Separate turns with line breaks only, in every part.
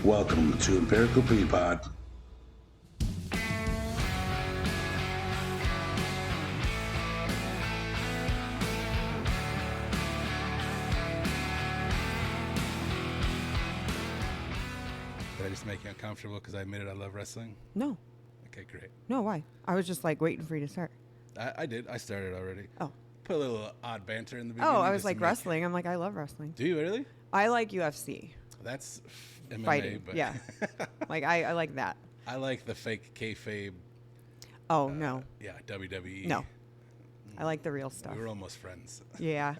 Welcome to Empirical Peapod.
Did I just make you uncomfortable because I admitted I love wrestling?
No.
Okay, great.
No, why? I was just like waiting for you to start.
I did. I started already.
Oh.
Put a little odd banter in the beginning.
Oh, I was
just
like
to make-
wrestling. I'm like, I love wrestling.
Do you really?
I like UFC.
That's MMA,
Fighting.
but
Yeah. Like, I like that.
I like the fake kayfabe.
Oh, no.
Yeah, WWE.
No. I like the real stuff.
We were almost friends.
Yeah.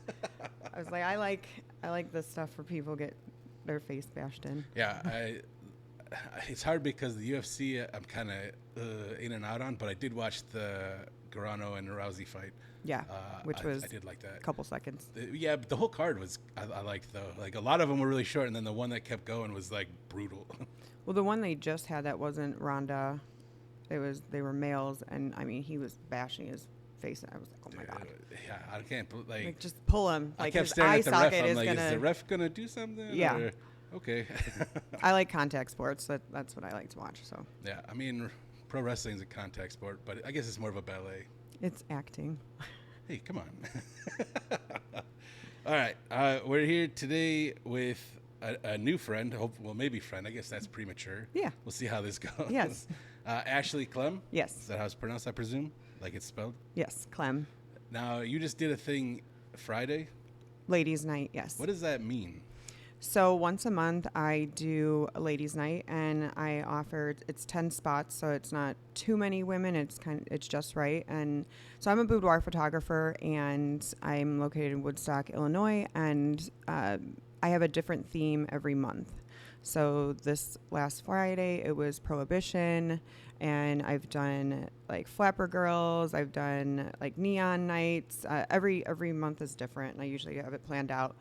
I was like, I like the stuff where people get their face bashed in.
Yeah, it's hard because the UFC I'm kind of in and out on, but I did watch the Garano and Rousey fight.
Yeah, which was
I did like that.
a couple seconds.
Yeah, but the whole card was I liked though. Like a lot of them were really short, and then the one that kept going was like brutal.
Well, the one they just had that wasn't Ronda. They were males, and I mean he was bashing his face, and I was like, oh my god.
Yeah, I can't
Like just pull him.
I
Like
kept
his
staring
eye
at the ref.
socket
I'm
is
like,
gonna.
is the ref gonna do something?
Yeah.
Or- okay.
I like contact sports. That's what I like to watch. So
Yeah, I mean, pro wrestling is a contact sport, but I guess it's more of a ballet.
it's acting.
Hey, come on. All right, we're here today with a new friend. Well, maybe friend. I guess that's premature.
Yeah.
We'll see how this goes.
Yes.
Ashley Klemm.
Yes.
Is that how it's pronounced, I presume? Like it's spelled?
Yes, Klemm.
Now, you just did a thing Friday.
Ladies' night, yes.
What does that mean?
So once a month, I do a ladies' night, and I offer it's 10 spots, so it's not too many women. It's just right. And so I'm a boudoir photographer, and I'm located in Woodstock, Illinois, and I have a different theme every month. So this last Friday, it was Prohibition, and I've done like Flapper Girls. I've done like neon nights. Every month is different, and I usually have it planned out.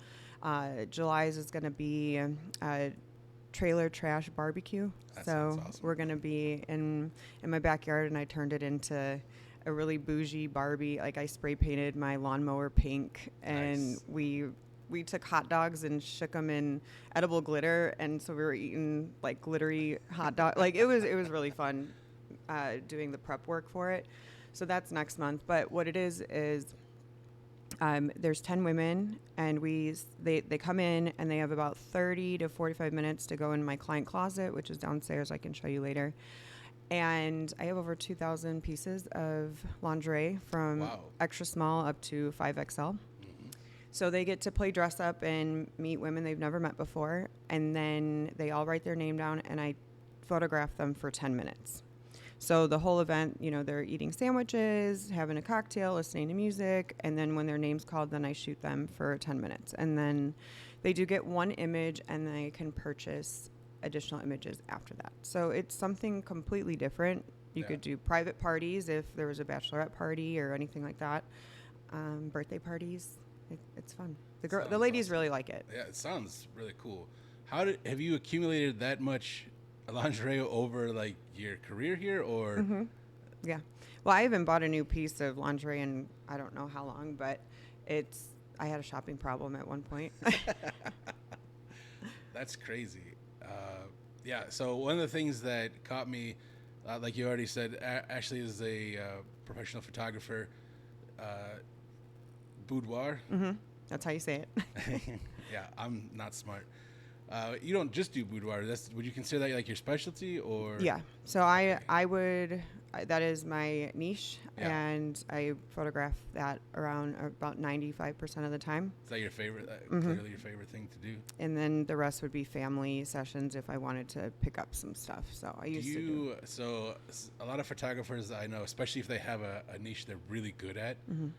July's is going to be trailer trash barbecue.
That
So
sounds awesome.
we're going to be in my backyard, and I turned it into a really bougie Barbie. Like I spray painted my lawnmower pink, and
Nice.
we took hot dogs and shook them in edible glitter, and so we were eating like glittery hot dog. Like it was really fun doing the prep work for it. So that's next month. But what it is there's 10 women, and they come in, and they have about 30 to 45 minutes to go in my client closet, which is downstairs. I can show you later. And I have over 2,000 pieces of lingerie from
Wow.
extra small up to 5XL. So they get to play dress up and meet women they've never met before, and then they all write their name down, and I photograph them for 10 minutes. So the whole event, they're eating sandwiches, having a cocktail, listening to music, and then when their name's called, then I shoot them for 10 minutes. And then they do get one image, and they can purchase additional images after that. So it's something completely different. You
Yeah.
could do private parties if there was a bachelorette party or anything like that. Birthday parties. It's fun. The
Sounds
ladies
awesome.
really like it.
Yeah, it sounds really cool. Have you accumulated that much lingerie over like your career here, or?
Mm-hmm. Yeah. Well, I haven't bought a new piece of lingerie in I don't know how long, but I had a shopping problem at one point.
That's crazy. Yeah. So one of the things that caught me, like you already said, Ashley is a professional photographer. Boudoir.
Mm-hmm. That's how you say it.
Yeah, I'm not smart. You don't just do boudoir. Would you consider that like your specialty, or?
Yeah. So I would that is my niche,
Yeah.
and I photograph that around about 95% of the time.
Is that your favorite?
Mhm.
Clearly your favorite thing to do.
And then the rest would be family sessions if I wanted to pick up some stuff. So I used to do.
So a lot of photographers I know, especially if they have a niche they're really good at,
Mhm.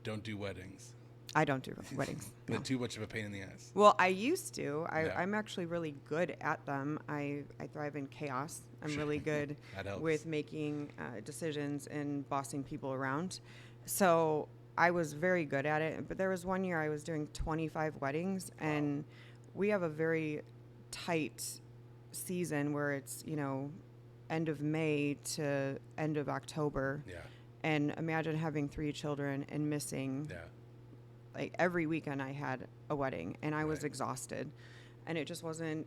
don't do weddings.
I don't do weddings.
They're
No.
too much of a pain in the ass.
Well, I used to.
Yeah.
I'm actually really good at them. I thrive in chaos. I'm really good
That helps.
with making decisions and bossing people around. So I was very good at it. But there was one year I was doing 25 weddings, and we have a very tight season where it's, end of May to end of October.
Yeah.
And imagine having 3 children and missing
Yeah.
like every weekend I had a wedding, and I was
Right.
exhausted, and it just wasn't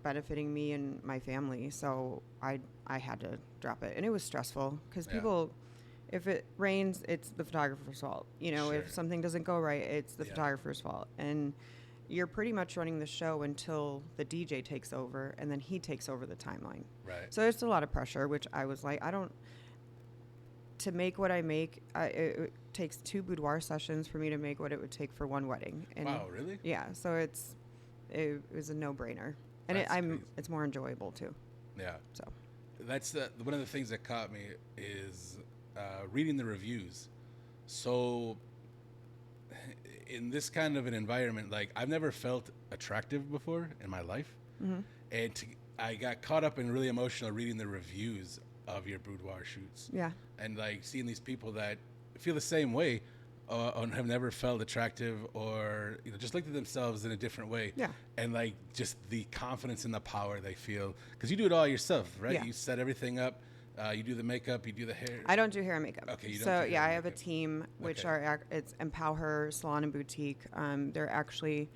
benefiting me and my family. So I had to drop it, and it was stressful because
Yeah.
people, if it rains, it's the photographer's fault. You know,
Sure.
if something doesn't go right, it's the
Yeah.
photographer's fault. And you're pretty much running the show until the DJ takes over, and then he takes over the timeline.
Right.
So it's a lot of pressure, which I was like, I don't. To make what I make, it takes 2 boudoir sessions for me to make what it would take for 1 wedding. And
Wow, really?
yeah, so it was a no-brainer, and
That's crazy.
it's more enjoyable too.
Yeah.
So
That's one of the things that caught me is reading the reviews. So in this kind of an environment, like I've never felt attractive before in my life, and I got caught up in really emotional reading the reviews of your boudoir shoots.
yeah,
And like seeing these people that feel the same way and have never felt attractive or just looked at themselves in a different way.
Yeah.
And like just the confidence and the power they feel because you do it all yourself, right?
Yeah.
You set everything up. You do the makeup. You do the hair.
I don't do hair and makeup.
Okay, you don't
So
do
yeah,
hair
I
and
have a
makeup.
team which
Okay.
it's Empower Salon and Boutique. They're actually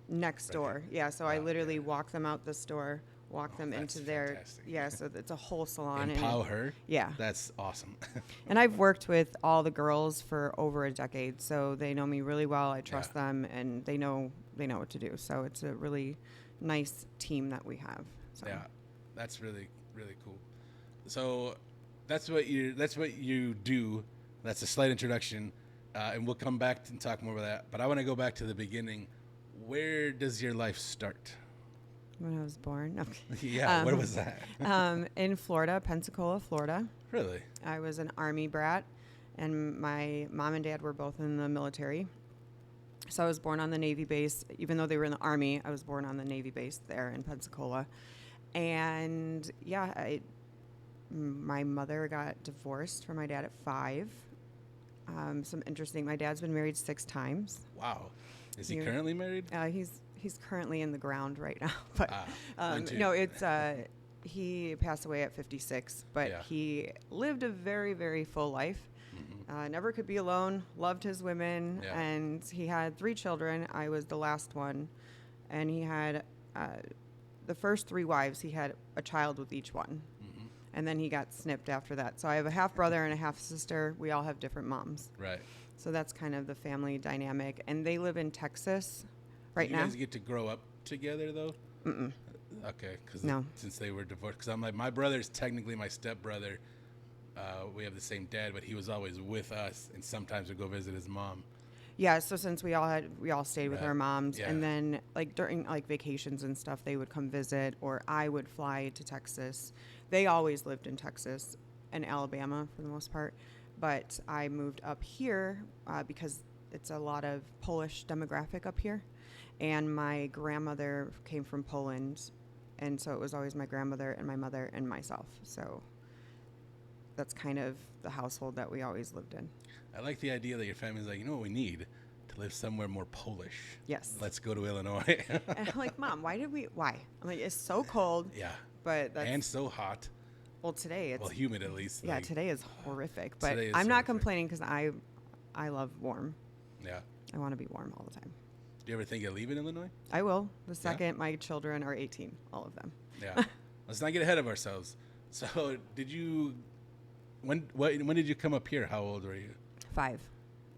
next
Right
door.
here.
Yeah, so I
Wow,
literally
yeah.
walk them out the store, walk them
that's
into their
fantastic.
yeah. So it's a whole salon.
Empower.
Yeah.
That's awesome.
And I've worked with all the girls for over a decade, so they know me really well. I trust
Yeah.
them, and they know what to do. So it's a really nice team that we have. So.
Yeah, that's really really cool. So that's what you do. That's a slight introduction, and we'll come back and talk more about that. But I want to go back to the beginning. Where does your life start?
When I was born, no.
Yeah, where was that?
In Florida, Pensacola, Florida.
Really?
I was an Army brat, and my mom and dad were both in the military. So I was born on the Navy base. Even though they were in the Army, I was born on the Navy base there in Pensacola. And yeah, my mother got divorced from my dad at 5. Some interesting. My dad's been married 6 times.
Wow. Is he
You-
currently married?
He's currently in the ground right now, but
mine too.
no, it's he passed away at 56, but
Yeah.
he lived a very, very full life. Never could be alone. Loved his women,
Yeah.
and he had 3 children. I was the last one, and he had the first 3 wives. He had a child with each one, and then he got snipped after that. So I have a half brother and a half sister. We all have different moms.
Right.
So that's kind of the family dynamic. And they live in Texas right
Did you
now.
guys get to grow up together though?
Mm-mm.
Okay, because
No.
since they were divorced, because I'm like my brother's technically my stepbrother. We have the same dad, but he was always with us, and sometimes we go visit his mom.
Yeah, so since we all stayed with
Right.
our moms,
Yeah.
and then like during like vacations and stuff, they would come visit, or I would fly to Texas. They always lived in Texas and Alabama for the most part, but I moved up here because it's a lot of Polish demographic up here, and my grandmother came from Poland, and so it was always my grandmother and my mother and myself. So that's kind of the household that we always lived in.
I like the idea that your family's like, you know what we need to live somewhere more Polish.
Yes.
Let's go to Illinois.
And I'm like, Mom, why? I'm like, it's so cold.
Yeah.
But that's,
And so hot.
well, today it's,
Well, humid at least.
yeah,
like,
today is horrific. But
Today is
I'm not
horrific.
complaining because I love warm.
Yeah.
I want to be warm all the time.
Do you ever think of leaving Illinois?
I will. The second my children are 18, all of them.
Yeah. Let's not get ahead of ourselves. So, did you? When did you come up here? How old were you?
5.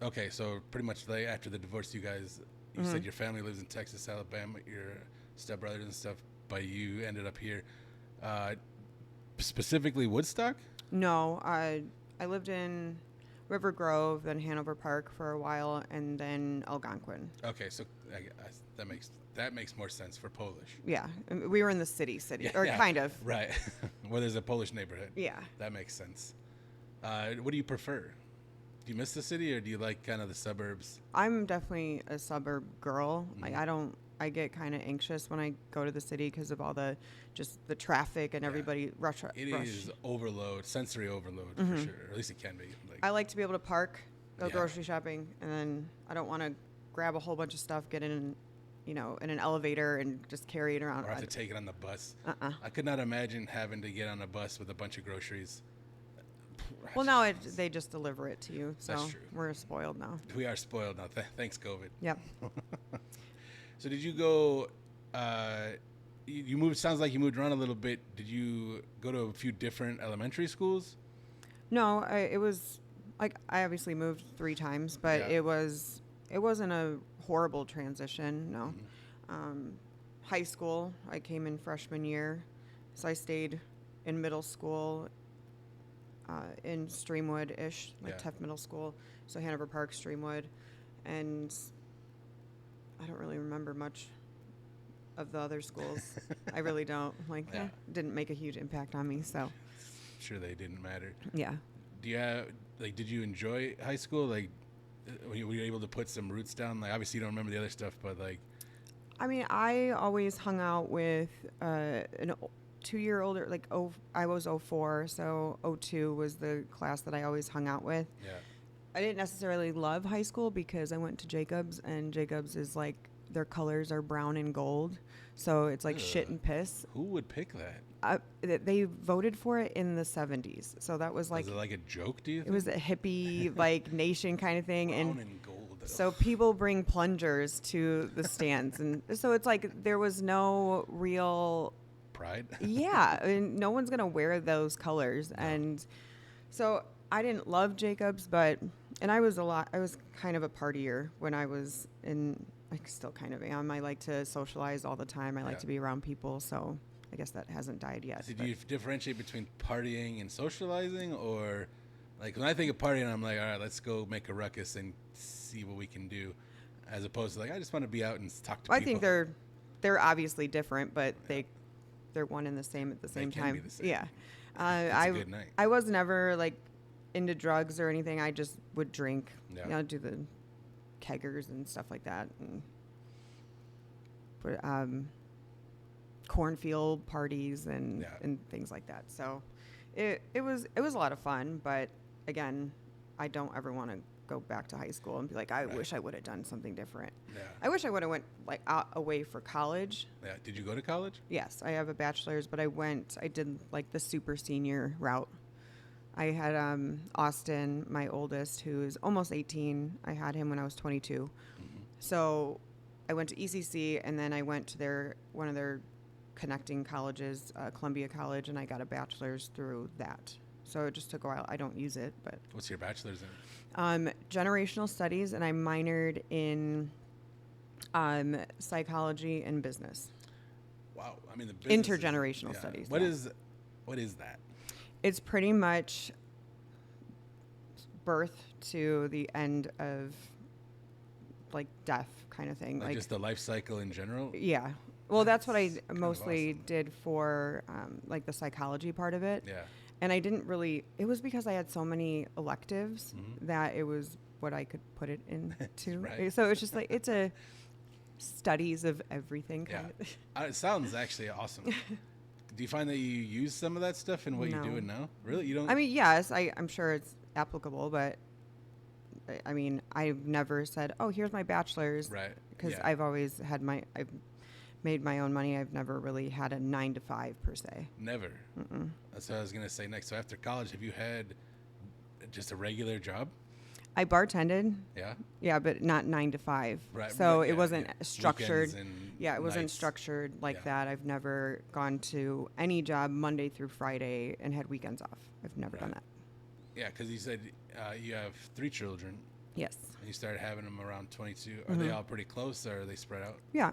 Okay, so pretty much like after the divorce, you guys. You
Mm-hmm.
said your family lives in Texas, Alabama. Your stepbrothers and stuff, but you ended up here. Specifically Woodstock.
No, I lived in River Grove, then Hanover Park for a while, and then Algonquin.
Okay, so that makes more sense for Polish.
Yeah, we were in the city, or
Yeah,
kind of.
right, where there's a Polish neighborhood.
Yeah.
That makes sense. What do you prefer? Do you miss the city, or do you like kind of the suburbs?
I'm definitely a suburb girl. Like
Mm-hmm.
I get kind of anxious when I go to the city because of all the traffic and everybody rush.
It is overload, sensory overload for sure. Or at least it can be. Like,
I like to be able to park, go
Yeah.
grocery shopping, and then I don't want to grab a whole bunch of stuff, get in, in an elevator and just carry it around.
or have to take it on the bus.
Uh-uh.
I could not imagine having to get on a bus with a bunch of groceries.
Well, now they just deliver it to you, so
That's true.
we're spoiled now.
We are spoiled now. Thanks, COVID.
Yep.
So did you go? you moved. Sounds like you moved around a little bit. Did you go to a few different elementary schools?
No, it was like I obviously moved 3 times, but
Yeah.
it wasn't a horrible transition. No.
Mm-hmm.
High school, I came in freshman year, so I stayed in middle school in Streamwood-ish, like
Yeah.
Tef Middle School, so Hanover Park, Streamwood, and I don't really remember much of the other schools. I really don't. Like,
Yeah.
didn't make a huge impact on me, so
Sure, they didn't matter.
yeah.
Do you have like? Did you enjoy high school? Like, were you able to put some roots down? Like, obviously you don't remember the other stuff, but like,
I mean, I always hung out with an 2 year older, like, I was '04, so '02 was the class that I always hung out with.
yeah,
I didn't necessarily love high school because I went to Jacobs, and Jacobs is like, their colors are brown and gold, so it's like shit
Ugh.
and piss.
who would pick that?
They voted for it in the '70s, so that was like,
Was it like a joke? Do you?
it was a hippie like nation kind of thing,
brown
and
and gold.
so people bring plungers to the stands, and so it's like there was no real,
Pride.
yeah, and no one's gonna wear those colors, and so I didn't love Jacobs, and I was kind of a partier when I was in, I still kind of am. I like to socialize all the time. I like
Yeah.
to be around people, so I guess that hasn't died yet.
So do
but-
you differentiate between partying and socializing, or like when I think of partying, I'm like, all right, let's go make a ruckus and see what we can do, as opposed to like I just want to be out and talk to
Well, I
people.
think they're obviously different, but they're one and the same at the same
can
time.
be the same.
Yeah,
It's a good night.
I was never like into drugs or anything. I just would drink.
Yeah.
You know, do the keggers and stuff like that, and but cornfield parties and things like that. So it was a lot of fun, but again, I don't ever want to go back to high school and be like, I wish I would have done something different.
Yeah.
I wish I would have went like away for college.
Yeah. Did you go to college?
Yes, I have a bachelor's, but I did like the super senior route. I had Austin, my oldest, who's almost 18. I had him when I was 22. So I went to ECC, and then I went to one of their connecting colleges, Columbia College, and I got a bachelor's through that. So it just took a while. I don't use it, but
What's your bachelor's in?
generational studies, and I minored in psychology and business.
Wow. I mean, the business
Intergenerational studies,
What
yeah.
is that?
It's pretty much birth to the end of like death kind of thing.
Like just the life cycle in general?
Yeah. Well, that's what I
That's kind of
mostly
awesome.
did for like the psychology part of it.
Yeah.
And I didn't really, it was because I had so many electives
Mhm.
that it was what I could put it into.
Right.
So it's just like, it's a studies of everything
Yeah.
kind of.
It sounds actually awesome. Do you find that you use some of that stuff in what you're
No.
doing now? Really? You don't?
I mean, yes, I'm sure it's applicable, but I mean, I've never said, oh, here's my bachelor's.
Right.
Because
Yeah.
I've always had I've made my own money. I've never really had a 9 to 5 per se.
Never. That's what I was going to say next. So after college, have you had just a regular job?
I bartended,
Yeah.
yeah, but not 9 to 5.
Right.
So
right,
it
yeah,
wasn't
yeah.
structured.
Weekends and
Yeah, it wasn't
nights.
structured like
Yeah.
that. I've never gone to any job Monday through Friday and had weekends off. I've never done
Right.
that.
Yeah, because you said you have 3 children,
Yes.
and you started having them around 22. Are they all pretty close, or are they spread out?
Yeah.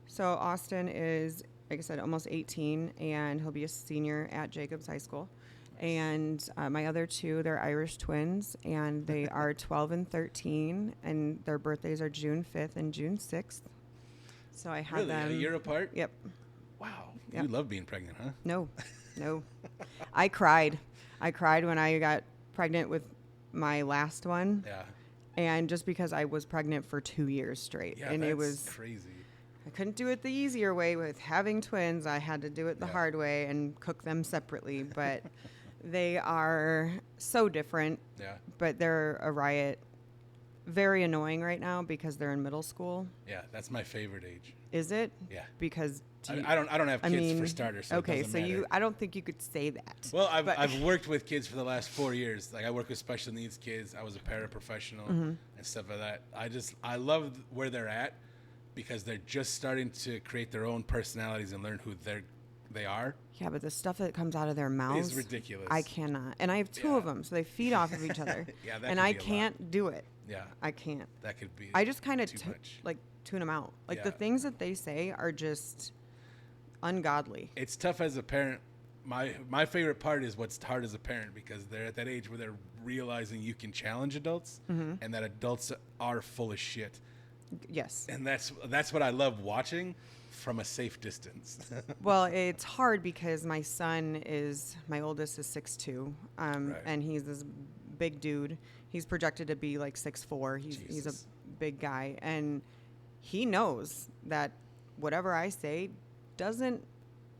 So Austin is, like I said, almost 18, and he'll be a senior at Jacobs High School. And my other 2, they're Irish twins, and they are 12 and 13, and their birthdays are June 5th and June 6th. So I had
Really?
them.
A year apart?
Yep.
Wow.
Yep.
You love being pregnant, huh?
No. I cried. I cried when I got pregnant with my last one,
Yeah.
and just because I was pregnant for 2 years straight,
Yeah,
and
that's
it was.
crazy.
I couldn't do it the easier way with having twins. I had to do it the
Yeah.
hard way and cook them separately. But they are so different,
Yeah.
but they're a riot. Very annoying right now because they're in middle school.
Yeah, that's my favorite age.
Is it?
Yeah.
Because
I don't have
I
kids
mean,
for starters. So
okay,
it doesn't
so
matter.
I don't think you could say that.
Well,
but-
I've worked with kids for the last 4 years. Like I work with special needs kids. I was a paraprofessional
Mm-hmm.
and stuff like that. I love where they're at, because they're just starting to create their own personalities and learn who they are.
Yeah, but the stuff that comes out of their mouths
Is ridiculous.
I cannot. And I have two of them, so they feed off of each other.
Yeah, that
and
could
I
be a lot.
can't do it.
Yeah,
I can't.
that could be.
I just kind of
too much.
like tune them out. Like the
Yeah.
things that they say are just ungodly.
It's tough as a parent. My favorite part is what's hard as a parent, because they're at that age where they're realizing you can challenge adults and that adults are full of shit.
Yes.
And that's what I love watching from a safe distance.
Well, it's hard because my oldest is 6'2",
Right.
and he's this big dude. He's projected to be like 6'4". He's a
Jesus.
big guy, and he knows that whatever I say doesn't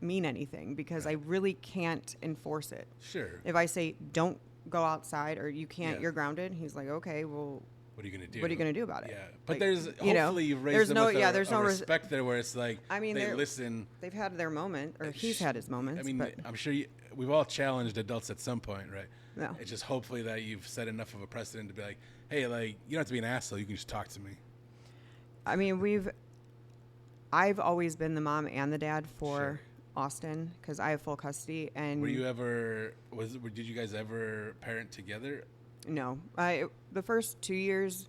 mean anything because I really can't enforce it.
Sure.
If I say don't go outside or you can't,
Yeah.
you're grounded, he's like, okay, well,
What are you gonna do?
what are you gonna do about it?
Yeah, but
Like,
there's
you know,
hopefully you've raised
there's
them
no-
with
yeah,
a,
there's
a
no
respect there where it's like
I mean,
they
they're-
listen.
They've had their moment, or he's had his moments.
I mean,
but
I'm sure we've all challenged adults at some point, right?
No.
It's just hopefully that you've set enough of a precedent to be like, hey, like you don't have to be an asshole. You can just talk to me.
I mean, I've always been the mom and the dad for
Sure.
Austin because I have full custody. And
Were you ever? Did you guys ever parent together?
no, the first 2 years,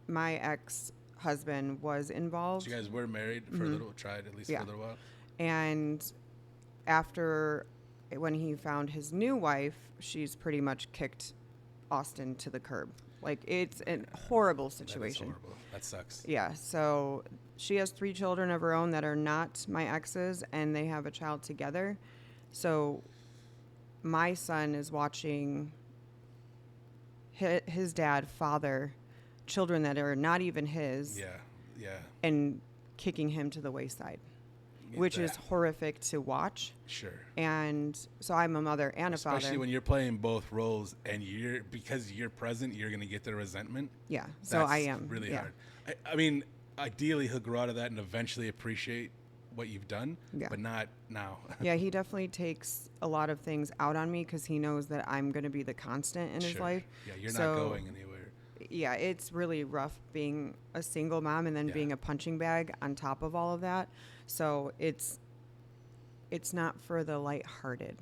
my ex-husband was involved,
So you guys were married for a little, tried at least
Yeah.
for a little while.
and after when he found his new wife, she's pretty much kicked Austin to the curb. Like it's a horrible
That is
situation.
horrible. That sucks.
Yeah, so she has 3 children of her own that are not my ex's, and they have a child together. So my son is watching his dad father children that are not even his
Yeah.
and kicking him to the wayside, which is
That-
horrific to watch.
Sure.
And so I'm a mother and a
Especially
father.
when you're playing both roles and because you're present, you're gonna get the resentment.
Yeah, so
That's
I am.
really
yeah.
hard. I mean, ideally he'll grow out of that and eventually appreciate what you've done,
Yeah.
but not now.
Yeah, he definitely takes a lot of things out on me because he knows that I'm going to be the constant in his
Sure.
life.
Yeah, you're
So,
not going anywhere.
Yeah, it's really rough being a single mom and then
Yeah.
being a punching bag on top of all of that. So it's not for the lighthearted.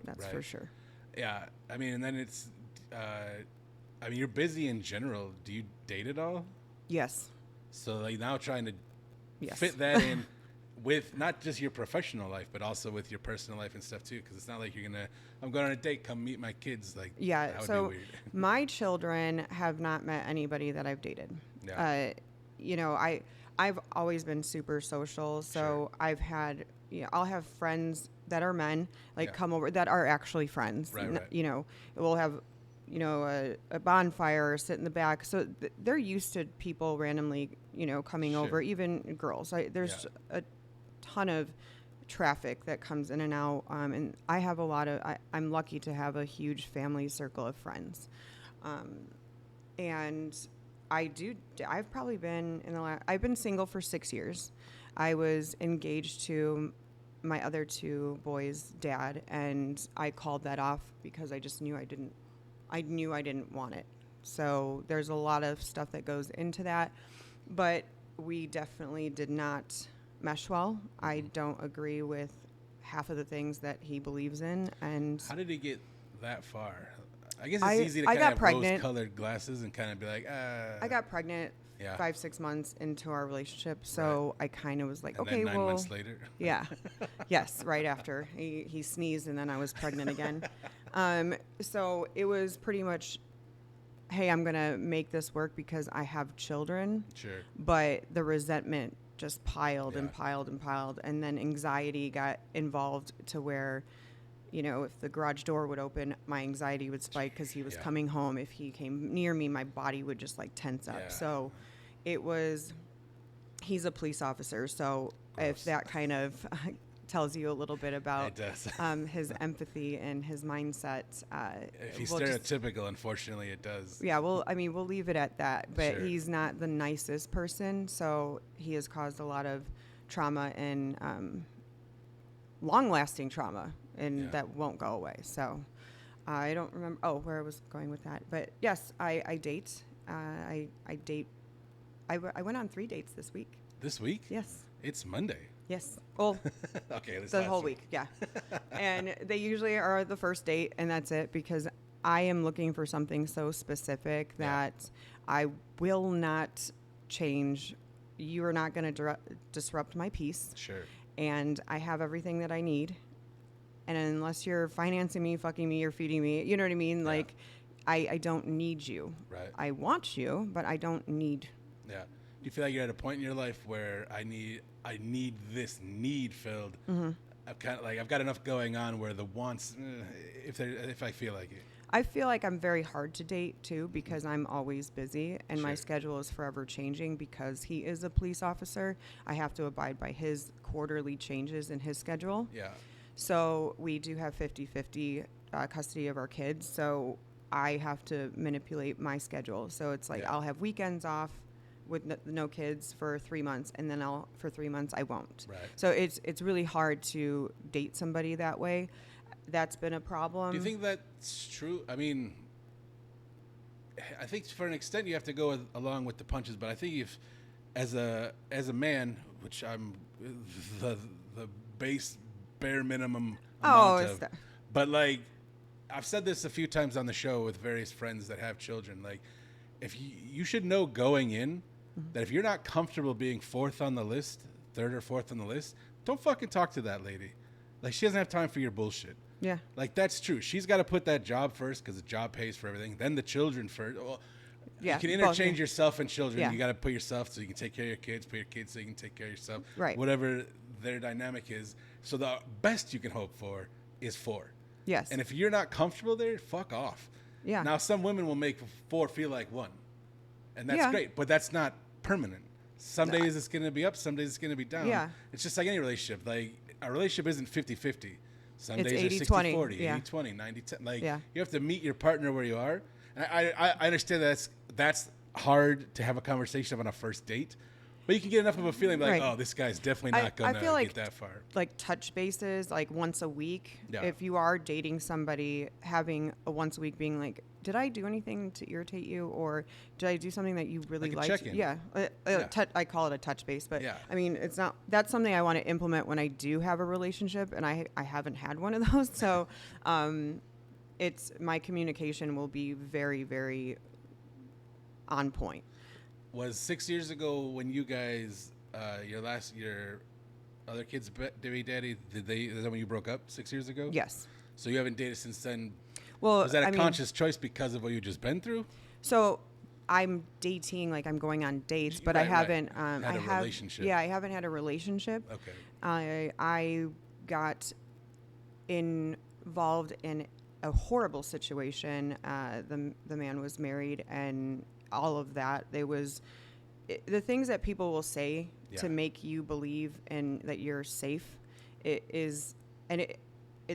That's for
Right.
sure.
Yeah, I mean, and then it's, I mean, you're busy in general. Do you date at all?
Yes.
So like now trying to
Yes.
fit that in with not just your professional life, but also with your personal life and stuff too. Because it's not like I'm going on a date, come meet my kids. Like,
Yeah.
that would
So
be weird.
my children have not met anybody that I've dated.
Yeah.
You know, I've always been super social. So
Sure.
I've had, I'll have friends that are men like
Yeah.
come over that are actually friends.
Right, right.
You know, we'll have, a bonfire or sit in the back. So they're used to people randomly, coming
Sure.
over, even girls. There's a ton of traffic that comes in and out. And I have I'm lucky to have a huge family circle of friends. And I've probably been I've been single for 6 years. I was engaged to my other 2 boys' dad, and I called that off because I just knew I didn't want it. So there's a lot of stuff that goes into that, but we definitely did not mesh well. I don't agree with half of the things that he believes in, and
How did he get that far? I guess it's
I-
easy to
I
kind
got
of have
pregnant.
rose-colored glasses and kind of be like,
I got pregnant
Yeah.
5-6 months into our relationship, so I kind of was like,
and
okay,
then 9
well,
months later.
yeah, yes, right after he sneezed, and then I was pregnant again. So it was pretty much, hey, I'm gonna make this work because I have children,
Sure.
but the resentment just piled and
Yeah.
piled and piled, and then anxiety got involved to where, if the garage door would open, my anxiety would spike because he was
Yeah.
coming home. If he came near me, my body would just like tense up.
Yeah.
So he's a police officer. So
Gross.
if that kind of tells you a little bit about
It does.
his empathy and his mindset.
If he's
we'll just-
stereotypical, unfortunately, it does.
yeah, well, I mean, we'll leave it at that. But
Sure.
he's not the nicest person, so he has caused a lot of trauma and long-lasting trauma, and
Yeah.
that won't go away. So I don't remember. Oh, where I was going with that, but yes, I date. I date. I went on 3 dates this week.
This week?
Yes.
It's Monday.
Yes. Well,
Okay, this
the
last
whole week. Yeah. And they usually are the first date, and that's it, because I am looking for something so specific that I will not change. You are not going to disrupt my peace.
Sure.
And I have everything that I need. And unless you're financing me, fucking me, or feeding me, you know what I mean?
Yeah.
Like, I don't need you.
Right.
I want you, but I don't need.
Yeah. Do you feel like you're at a point in your life where I need this need filled?
Mm-hmm.
I've got enough going on where the wants, if I feel like it.
I feel like I'm very hard to date too, because I'm always busy and my
Sure.
schedule is forever changing because he is a police officer. I have to abide by his quarterly changes in his schedule.
Yeah.
So we do have 50-50 custody of our kids. So I have to manipulate my schedule. So it's like I'll have weekends off with no kids for 3 months, and then for 3 months I won't.
Right.
So it's really hard to date somebody that way. That's been a problem.
Do you think that's true? I mean, I think for an extent you have to go along with the punches, but I think if, as a man, which I'm the bare minimum amount of, but like I've said this a few times on the show with various friends that have children, like if you should know going in that if you're not comfortable being third or fourth on the list, don't fucking talk to that lady. Like, she doesn't have time for your bullshit.
Yeah.
Like, that's true. She's got to put that job first because the job pays for everything. Then the children first. Well,
Yeah,
you can interchange
both.
yourself and children.
Yeah.
You got to put yourself so you can take care of your kids, put your kids so you can take care of yourself.
Right.
Whatever their dynamic is. So the best you can hope for is 4.
Yes.
And if you're not comfortable there, fuck off.
Yeah.
Now, some women will make 4 feel like 1. And that's
Yeah.
great. But that's not permanent. Some days it's going to be up. Some days it's going to be down.
Yeah.
It's just like any relationship. Like, a relationship isn't 50-50. Some
It's
days
80-20,
are 60-40,
yeah.
80-20, 90-10. Like,
Yeah.
you have to meet your partner where you are. And I understand that's hard to have a conversation on a first date. But you can get enough of a feeling like,
Right.
oh, this guy's definitely not going to
feel like
get that far.
like touch bases like once a week.
Yeah.
If you are dating somebody, having a once a week being like, did I do anything to irritate you, or did I do something that you really
Like a
liked?
check-in.
Yeah.
Yeah.
I call it a touch base, but
Yeah.
I mean, it's not. That's something I want to implement when I do have a relationship, and I haven't had one of those. So, it's my communication will be very, very on point.
Was 6 years ago when you guys, your other kids' baby daddy, is that when you broke up 6 years ago?
Yes.
So you haven't dated since then.
Well,
Was that a
I mean,
conscious choice because of what you just been through?
So I'm dating, like I'm going on dates, but I
Right, right.
haven't.
Had a relationship.
Yeah, I haven't had a relationship.
Okay.
I got involved in a horrible situation. The man was married, and all of that. The things that people will say to
Yeah.
make you believe and that you're safe. It's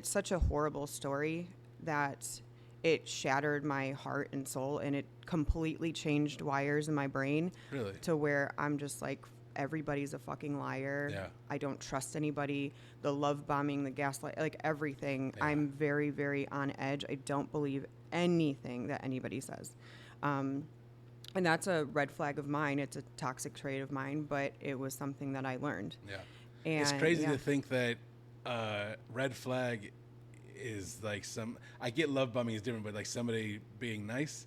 such a horrible story that it shattered my heart and soul, and it completely changed wires in my brain.
Really?
To where I'm just like, everybody's a fucking liar.
Yeah.
I don't trust anybody. The love bombing, the gaslight, like everything.
Yeah.
I'm very, very on edge. I don't believe anything that anybody says. And that's a red flag of mine. It's a toxic trait of mine, but it was something that I learned.
Yeah.
And
It's crazy to think that red flag is like I get love bombing is different, but like somebody being nice,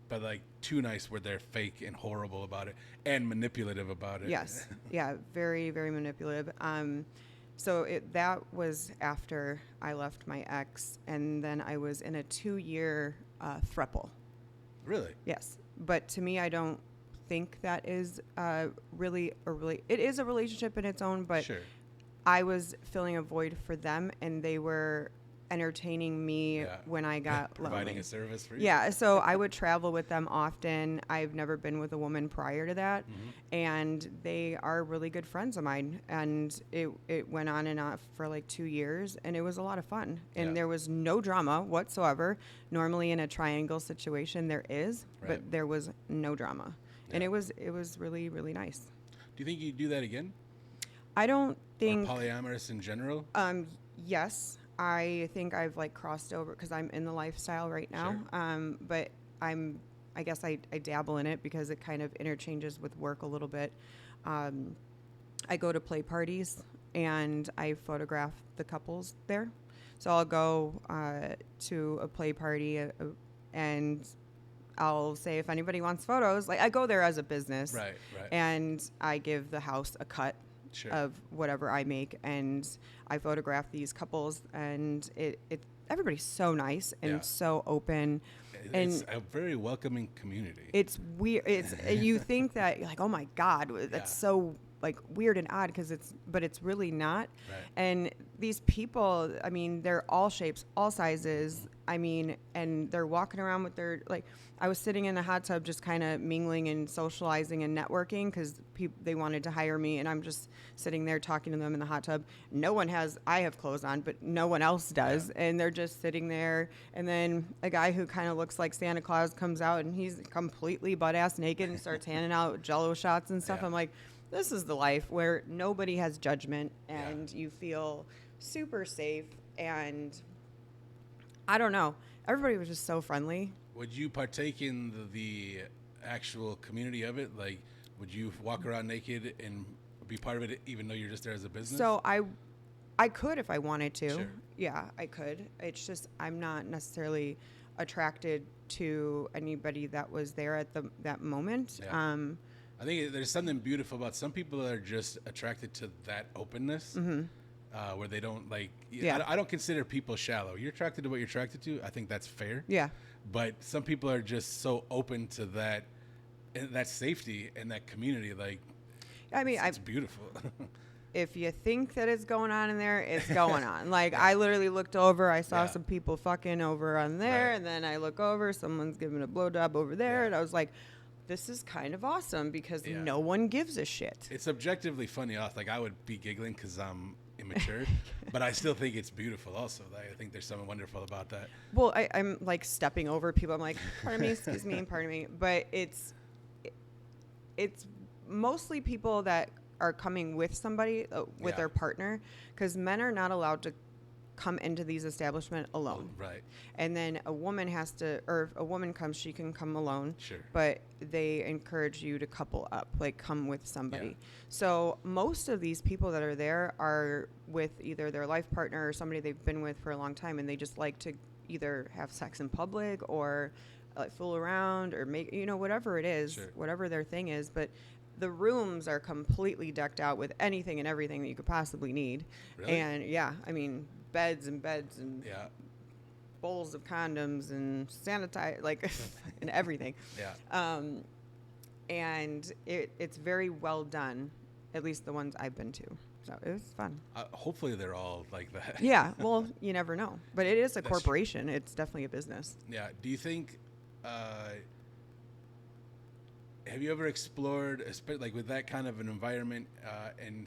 but like too nice where they're fake and horrible about it and manipulative about it.
Yes. Yeah. Very, very manipulative. So that was after I left my ex, and then I was in a 2-year throuple.
Really?
Yes. But to me, I don't think that is really it is a relationship in its own, but
Sure.
I was filling a void for them, and they were entertaining me when I got
providing
lonely.
a service for you.
Yeah, so I would travel with them often. I've never been with a woman prior to that, and they are really good friends of mine. And it went on and on for like 2 years, and it was a lot of fun. And
Yeah.
there was no drama whatsoever. Normally in a triangle situation there is,
Right.
but there was no drama, and
Yeah.
it was really, really nice.
Do you think you'd do that again?
I don't
Or
think.
polyamorous in general?
Yes, I think I've like crossed over because I'm in the lifestyle right now.
Sure.
But I guess I dabble in it because it kind of interchanges with work a little bit. I go to play parties and I photograph the couples there. So I'll go to a play party and I'll say if anybody wants photos, like I go there as a business,
Right.
and I give the house a cut
Sure.
of whatever I make, and I photograph these couples, and it everybody's so nice and
Yeah.
so open.
It's a very welcoming community.
It's weird. It's you think that you're like, oh my God, that's
Yeah.
so like weird and odd but it's really not.
Right.
And these people, I mean, they're all shapes, all sizes. I mean, and they're walking around with their like. I was sitting in the hot tub, just kind of mingling and socializing and networking because they wanted to hire me, and I'm just sitting there talking to them in the hot tub. I have clothes on, but no one else does, and they're just sitting there. And then a guy who kind of looks like Santa Claus comes out, and he's completely butt-ass naked and starts handing out Jell-O shots and stuff.
Yeah.
I'm like, this is the life where nobody has judgment, and you feel super safe. And I don't know, everybody was just so friendly.
Would you partake in the actual community of it? Like, would you walk around naked and be part of it, even though you're just there as a business?
So I could if I wanted to.
Sure.
Yeah, I could. It's just I'm not necessarily attracted to anybody that was there at that moment.
Yeah. I think there's something beautiful about some people that are just attracted to that openness, where they don't like.
Yeah.
I don't consider people shallow. You're attracted to what you're attracted to. I think that's fair.
Yeah.
But some people are just so open to that, and that safety and that community. Like,
I mean,
it's beautiful.
if you think that it's going on in there, it's going on. Like, I literally looked over, I saw
Yeah.
some people fucking over on there,
Right.
and then I look over, someone's giving a blowjob over there,
Yeah.
and I was like, this is kind of awesome because
Yeah.
no one gives a shit.
It's objectively funny. Like, I would be giggling because I'm immature, but I still think it's beautiful. Also, I think there's something wonderful about that.
Well, I'm like stepping over people. I'm like, pardon me, excuse me, pardon me. But it's mostly people that are coming with somebody, with
Yeah.
their partner, because men are not allowed to come into these establishments alone.
Right.
And then a woman has to, or if a woman comes, she can come alone.
Sure.
But they encourage you to couple up, like come with somebody.
Yeah.
So most of these people that are there are with either their life partner or somebody they've been with for a long time, and they just like to either have sex in public or fool around or make, whatever it is,
Sure.
whatever their thing is. But the rooms are completely decked out with anything and everything that you could possibly need.
Really?
And yeah, I mean, beds and
Yeah.
bowls of condoms and sanitize, like, and everything.
Yeah.
And it's very well done, at least the ones I've been to. So it was fun.
Hopefully they're all like that.
Yeah, well, you never know. But it is a
That's true.
corporation. It's definitely a business.
Yeah. Do you think? Have you ever explored, like with that kind of an environment, and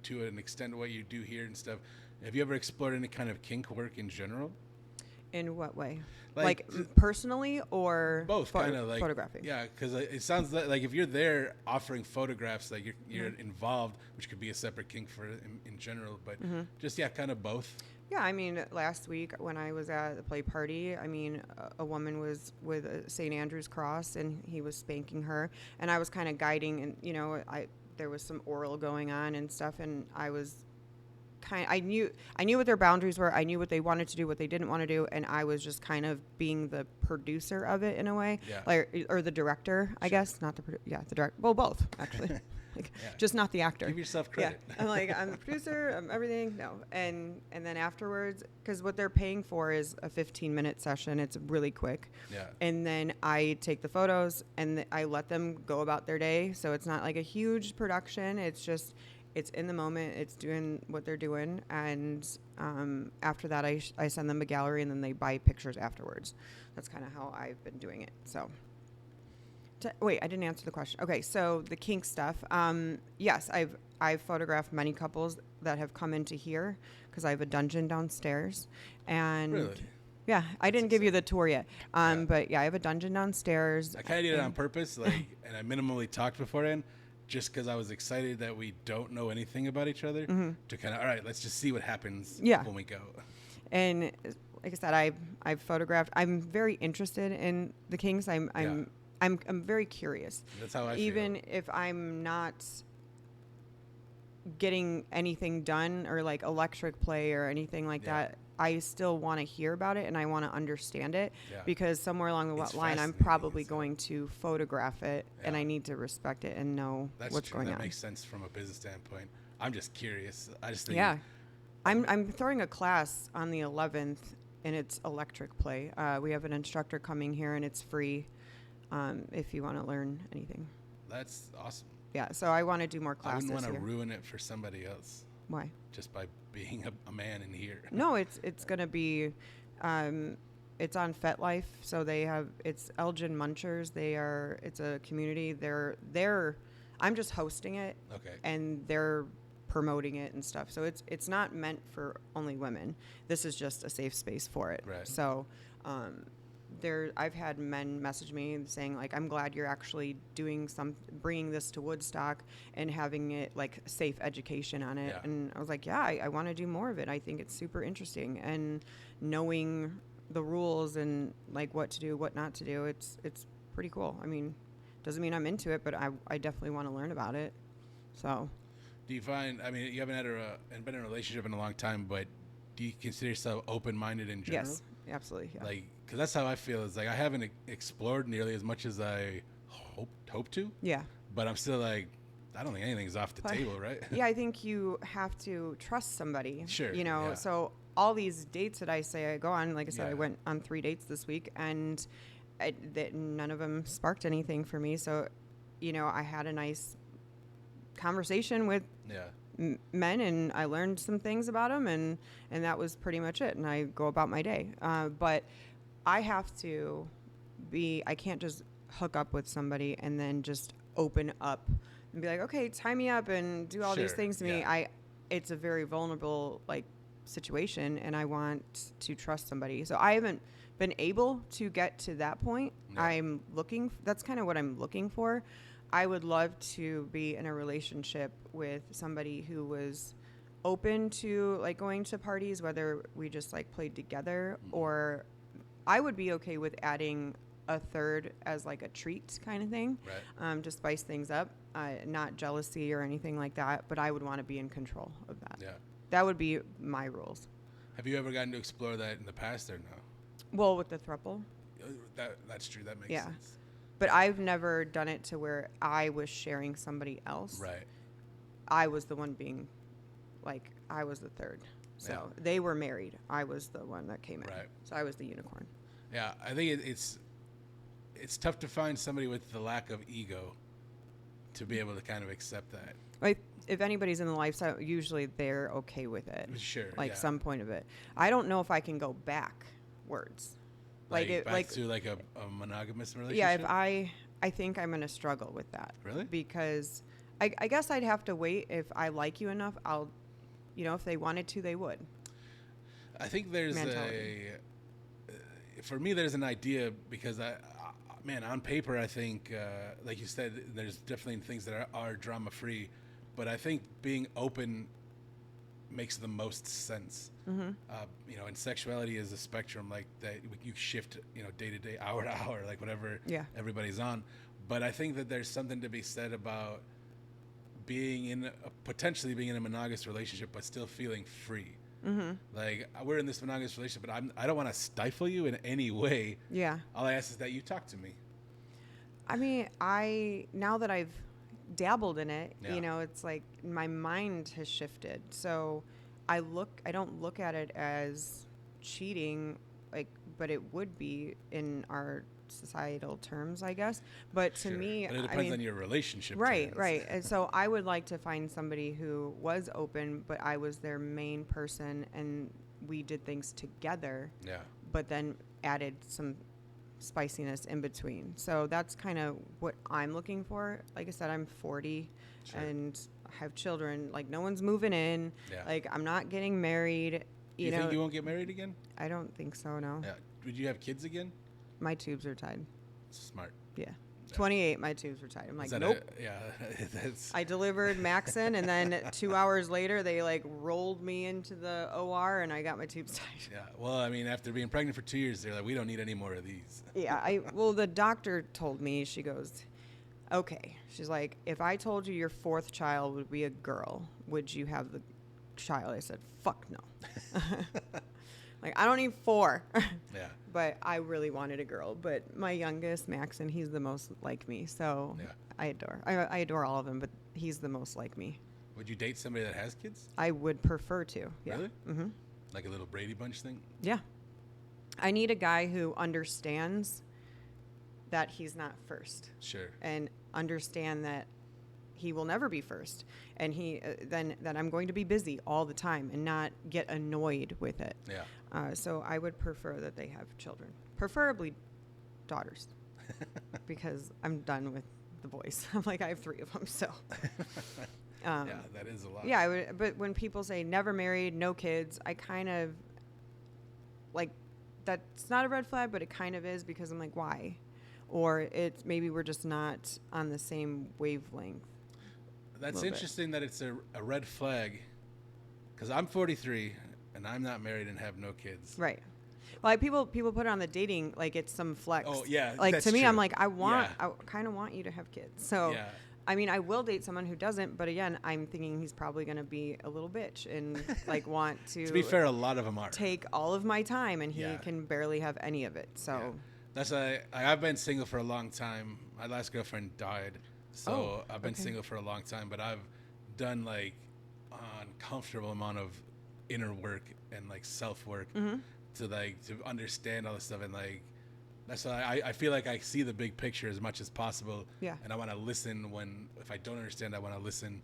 to an extent what you do here and stuff? Have you ever explored any kind of kink work in general?
In what way?
Like,
Personally or
Both, kind of like
photographing?
Yeah, because it sounds like if you're there offering photographs, like you're involved, which could be a separate kink for in general, but just kind of both.
Yeah, I mean, last week when I was at the play party, I mean, a woman was with a St. Andrew's cross, and he was spanking her, and I was kind of guiding, and there was some oral going on and stuff, and I was I knew what their boundaries were. I knew what they wanted to do, what they didn't want to do, and I was just kind of being the producer of it in a way,
Yeah.
or the director, I guess, not the the director. Well, both actually. Just not the actor.
Give yourself credit.
Yeah. I'm like, I'm the producer, I'm everything. No. And then afterwards, because what they're paying for is a 15-minute session. It's really quick.
Yeah.
And then I take the photos and I let them go about their day. So it's not like a huge production. It's just, it's in the moment. It's doing what they're doing. And after that, I send them a gallery, and then they buy pictures afterwards. That's kind of how I've been doing it. So. Wait, I didn't answer the question. Okay, so the kink stuff. Yes, I've photographed many couples that have come into here because I have a dungeon downstairs, and
Really?
yeah, I didn't give you the tour yet.
Yeah.
But yeah, I have a dungeon downstairs.
I kind of did it on purpose, like, and I minimally talked beforehand, just because I was excited that we don't know anything about each other. To kind of, all right, let's just see what happens when we go.
And like I said, I've photographed. I'm very interested in the kinks. I'm very curious.
That's how I
Even
feel.
if I'm not getting anything done or like electric play or anything like
Yeah.
that, I still want to hear about it and I want to understand it
Yeah.
because somewhere along the
It's
line, I'm
fascinating,
probably
so-
going to photograph it and
Yeah.
I need to respect it and know
That's
what's
true.
going
That
on.
makes sense from a business standpoint. I'm just curious. I just think.
Yeah. I'm throwing a class on the 11th and it's electric play. We have an instructor coming here and it's free if you want to learn anything.
That's awesome.
Yeah, so I want to do more
I
classes
wouldn't want
here.
to ruin it for somebody else
Why?
just by being a man in here.
No, it's gonna be, it's on FetLife, so it's Elgin Munchers. It's a community. I'm just hosting it,
Okay.
and they're promoting it and stuff. So it's not meant for only women. This is just a safe space for it.
Right.
So, I've had men message me saying like, I'm glad you're actually bringing this to Woodstock and having it like safe education on it.
Yeah.
And I was like, yeah, I want to do more of it. I think it's super interesting and knowing the rules and like what to do, what not to do. It's pretty cool. I mean, doesn't mean I'm into it, but I definitely want to learn about it. So.
Do you find? I mean, you haven't had been in a relationship in a long time, but do you consider yourself open-minded in general?
Yes, absolutely. Yeah.
Like, because that's how I feel. It's like I haven't explored nearly as much as I hope to.
Yeah.
But I'm still like, I don't think anything's off the table, right?
Yeah, I think you have to trust somebody.
Sure,
You know,
yeah.
so all these dates that I say I go on, like I said, I
Yeah.
went on 3 dates this week, and none of them sparked anything for me. So, you know, I had a nice conversation with
Yeah.
men, and I learned some things about them, and that was pretty much it. And I go about my day. But I have to I can't just hook up with somebody and then just open up and be like, okay, tie me up and do all these
Sure,
things to me.
yeah.
It's a very vulnerable like situation, and I want to trust somebody. So I haven't been able to get to that point.
Yeah.
That's kind of what I'm looking for. I would love to be in a relationship with somebody who was open to like going to parties, whether we just like played together, or I would be okay with adding a third as like a treat kind of thing,
Right.
to spice things up. Not jealousy or anything like that, but I would want to be in control of that.
Yeah.
That would be my rules.
Have you ever gotten to explore that in the past or no?
Well, with the throuple,
That's true. That makes
Yeah.
sense.
but I've never done it to where I was sharing somebody else.
Right.
I was the one being, like, I was the third. So
Yeah.
they were married. I was the one that came in.
Right.
So I was the unicorn.
Yeah, I think it's tough to find somebody with the lack of ego to be able to kind of accept that.
Like, if anybody's in the lifestyle, usually they're okay with it.
Sure.
Like
yeah.
some point of it. I don't know if I can go backwards.
Back to like a monogamous relationship.
Yeah, if I think I'm gonna struggle with that.
Really?
Because I guess I'd have to wait. If I like you enough, I'll, if they wanted to, they would.
I think there's
Mentality.
for me, there's an idea because man, on paper, I think, like you said, there's definitely things that are drama free, but I think being open makes the most sense.
Mm-hmm.
And sexuality is a spectrum like that. You shift, day to day, hour to hour, like whatever everybody's on. But I think that there's something to be said about potentially being in a monogamous relationship, but still feeling free.
Mm-hmm.
Like, we're in this monogamous relationship, but I don't want to stifle you in any way.
Yeah.
All I ask is that you talk to me.
I mean, now that I've dabbled in it,
Yeah.
it's like my mind has shifted. So I don't look at it as cheating, but it would be in our societal terms, I guess. But to
Sure.
me,
But it depends on your relationship.
Right,
terms.
right. And so I would like to find somebody who was open, but I was their main person and we did things together,
Yeah.
but then added some spiciness in between. So that's kind of what I'm looking for. Like I said, I'm 40
Sure.
and have children. Like, no one's moving in.
Yeah.
Like, I'm not getting married.
Do you think you won't get married again?
I don't think so, no.
Yeah. Would you have kids again?
My tubes are tied.
Smart.
Yeah. 28, my tubes were tied. I'm like,
Is that
nope.
yeah. That's.
I delivered Maxon, and then 2 hours later, they rolled me into the OR, and I got my tubes tied.
Yeah. Well, I mean, after being pregnant for 2 years, they're like, we don't need any more of these.
Yeah. Well, the doctor told me, she goes, okay. She's like, if I told you your fourth child would be a girl, would you have the child? I said, fuck no. Like, I don't need 4.
Yeah.
But I really wanted a girl. But my youngest, Maxon, he's the most like me. So
Yeah.
I adore all of them, but he's the most like me.
Would you date somebody that has kids?
I would prefer to. Yeah.
Really?
Mm-hmm.
Like a little Brady Bunch thing?
Yeah. I need a guy who understands that he's not first.
Sure.
And understand that he will never be first, and then that I'm going to be busy all the time and not get annoyed with it.
Yeah.
So I would prefer that they have children, preferably daughters, because I'm done with the boys. I'm like, I have 3 of them, so.
Yeah, that is a lot.
Yeah, I would, but when people say never married, no kids, I kind of like that's not a red flag, but it kind of is, because I'm like, why? Or it's maybe we're just not on the same wavelength.
That's interesting that it's a red flag, because I'm 43 and I'm not married and have no kids.
Right. Well, people put it on the dating like it's some flex.
Oh yeah,
like
that's
to me,
true.
I'm like, I
Yeah.
kind of want you to have kids. So,
Yeah.
I mean, I will date someone who doesn't, but again, I'm thinking he's probably going to be a little bitch and like want to.
To be fair, a lot of them are.
Take all of my time, and he
Yeah.
can barely have any of it. So.
Yeah. That's I've been single for a long time. My last girlfriend died, so I've been single for a long time. But I've done like an uncomfortable amount of inner work and like self work to understand all this stuff, and like that's why I feel like I see the big picture as much as possible.
Yeah.
And I want to listen if I don't understand, I want to listen.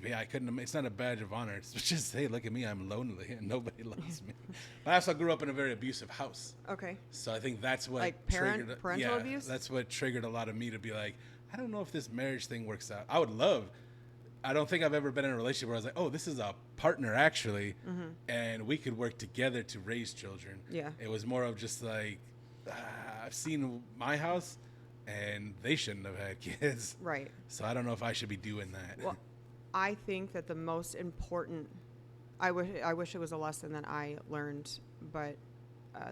Yeah, I couldn't. It's not a badge of honor. It's just, hey, look at me. I'm lonely and nobody loves me. But I also grew up in a very abusive house.
Okay.
So I think that's what
Like
triggered.
parental abuse?
That's what triggered a lot of me to be like, I don't know if this marriage thing works out. I don't think I've ever been in a relationship where I was like, oh, this is a partner actually, and we could work together to raise children.
Yeah.
It was more of just like, I've seen my house, and they shouldn't have had kids.
Right.
So I don't know if I should be doing that.
Well, I think that the most important, I wish it was a lesson that I learned, but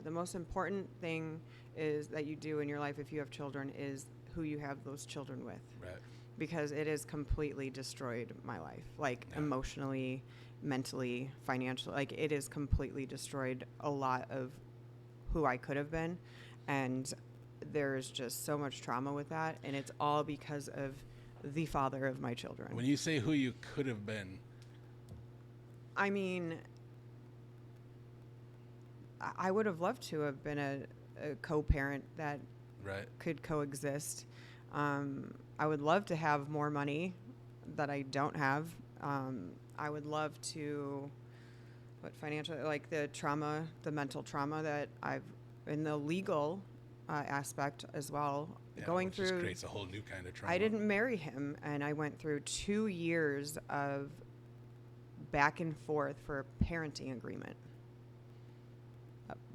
the most important thing is that you do in your life if you have children is who you have those children with.
Right.
Because it has completely destroyed my life, like emotionally, mentally, financially. Like it has completely destroyed a lot of who I could have been, and there's just so much trauma with that, and it's all because of the father of my children.
When you say who you could have been,
I mean, I would have loved to have been a co-parent that
right?
could coexist. I would love to have more money that I don't have. I would love to, financially, like the trauma, the mental trauma that I've, in the legal aspect as well, going
which
through.
just creates a whole new kind of trauma.
I didn't marry him, and I went through 2 years of back and forth for a parenting agreement.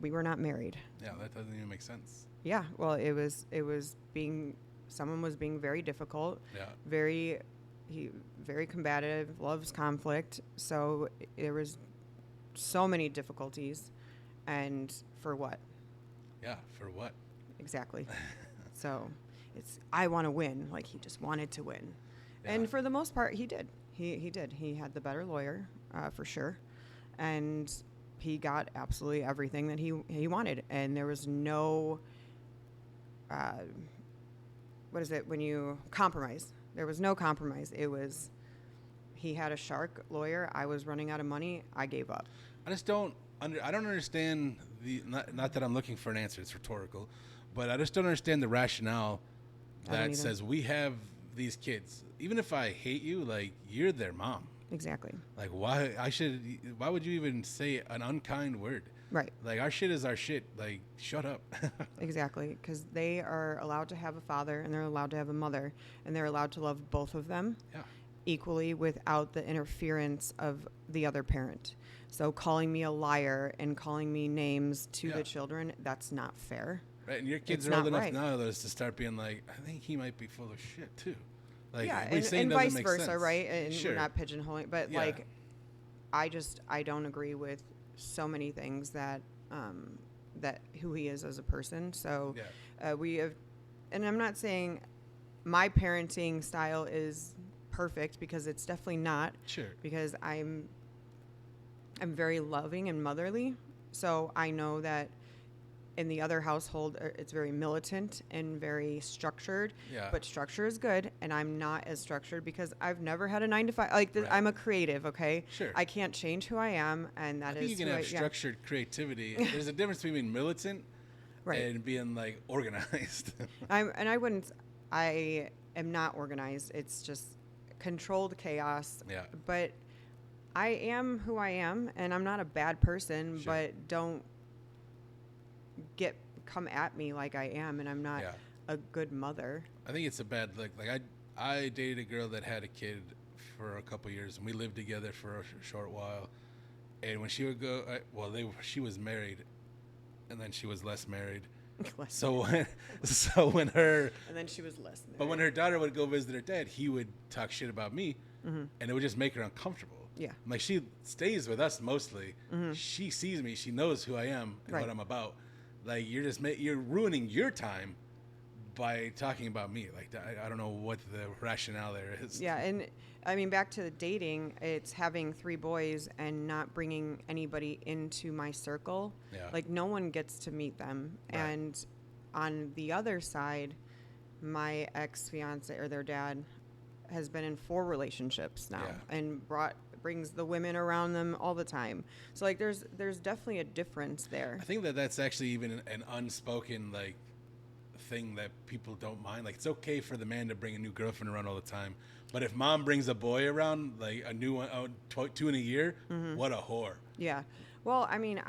We were not married.
Yeah, that doesn't even make sense.
Yeah, well, someone was being very difficult.
Yeah.
Very combative, loves conflict. So there was so many difficulties, and for what?
Yeah, for what?
Exactly. So I want to win. Like he just wanted to win,
Yeah.
and for the most part, he did. He did. He had the better lawyer, for sure, and he got absolutely everything that he wanted, and there was no. What is it when you compromise? There was no compromise. It was, he had a shark lawyer. I was running out of money. I gave up.
I just don't I don't understand not that I'm looking for an answer. It's rhetorical, but I just don't understand the rationale that says we have these kids. Even if I hate you, like you're their mom.
Exactly.
Like why would you even say an unkind word?
Right.
Like our shit is our shit. Like shut up.
Exactly. Because they are allowed to have a father and they're allowed to have a mother, and they're allowed to love both of them equally without the interference of the other parent. So calling me a liar and calling me names to the children, that's not fair.
Right. And your kids
It's
are old
not
enough
right.
now to start being like, I think he might be full of shit too. Like
yeah,
what he's saying
and
doesn't
vice
make
versa,
sense.
right? And
Sure.
we're not pigeonholing, but
Yeah.
like, I don't agree with so many things that that who he is as a person. So we have and I'm not saying my parenting style is perfect, because it's definitely not.
Sure.
Because I'm very loving and motherly. So I know that in the other household, it's very militant and very structured.
Yeah.
But structure is good, and I'm not as structured because I've never had a 9 to 5. Like
Right.
I'm a creative, okay?
Sure.
I can't change who I am, and that
I think
is
you can
who
have
yeah.
structured creativity. There's a difference between militant
Right.
and being like organized.
I am not organized. It's just controlled chaos.
Yeah.
But I am who I am, and I'm not a bad person.
Sure.
But don't come at me like I am, and I'm not
Yeah.
a good mother.
I think it's a bad look. Like I dated a girl that had a kid for a couple years, and we lived together for a short while. And when she would go, she was married, and then she was less married. So when her
And then she was less married.
but when her daughter would go visit her dad, he would talk shit about me, and it would just make her uncomfortable.
Yeah.
Like, she stays with us mostly. She sees me. She knows who I am and
Right.
what I'm about. Like, you're ruining your time by talking about me. Like, I don't know what the rationale there is.
Yeah, and I mean, back to the dating, it's having 3 boys and not bringing anybody into my circle.
Yeah.
Like, no one gets to meet them.
Right.
And on the other side, my ex-fiance or their dad has been in 4 relationships now,
Yeah.
and brings the women around them all the time. So like there's definitely a difference there.
I think that's actually even an unspoken, like, thing that people don't mind. Like, it's okay for the man to bring a new girlfriend around all the time, but if mom brings a boy around, like a new one, 2 in a year, what a whore.
Yeah. Well, I mean,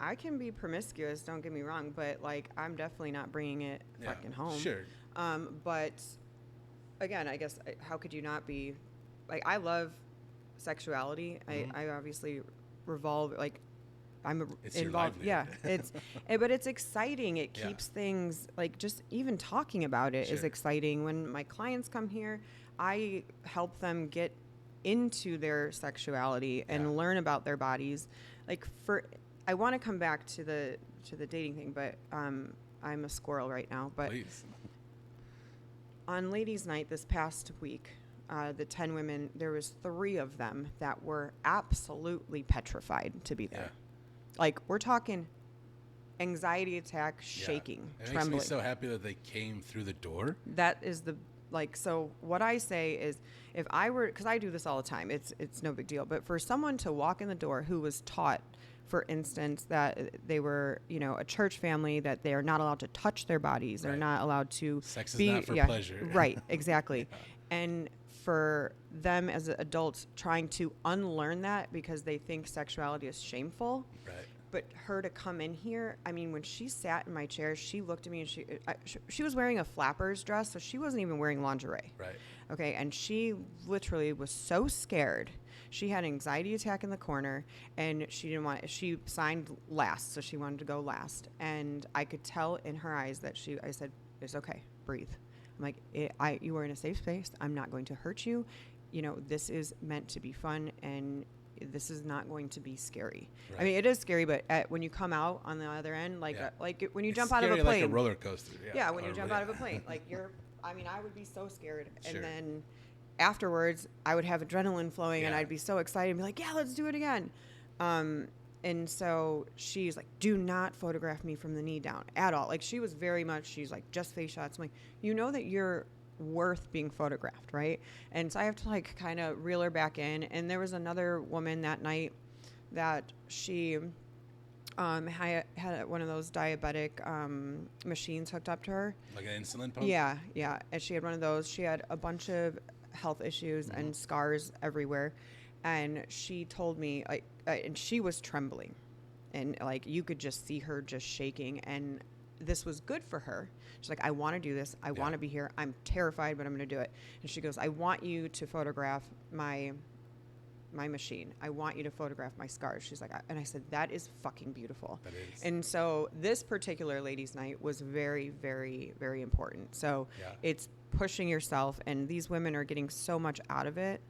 I can be promiscuous, don't get me wrong, but like I'm definitely not bringing it
Yeah,
fucking home.
sure.
But again, I guess how could you not be? Like, I love sexuality. I obviously revolve, like
It's your
involved. Yeah,
livelihood.
but it's exciting. It
Yeah.
keeps things, like, just even talking about it is
Sure.
exciting. When my clients come here, I help them get into their sexuality and
Yeah.
learn about their bodies. Like, I want to come back to the dating thing, but I'm a squirrel right now. But
Please.
on ladies' night this past week, the 10 women, there was 3 of them that were absolutely petrified to be there.
Yeah.
Like, we're talking anxiety attack, shaking,
It
trembling.
makes me so happy that they came through the door.
That is so what I say is, if I were, because I do this all the time, it's no big deal. But for someone to walk in the door who was taught, for instance, that they were, a church family, that they are not allowed to touch their bodies, they're
Right.
not allowed to
Sex is
be,
not for pleasure.
Right, exactly. And for them as adults trying to unlearn that because they think sexuality is shameful.
Right.
But her to come in here, I mean, when she sat in my chair, she looked at me and she was wearing a flapper's dress, so she wasn't even wearing lingerie.
Right.
Okay, and she literally was so scared. She had an anxiety attack in the corner, and she signed last, so she wanted to go last. And I could tell in her eyes that I said, it's okay, breathe. I'm like, you are in a safe space. I'm not going to hurt you. This is meant to be fun, and this is not going to be scary.
Right.
I mean, it is scary, but when you come out on the other end,
Yeah.
when you
It's
jump out of a
scary,
plane,
like a roller coaster.
yeah, when you
Or
jump
really-
out of a plane, like I would be so scared.
Sure.
And then afterwards, I would have adrenaline flowing, and
Yeah.
I'd be so excited and be like, yeah, let's do it again. And so she's like, do not photograph me from the knee down at all. Like, she's like, just face shots. I'm like, that you're worth being photographed, right? And so I have to, like, kind of reel her back in. And there was another woman that night that she had one of those diabetic machines hooked up to her.
Like an insulin pump?
Yeah. And she had one of those. She had a bunch of health issues and scars everywhere. And she told me, and she was trembling. And, like, you could just see her just shaking. And this was good for her. She's like, I want to do this. I want to be here. I'm terrified, but I'm going to do it. And she goes, I want you to photograph my machine. I want you to photograph my scars. She's like, and I said, that is fucking beautiful.
That is.
And so this particular ladies' night was very, very, very important. So it's pushing yourself, and these women are getting so much out of it.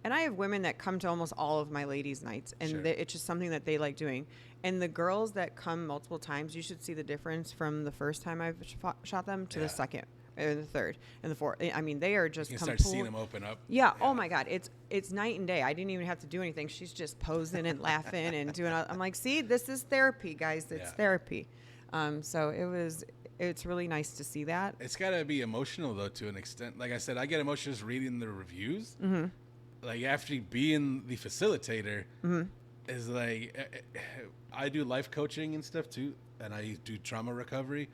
And I have women that come to almost all of my ladies' nights, and
Sure.
it's just something that they like doing. And the girls that come multiple times, you should see the difference from the first time I've shot them to the second. and the third, and the fourth. I mean, they are just
You can start seeing them open up.
Yeah. Oh my God. It's night and day. I didn't even have to do anything. She's just posing and laughing and doing. I'm like, see, this is therapy, guys. It's therapy. So it's really nice to see that.
It's got to be emotional though, to an extent. Like I said, I get emotional just reading the reviews.
Mm-hmm.
Like after being the facilitator, is like I do life coaching and stuff too, and I do trauma recovery.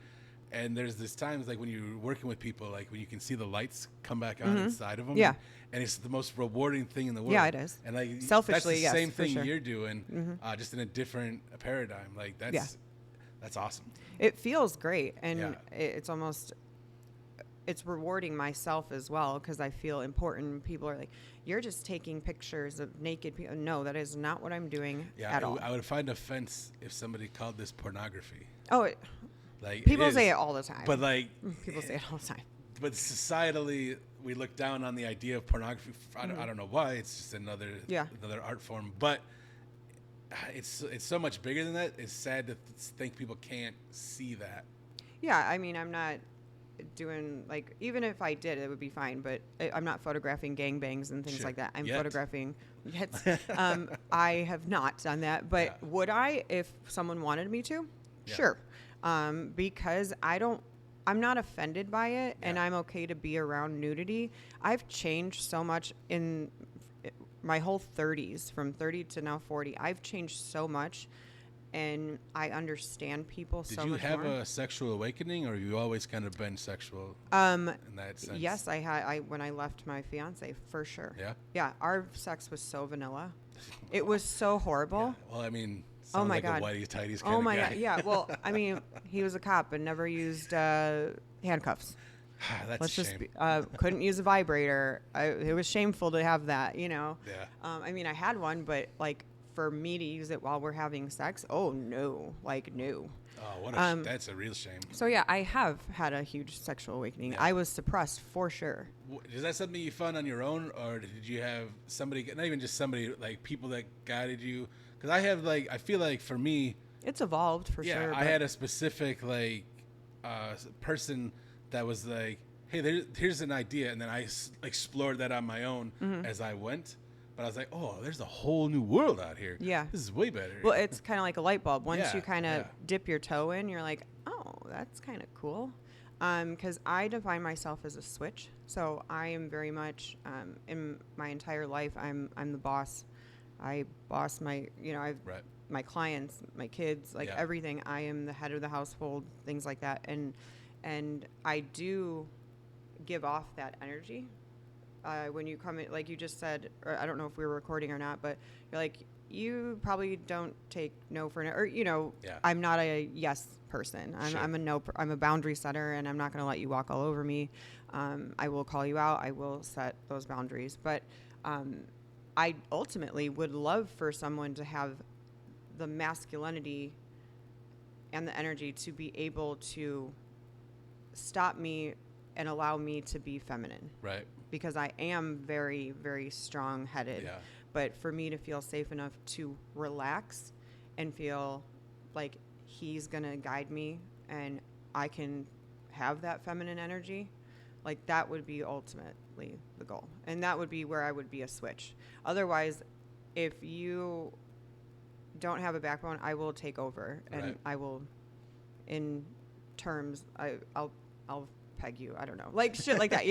And there's this times like when you're working with people, like when you can see the lights come back on inside of them.
Yeah.
And it's the most rewarding thing in the world.
Yeah, it is.
And like
Selfishly,
that's the
yes,
same
for
thing
sure.
you're doing, just in a different paradigm. Like that's awesome.
It feels great, and
Yeah.
it's almost it's rewarding myself as well because I feel important. People are like, "You're just taking pictures of naked people." No, that is not what I'm doing at all.
I would find offense if somebody called this pornography.
Oh,
Like
people
it is,
say it all the time.
but like
People say it all the time.
but societally we look down on the idea of pornography. I don't know why. It's just another art form, but it's so much bigger than that. It's sad to think people can't see that.
Yeah, I mean, I'm not doing like even if I did, it would be fine. But I'm not photographing gangbangs and things
Sure.
like that. I'm
Yet.
photographing. I have not done that, but would I if someone wanted me to?
Yeah.
Sure, because I'm not offended by it, and I'm okay to be around nudity. I've changed so much in my whole 30s, from 30 to now 40. I've changed so much, and I understand people so much more.
Did you have a sexual awakening, or have you always kind of been sexual in that sense?
Yes, I had. When I left my fiance, for sure.
Yeah?
Yeah, our sex was so vanilla. It was so horrible.
Well, I mean,
Oh
sounds
my
like
God.
a whitey tighties kind
Oh
of
my
guy.
God. Yeah. Well, I mean, he was a cop and never used handcuffs.
That's
Let's
a
just
shame.
couldn't use a vibrator. It was shameful to have that, you know.
Yeah.
I mean, I had one, but like for me to use it while we're having sex, oh no, like no.
Oh, that's a real shame.
So yeah, I have had a huge sexual awakening.
Yeah.
I was suppressed for sure.
Is that something you found on your own, or did you have somebody, not even just somebody, like people that guided you? Because I feel like for me,
It's evolved for sure.
I had a specific person that was like, hey, here's an idea, and then I explored that on my own as I went. But I was like, oh, there's a whole new world out here.
Yeah.
This is way better.
Well, it's kind of like a light bulb. Once
Yeah,
you kind of
yeah.
dip your toe in, you're like, oh, that's kind of cool. Because I define myself as a switch. So I am very much, in my entire life, I'm the boss. I boss my,
Right.
my clients, my kids, like
Yeah.
everything. I am the head of the household, things like that. And I do give off that energy. When you come in, like you just said, or I don't know if we were recording or not, but you're like, you probably don't take no for no, or
Yeah.
I'm not a yes person.
Sure.
I'm a boundary setter, and I'm not going to let you walk all over me. I will call you out. I will set those boundaries. But I ultimately would love for someone to have the masculinity and the energy to be able to stop me and allow me to be feminine.
Right.
Because I am very, very strong-headed.
Yeah.
But for me to feel safe enough to relax and feel like he's going to guide me and I can have that feminine energy, like that would be ultimately the goal. And that would be where I would be a switch. Otherwise, if you don't have a backbone, I will take over and
Right.
I will, in terms, I'll peg you. I don't know, like shit like that,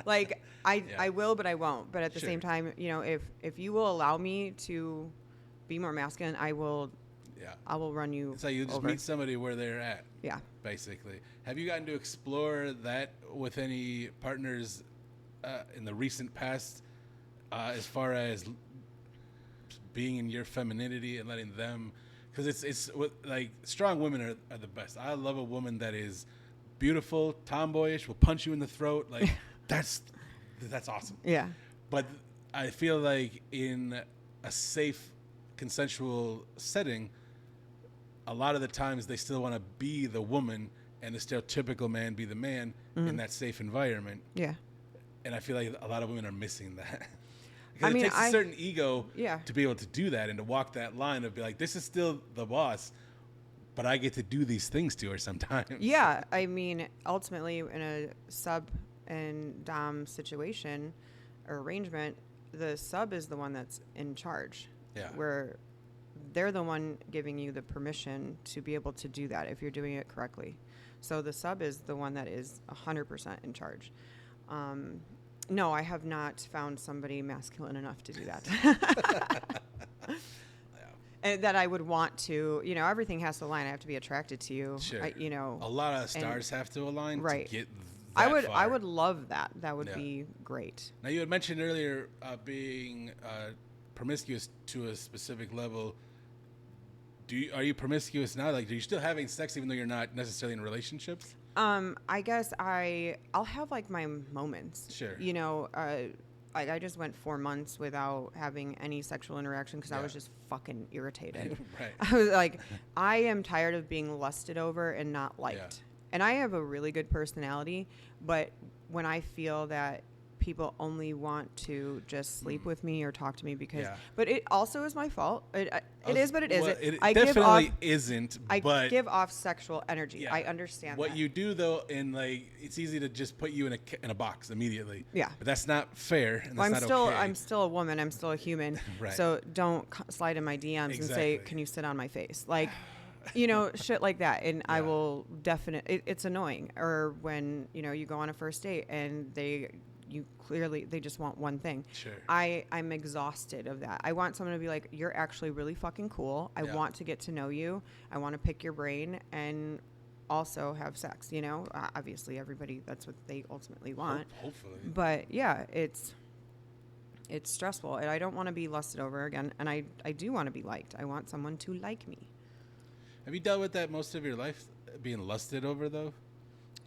like I will, but I won't. But at the
Sure.
same time, if you will allow me to be more masculine, I will run you
It's like you just
over.
meet somebody where they're at.
Yeah.
Basically. Have you gotten to explore that with any partners in the recent past, as far as being in your femininity and letting them, because it's like strong women are the best. I love a woman that is beautiful, tomboyish, will punch you in the throat. Like that's awesome.
Yeah.
But I feel like in a safe, consensual setting, a lot of the times they still want to be the woman and the stereotypical man be the man in that safe environment.
Yeah.
And I feel like a lot of women are missing that.
I
Because
mean,
it takes a certain ego
Yeah.
to be able to do that and to walk that line of be like, this is still the boss, but I get to do these things to her sometimes.
Yeah, I mean, ultimately, in a sub and dom situation or arrangement, the sub is the one that's in charge.
Yeah.
Where they're the one giving you the permission to be able to do that if you're doing it correctly. So the sub is the one that is 100% in charge. No, I have not found somebody masculine enough to do that. And that I would want to, everything has to align. I have to be attracted to you.
Sure.
A
lot of stars have to align
right.
to get
I
far.
would love that. That would be great.
Now, you had mentioned earlier being promiscuous to a specific level. Are you promiscuous now? Like, are you still having sex even though you're not necessarily in relationships?
I guess I'll have like my moments.
Sure.
I just went 4 months without having any sexual interaction because I was just fucking irritated.
Right.
I was like, I am tired of being lusted over and not liked.
Yeah.
And I have a really good personality, but when I feel that people only want to just sleep with me or talk to me but it also is my fault. It is, but it isn't.
It
I
definitely isn't.
I
but
give off sexual energy.
yeah,
I understand
what
that.
you do though, and like it's easy to just put you in a box immediately.
Yeah,
but that's not fair. And that's
I'm still a woman. I'm still a human.
Right.
So don't slide in my DMs and say, "Can you sit on my face?" Like, shit like that. And I will definitely. It's annoying. Or when you go on a first date and they just want one thing.
Sure.
I'm exhausted of that. I want someone to be like, you're actually really fucking cool. I want to get to know you. I want to pick your brain and also have sex, obviously everybody, that's what they ultimately want.
Hopefully.
But yeah, it's stressful and I don't want to be lusted over again. And I do want to be liked. I want someone to like me.
Have you dealt with that most of your life, being lusted over though?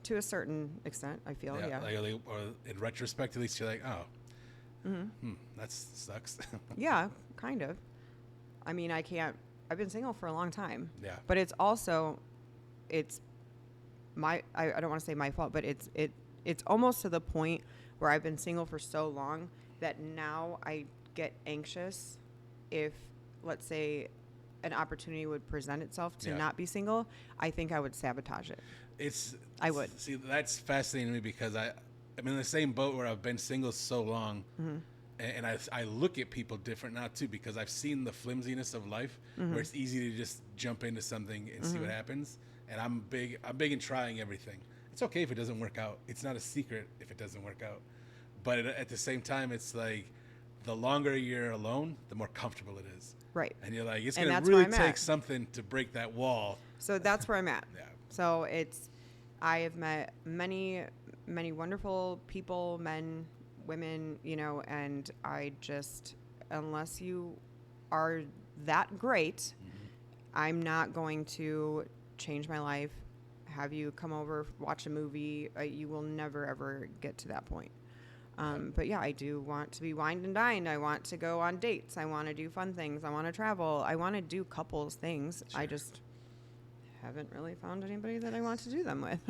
To a certain extent, I feel, yeah.
Or in retrospect, at least you're like, oh, that sucks.
Yeah, kind of. I mean, I've been single for a long time.
Yeah.
But it's also, I don't want to say my fault, but it's almost to the point where I've been single for so long that now I get anxious if, let's say, an opportunity would present itself to not be single. I think I would sabotage it. I would.
See, that's fascinating to me because I'm in the same boat where I've been single so long, and I look at people different now too because I've seen the flimsiness of life where it's easy to just jump into something and see what happens. And I'm big in trying everything. It's okay if it doesn't work out. It's not a secret if it doesn't work out. But at the same time, it's like the longer you're alone, the more comfortable it is.
Right.
And you're like, it's going to really take something to break that wall.
So that's where I'm at.
Yeah.
So I have met many, many wonderful people, men, women, and I just, unless you are that great, I'm not going to change my life, have you come over, watch a movie. You will never, ever get to that point. But yeah, I do want to be wined and dined. I want to go on dates. I want to do fun things. I want to travel. I want to do couples things. Sure. I just haven't really found anybody that I want to do them with.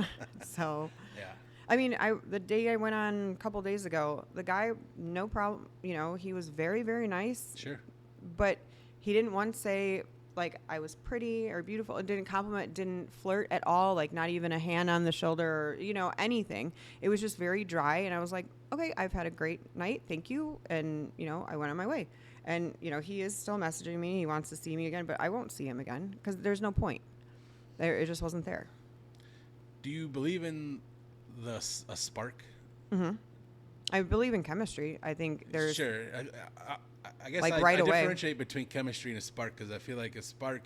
So,
yeah.
I mean, the day I went on a couple days ago, the guy, no problem. He was very, very nice.
Sure.
But he didn't once say like I was pretty or beautiful. It didn't compliment, didn't flirt at all. Like not even a hand on the shoulder or, anything. It was just very dry. And I was like, okay, I've had a great night. Thank you. And, I went on my way. And, he is still messaging me. He wants to see me again, but I won't see him again because there's no point. It just wasn't there.
Do you believe in a spark?
Mm-hmm. I believe in chemistry. I think there's...
Sure. I guess
like
I
away.
differentiate between chemistry and a spark because I feel like a spark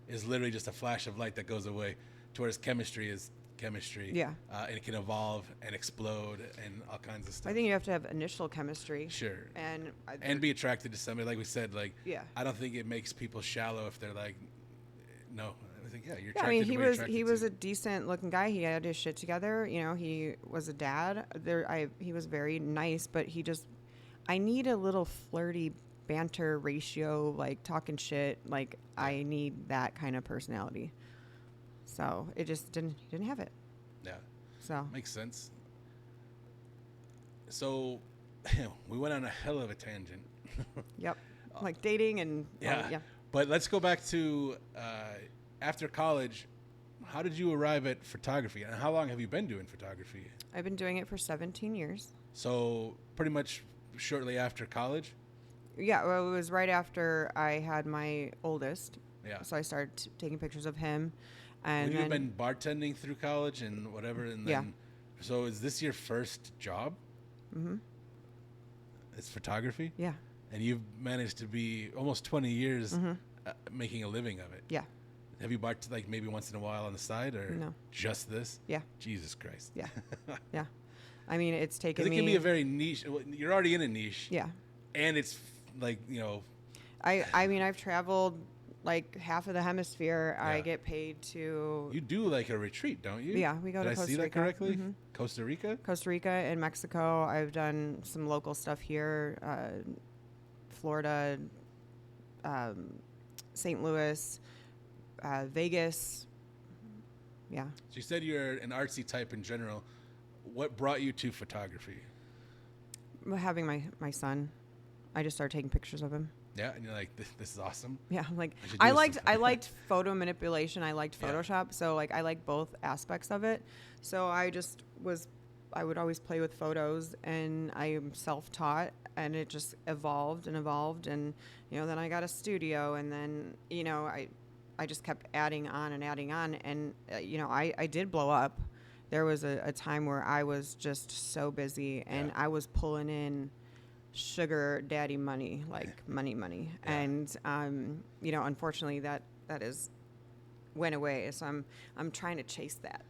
is literally just a flash of light that goes away, whereas chemistry is chemistry.
Yeah.
And it can evolve and explode and all kinds of stuff.
I think you have to have initial chemistry.
Sure.
And
be attracted to somebody. Like we said,
yeah.
I don't think it makes people shallow if they're like, no. I think, you're attracted
I mean, he was
to.
a decent looking guy. He had his shit together. He was a dad. He was very nice, but I need a little flirty banter ratio, like talking shit. Like I need that kind of personality. So it just didn't have it.
Yeah.
So
makes sense. So we went on a hell of a tangent.
Yep. Like dating and
yeah.
Yeah.
But let's go back to after college, how did you arrive at photography, and how long have you been doing photography?
I've been doing it for 17 years.
So pretty much shortly after college.
Yeah, well, it was right after I had my oldest.
Yeah.
So I started taking pictures of him. And
Would you have
then,
been bartending through college and whatever? And
Yeah.
then, so is this your first job?
Mm-hmm.
It's photography?
Yeah.
And you've managed to be almost 20 years
Mm-hmm.
making a living of it.
Yeah.
Have you bartended like maybe once in a while on the side or
No.
just this?
Yeah.
Jesus Christ.
Yeah. Yeah. I mean, it's
'Cause
taken
it
me.
can be a very niche. Well, you're already in a niche.
Yeah.
And it's like, you know,
I mean, I've traveled like half of the hemisphere. I
Yeah.
get paid to
you do like a retreat, don't you?
Yeah, we go
Did
to
I
Costa
see that
Rica.
correctly?
Mhm.
Costa Rica?
Costa Rica and Mexico. I've done some local stuff here, Florida, St. Louis, Vegas. Yeah.
So you said you're an artsy type in general. What brought you to photography?
Having my son, I just started taking pictures of him.
Yeah, and you're like, this is awesome.
Yeah, I'm like
I should do this
I
sometime.
liked photo manipulation. I liked
Yeah.
Photoshop, so like I like both aspects of it. So I would always play with photos, and I am self-taught, and it just evolved and evolved, and then I got a studio, and then I just kept adding on, and I did blow up. There was a time where I was just so busy, and
Yeah.
I was pulling in sugar daddy money, like money.
Yeah.
And unfortunately that is went away. So I'm trying to chase that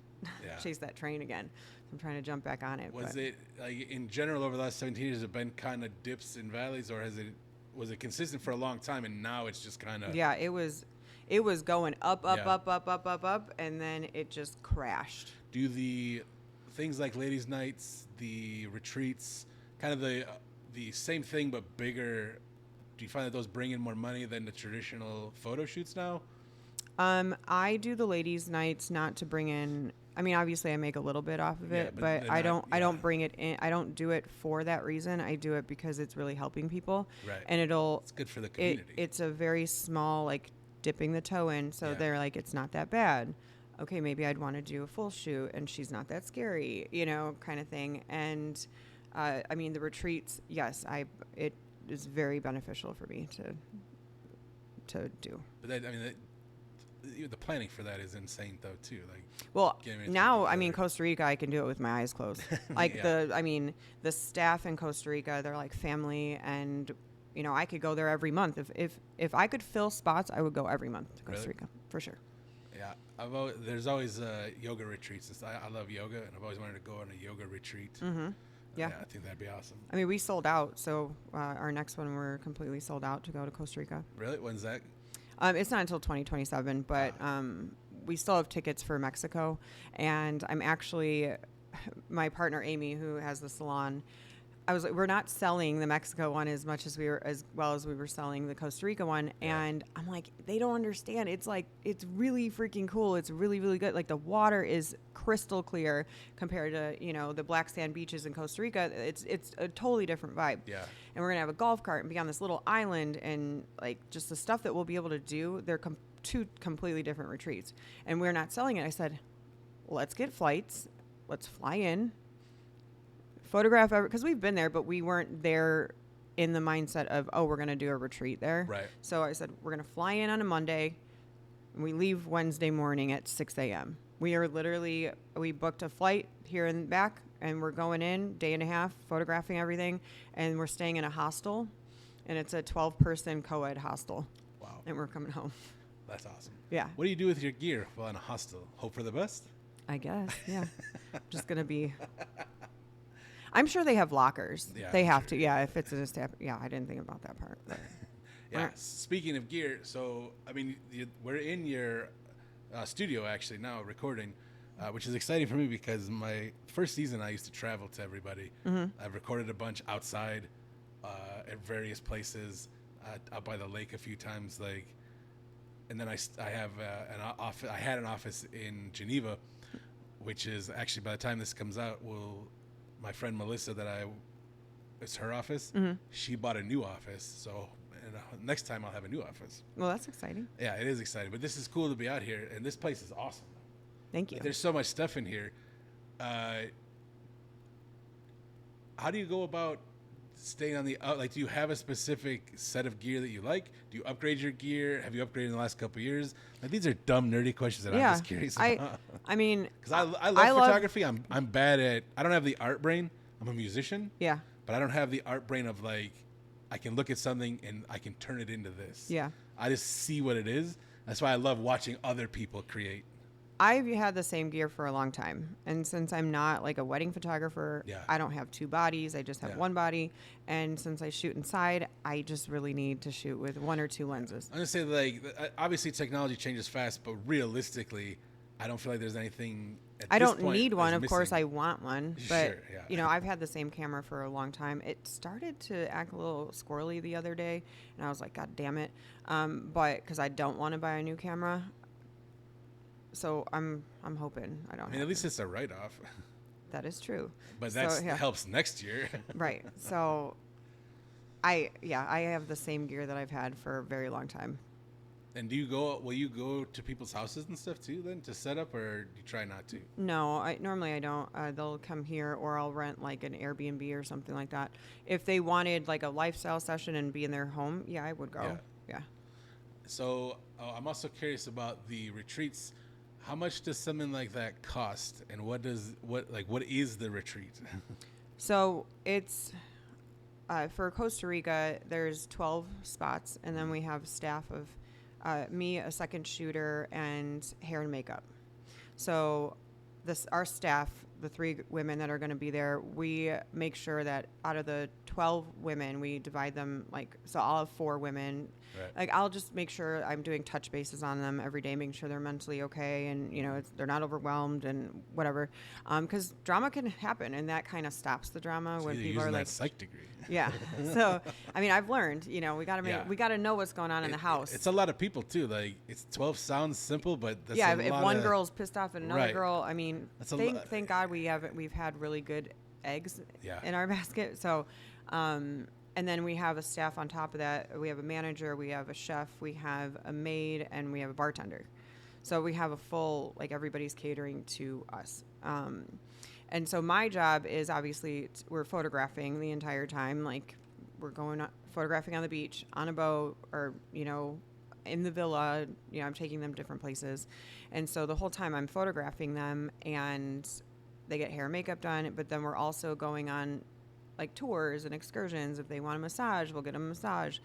Yeah.
chase that train again. I'm trying to jump back on it.
Was
but
it like in general over the last 17 years? Has it been kind of dips and valleys, or was it consistent for a long time and now it's just kind of?
Yeah, it was going up,
Yeah.
and then it just crashed.
Do the things like ladies' nights, the retreats, kind of the same thing but bigger? Do you find that those bring in more money than the traditional photo shoots now?
I do the ladies' nights not to bring in. I mean, obviously, I make a little bit off of
Yeah,
it,
but
but
they're
I
not-
don't. I
yeah.
don't bring it in. I don't do it for that reason. I do it because it's really helping people,
Right.
and
It's good for the community.
it's a very small, like, dipping the toe in. So
Yeah.
they're like, it's not that bad. Okay, maybe I'd want to do a full shoot, and she's not that scary, kind of thing. And I mean, the retreats, yes, it is very beneficial for me to do.
But that, I mean, the planning for that is insane though too. Like,
Well,
getting it
now,
together.
I mean, Costa Rica, I can do it with my eyes closed. Like
Yeah.
the staff in Costa Rica, they're like family, and I could go there every month. If I could fill spots, I would go every month to Costa
Really?
Rica for sure.
Yeah, there's always yoga retreats. I love yoga, and I've always wanted to go on a yoga retreat.
Mm-hmm. Yeah.
I think that'd be awesome.
I mean, we sold out, so our next one we're completely sold out to go to Costa Rica.
Really? When's that?
It's not until 2027, but we still have tickets for Mexico, and I'm actually my partner Amy, who has the salon. I was like, we're not selling the Mexico one as well as we were selling the Costa Rica one,
Yeah.
and I'm like, they don't understand. It's like, it's really freaking cool. It's really, really good. Like, the water is crystal clear compared to the black sand beaches in Costa Rica. It's a totally different vibe.
Yeah.
And we're gonna have a golf cart and be on this little island, and like just the stuff that we'll be able to do. They're two completely different retreats, and we're not selling it. I said, let's get flights. Let's fly in. Photograph because we've been there, but we weren't there in the mindset of, oh, we're going to do a retreat there.
Right.
So I said, we're going to fly in on a Monday, and we leave Wednesday morning at 6 a.m. We booked a flight here and back, and we're going in day and a half, photographing everything, and we're staying in a hostel, and it's a 12-person co-ed hostel.
Wow.
And we're coming home.
That's awesome.
Yeah.
What do you do with your gear while in a hostel? Hope for the best?
I guess, yeah. Just going to be... I'm sure they have lockers.
Yeah,
They
I'm
have
sure.
to. Yeah, if it's a step. Yeah, I didn't think about that part. But
Yeah.
Right.
Speaking of gear, so I mean, we're in your studio actually now recording, which is exciting for me because my first season I used to travel to everybody.
Mm-hmm.
I've recorded a bunch outside at various places, out by the lake a few times, like, and then I have an office. I had an office in Geneva, which is actually by the time this comes out, my friend Melissa it's her office.
Mm-hmm.
She bought a new office, so and next time I'll have a new office.
Well, that's exciting.
Yeah, it is exciting. But this is cool to be out here, and this place is awesome.
Thank you.
Like, there's so much stuff in here. How do you go about staying on the like? Do you have a specific set of gear that you like? Do you upgrade your gear? Have you upgraded in the last couple of years? Like, these are dumb, nerdy questions that I'm just curious about.
I mean,
because I love photography. I'm bad at. I don't have the art brain. I'm a musician.
Yeah.
But I don't have the art brain of like, I can look at something and I can turn it into this.
Yeah.
I just see what it is. That's why I love watching other people create.
I've had the same gear for a long time. And since I'm not like a wedding photographer, I don't have two bodies. I just have one body. And since I shoot inside, I just really need to shoot with one or two lenses.
I'm going to say, like, obviously technology changes fast, but realistically, I don't feel like there's anything at
I
this
don't
point
need one.
that's
Of course,
missing.
I want one. But,
Sure, yeah.
you know, I've had the same camera for a long time. It started to act a little squirrely the other day. And I was like, God damn it. But because I don't want to buy a new camera. So I'm hoping I don't.
I mean, at least it's a write-off.
That is true.
But that helps next year.
Right. So I have the same gear that I've had for a very long time.
And will you go to people's houses and stuff too then to set up, or do you try not to?
No, normally I don't. They'll come here, or I'll rent like an Airbnb or something like that. If they wanted like a lifestyle session and be in their home, yeah, I would go. Yeah.
So I'm also curious about the retreats. How much does something like that cost, and what is the retreat?
So it's for Costa Rica. There's 12 spots, and then we have staff of me, a second shooter, and hair and makeup. So our staff, the 3 women that are going to be there, we make sure that out of the 12 women, we divide them so I'll have 4 women.
Right.
Like, I'll just make sure I'm doing touch bases on them every day, making sure they're mentally okay and, you know, they're not overwhelmed and whatever. Because drama can happen, and that kind of stops the drama when people are like,
that psych degree.
Yeah. So, I mean, I've learned, you know, we got to know what's going on in the house.
It's a lot of people too. Like, it's 12 sounds simple, but that's
if one girl's pissed off at another girl, I mean,
that's
thank God we've had really good eggs in our basket. So, and then we have a staff on top of that. We have a manager, we have a chef, we have a maid, and we have a bartender. So we have a full, everybody's catering to us. And so my job is obviously we're photographing the entire time. Like, we're going photographing on the beach, on a boat, or, you know, in the villa. You know, I'm taking them different places. And so the whole time I'm photographing them, and they get hair and makeup done. But then we're also going on tours and excursions. If they want a massage, we'll get them a massage.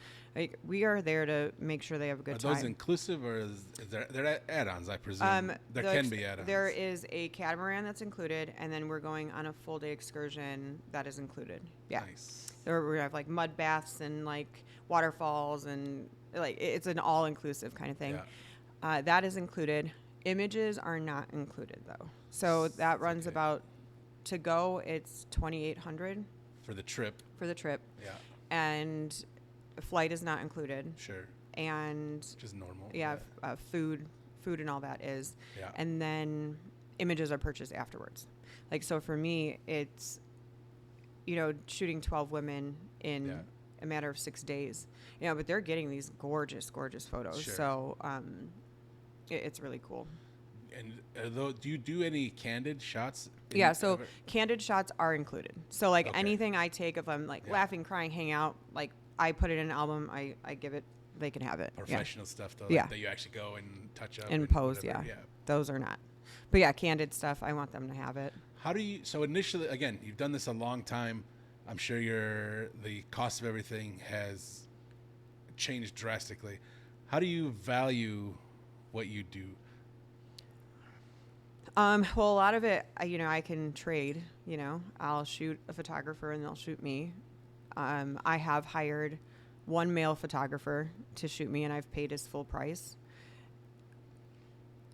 We are there to make sure they have a good time.
Are those inclusive, or is there add-ons, I presume? There can be add-ons.
There is a catamaran that's included, and then we're going on a full-day excursion that is included. Yeah.
Nice.
We have mud baths and waterfalls, and it's an all-inclusive kind of thing. Yeah. That is included. Images are not included, though. So that runs about, to go, it's $2,800.
For the trip.
Yeah. And flight is not included.
Sure.
And
just normal.
Yeah. Food and all that is.
Yeah.
And then images are purchased afterwards. So for me, it's, you know, shooting 12 women in a matter of 6 days. You know, but they're getting these gorgeous, gorgeous photos.
Sure.
So it's really cool.
And do you do any candid shots?
Yeah, so candid shots are included. So anything I take, if I'm laughing, crying, hang out, I put it in an album, I give it, they can have it.
Professional stuff though, that you actually go and touch up
and pose. Yeah, those are not. But yeah, candid stuff, I want them to have it.
How do you? So initially, again, you've done this a long time. I'm sure the cost of everything has changed drastically. How do you value what you do?
Well, a lot of it, I can trade. You know, I'll shoot a photographer and they'll shoot me. I have hired one male photographer to shoot me, and I've paid his full price.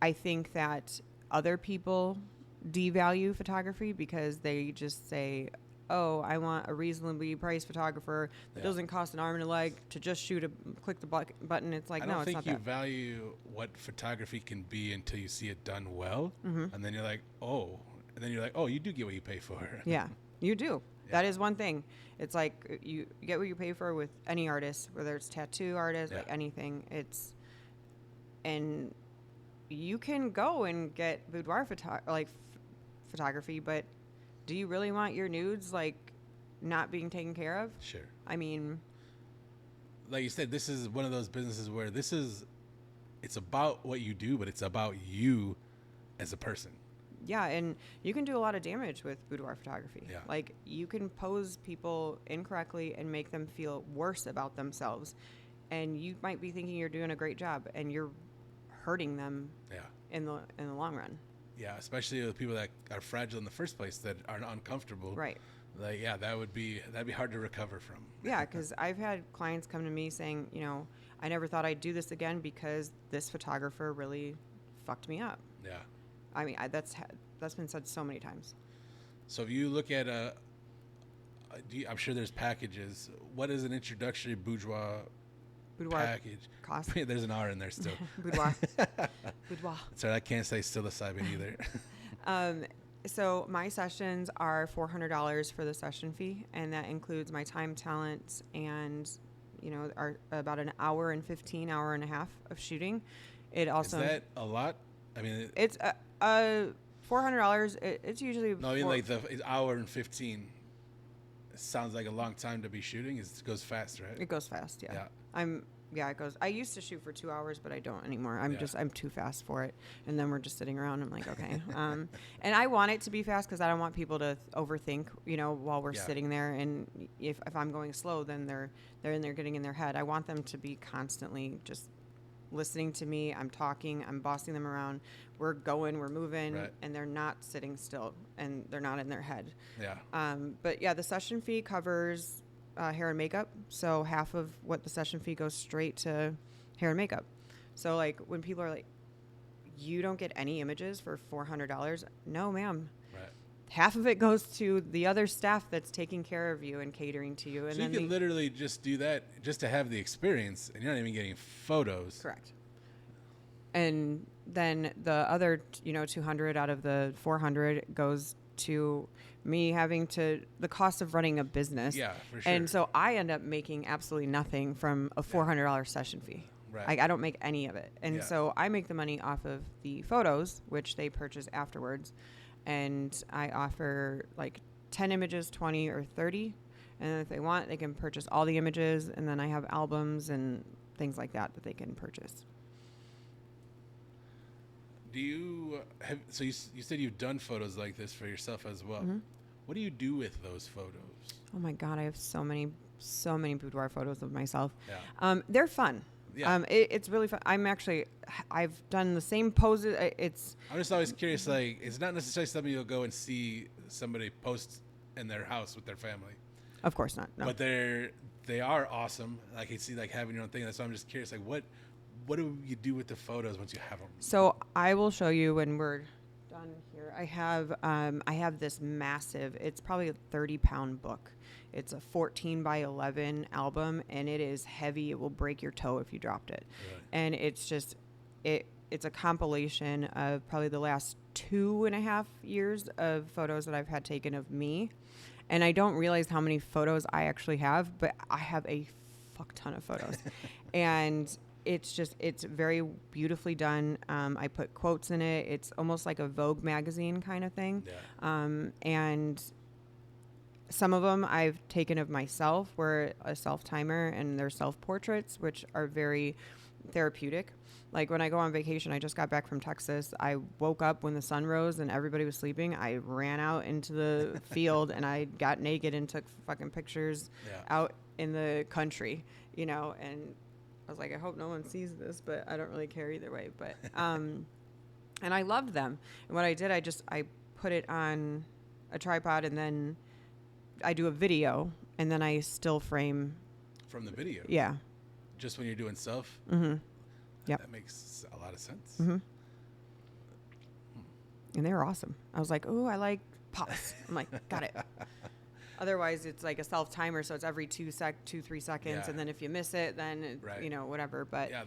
I think that other people devalue photography because they just say, oh, I want a reasonably priced photographer that doesn't cost an arm and a leg to just click the button. It's like, no, it's not that. I don't think
you value what photography can be until you see it done well. Mm-hmm. And then you're like, oh, you do get what you pay for.
Yeah, you do. That is one thing. It's like you get what you pay for with any artist, whether it's tattoo artist, like anything. And you can go and get boudoir photography, but do you really want your nudes like not being taken care of?
Sure.
I mean,
like you said, this is one of those businesses where it's about what you do, but it's about you as a person.
yeah, and you can do a lot of damage with boudoir photography.
Yeah.
Like you can pose people incorrectly and make them feel worse about themselves. And you might be thinking you're doing a great job and you're hurting them in the long run.
Yeah, especially with people that are fragile in the first place, that are uncomfortable.
Right.
Like, that'd be hard to recover from.
Yeah, because I've had clients come to me saying, I never thought I'd do this again because this photographer really fucked me up.
Yeah.
I mean, that's been said so many times.
So if you look at I'm sure there's packages. What is an introductory boudoir package?
Cost?
There's an R in there still.
Boudoir. Boudoir.
Sorry, I can't say psilocybin either.
So my sessions are $400 for the session fee, and that includes my time, talent, and about an hour and 15 hour and a half of shooting. It also
is that a lot? I mean,
it's $400. It's usually
no. I mean, like the hour and 15. Sounds like a long time to be shooting. It goes fast, right?
It goes fast. Yeah. It goes. I used to shoot for 2 hours, but I don't anymore. I'm too fast for it. And then we're just sitting around. I'm like, okay. And I want it to be fast because I don't want people to overthink, while we're sitting there. And if I'm going slow, then they're in there getting in their head. I want them to be constantly just listening to me. I'm talking. I'm bossing them around. We're going. We're moving.
Right.
And they're not sitting still. And they're not in their head.
Yeah.
But yeah, the session fee covers hair and makeup. So half of what the session fee goes straight to hair and makeup. So like when people are like, you don't get any images for $400. No, ma'am.
Right.
Half of it goes to the other staff that's taking care of you and catering to you. And
so
then
you can literally just do that just to have the experience, and you're not even getting photos.
Correct. And then the other, 200 out of the 400 goes to me having the cost of running a business.
Yeah, for sure.
And so I end up making absolutely nothing from a $400 session fee.
Right.
I don't make any of it. And so I make the money off of the photos, which they purchase afterwards. And I offer like 10 images, 20 or 30. And if they want, they can purchase all the images. And then I have albums and things like that they can purchase.
Do you have? So you said you've done photos like this for yourself as well.
Mm-hmm.
What do you do with those photos?
Oh my God, I have so many boudoir photos of myself.
Yeah.
They're fun.
Yeah.
It's really fun. I've done the same poses.
I'm just always curious. Like, it's not necessarily something you'll go and see somebody post in their house with their family.
Of course not. No.
But they are awesome. Like, you see, like having your own thing. That's why I'm just curious. Like, what do you do with the photos once you have them?
So I will show you when we're done here. I have this massive. It's probably a 30-pound book. It's a 14 by 11 album, and it is heavy. It will break your toe if you dropped it. Really? And it's just it's a compilation of probably the last 2.5 years of photos that I've had taken of me. And I don't realize how many photos I actually have, but I have a fuck ton of photos. And it's very beautifully done. I put quotes in it. It's almost like a Vogue magazine kind of thing. Yeah. And some of them I've taken of myself, were a self-timer, and they're self-portraits, which are very therapeutic. Like when I go on vacation, I just got back from Texas. I woke up when the sun rose and everybody was sleeping. I ran out into the field and I got naked and took fucking pictures out in the country, and I was like, I hope no one sees this, but I don't really care either way. But, and I loved them. And what I did, I put it on a tripod, and then I do a video, and then I still frame.
From the video?
Yeah.
Just when you're doing self?
Mm-hmm. Yep.
That makes a lot of sense.
Mm-hmm. And they were awesome. I was like, oh, I like pops. I'm like, got it. Otherwise, it's like a self-timer, so it's every 3 seconds, and then if you miss it, then, whatever. But
yeah,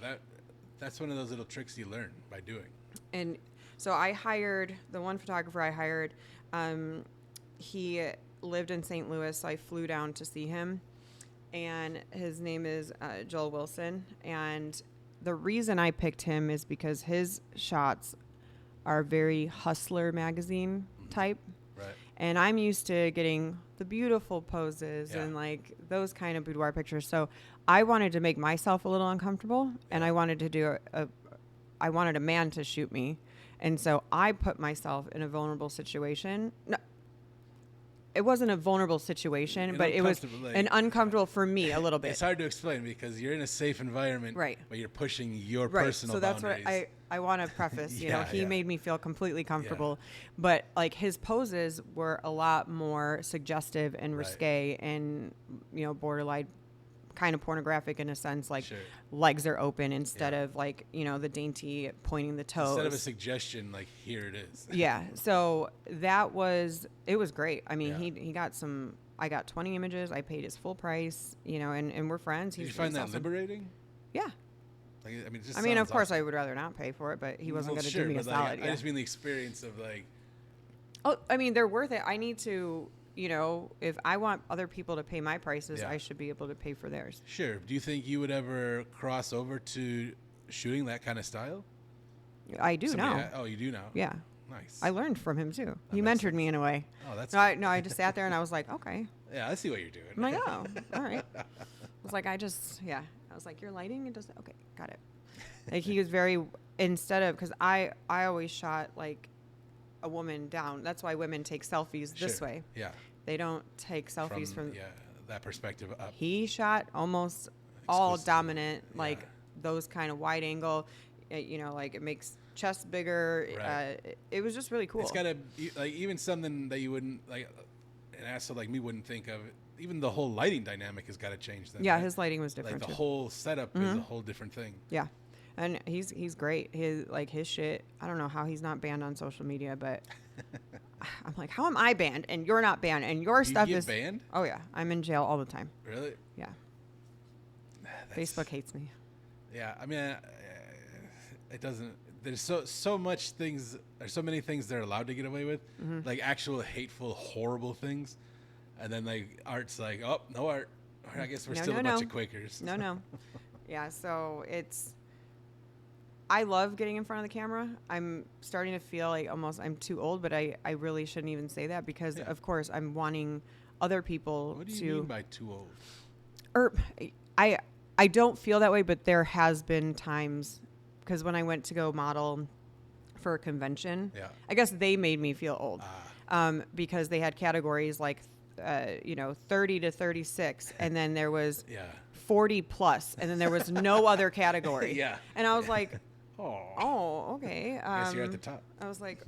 that's one of those little tricks you learn by doing. And
so I hired, the one photographer I hired, he lived in St. Louis, so I flew down to see him. And his name is Joel Wilson. And the reason I picked him is because his shots are very Hustler magazine type.
Right.
And I'm used to getting the beautiful poses
Yeah.
and like those kind of boudoir pictures. So I wanted to make myself a little uncomfortable, and I wanted to do I wanted a man to shoot me. And so I put myself in a vulnerable situation. No, it wasn't a vulnerable situation, but it was an uncomfortable for me a little bit.
It's hard to explain because you're in a safe environment,
Right.
But you're pushing your
Right.
personal
So that's
boundaries.
what I want to preface. You know, he
Yeah.
made me feel completely comfortable, but like his poses were a lot more suggestive and
Right.
risque and, you know, borderline kind of pornographic in a sense, like
Sure.
legs are open instead of like, you know, the dainty pointing the toes.
Instead of a suggestion, like here it is.
Yeah. So it was great. I mean,
Yeah.
he got I got 20 images. I paid his full price, you know, and we're friends.
Did you find that
awesome.
liberating?
Yeah.
Like, I mean, it just
I mean, of
sounds
course,
awesome.
I would rather not pay for it, but he wasn't
Well,
going to
sure,
do me a
but, like,
solid.
I just mean the experience of like,
Oh, I mean, they're worth it. I need to, you know, if I want other people to pay my prices,
Yeah.
I should be able to pay for theirs.
sure. Do you think you would ever cross over to shooting that kind of style?
I do now.
Oh, you do now?
Yeah.
Nice.
I learned from him too. He
makes
mentored me in a way.
Oh, that's
No, I just sat there and I was like, okay.
yeah. I see what you're doing.
I'm like, oh, all right. I was like, I was like, your lighting? It does okay, got it. Like he was very, because I always shot like a woman down. That's why women take selfies this
Sure.
way.
Yeah.
They don't take selfies from
that perspective up.
He shot almost all
Exclusively.
dominant,
Yeah.
like those kind of wide angle. You know, like it makes chest bigger.
Right.
It was just really cool.
It's gotta like even something that you wouldn't like an asshole like me wouldn't think of. Even the whole lighting dynamic has got to change. Then,
yeah,
right?
his lighting was different
Like the
too.
whole setup is a whole different thing.
Yeah, and he's great. His shit. I don't know how he's not banned on social media, but I'm like, how am I banned and you're not banned and your
You
stuff
get
is
banned?
Oh yeah, I'm in jail all the time.
Really?
Yeah,
That's-
Facebook hates me.
Yeah, I mean, it doesn't. There's so much things. There's so many things they're allowed to get away with,
Mm-hmm.
like actual hateful, horrible things, and then like art's like, oh, no art. I guess we're
No,
still
no,
a bunch
no.
of Quakers.
No. Yeah, so I love getting in front of the camera. I'm starting to feel like almost I'm too old, but I really shouldn't even say that because,
Yeah.
of course, I'm wanting other people
What do
to.
you mean by too old?
Or I don't feel that way, but there has been times because when I went to go model for a convention,
Yeah.
I guess they made me feel old because they had categories like, 30 to 36, and then there was
Yeah.
40 plus, and then there was no other category.
Yeah.
And I was like,
Oh.
okay.
I guess you're at the top.
I was like,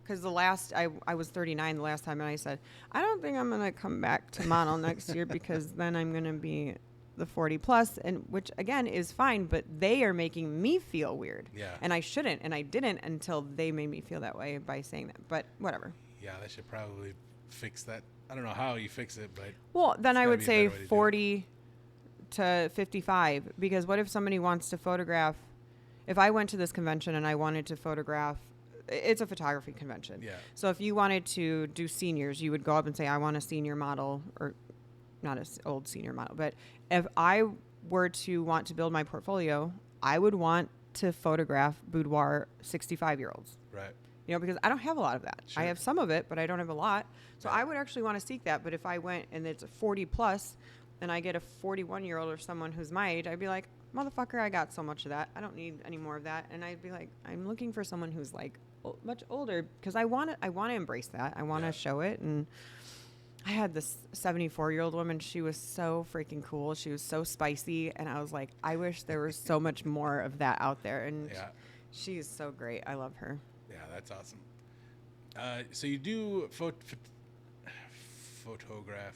because I was 39 the last time, and I said, I don't think I'm going to come back to model next year because then I'm going to be the 40 plus, and which again is fine, but they are making me feel weird.
Yeah.
And I shouldn't, and I didn't until they made me feel that way by saying that. But whatever.
Yeah, they should probably fix that. I don't know how you fix it, but
Well, then
There's
I
gotta
would
be a
say
better way to do it.
40 to 55, because what if somebody wants to photograph? If I went to this convention and I wanted to photograph, it's a photography convention.
Yeah.
So if you wanted to do seniors, you would go up and say, I want a senior model, or not an old senior model. But if I were to want to build my portfolio, I would want to photograph boudoir 65-year-olds.
right.
You know, because I don't have a lot of that.
Sure.
I have some of it, but I don't have a lot. So
Right.
I would actually want to seek that. But if I went and it's a 40 plus and I get a 41-year-old or someone who's my age, I'd be like, motherfucker, I got so much of that. I don't need any more of that. And I'd be like, I'm looking for someone who's like much older because I want to embrace that. I want to
Yeah.
show it. And I had this 74-year-old woman. She was so freaking cool. She was so spicy. And I was like, I wish there was so much more of that out there. And
Yeah.
she's so great. I love her.
Yeah, that's awesome. So you do photograph.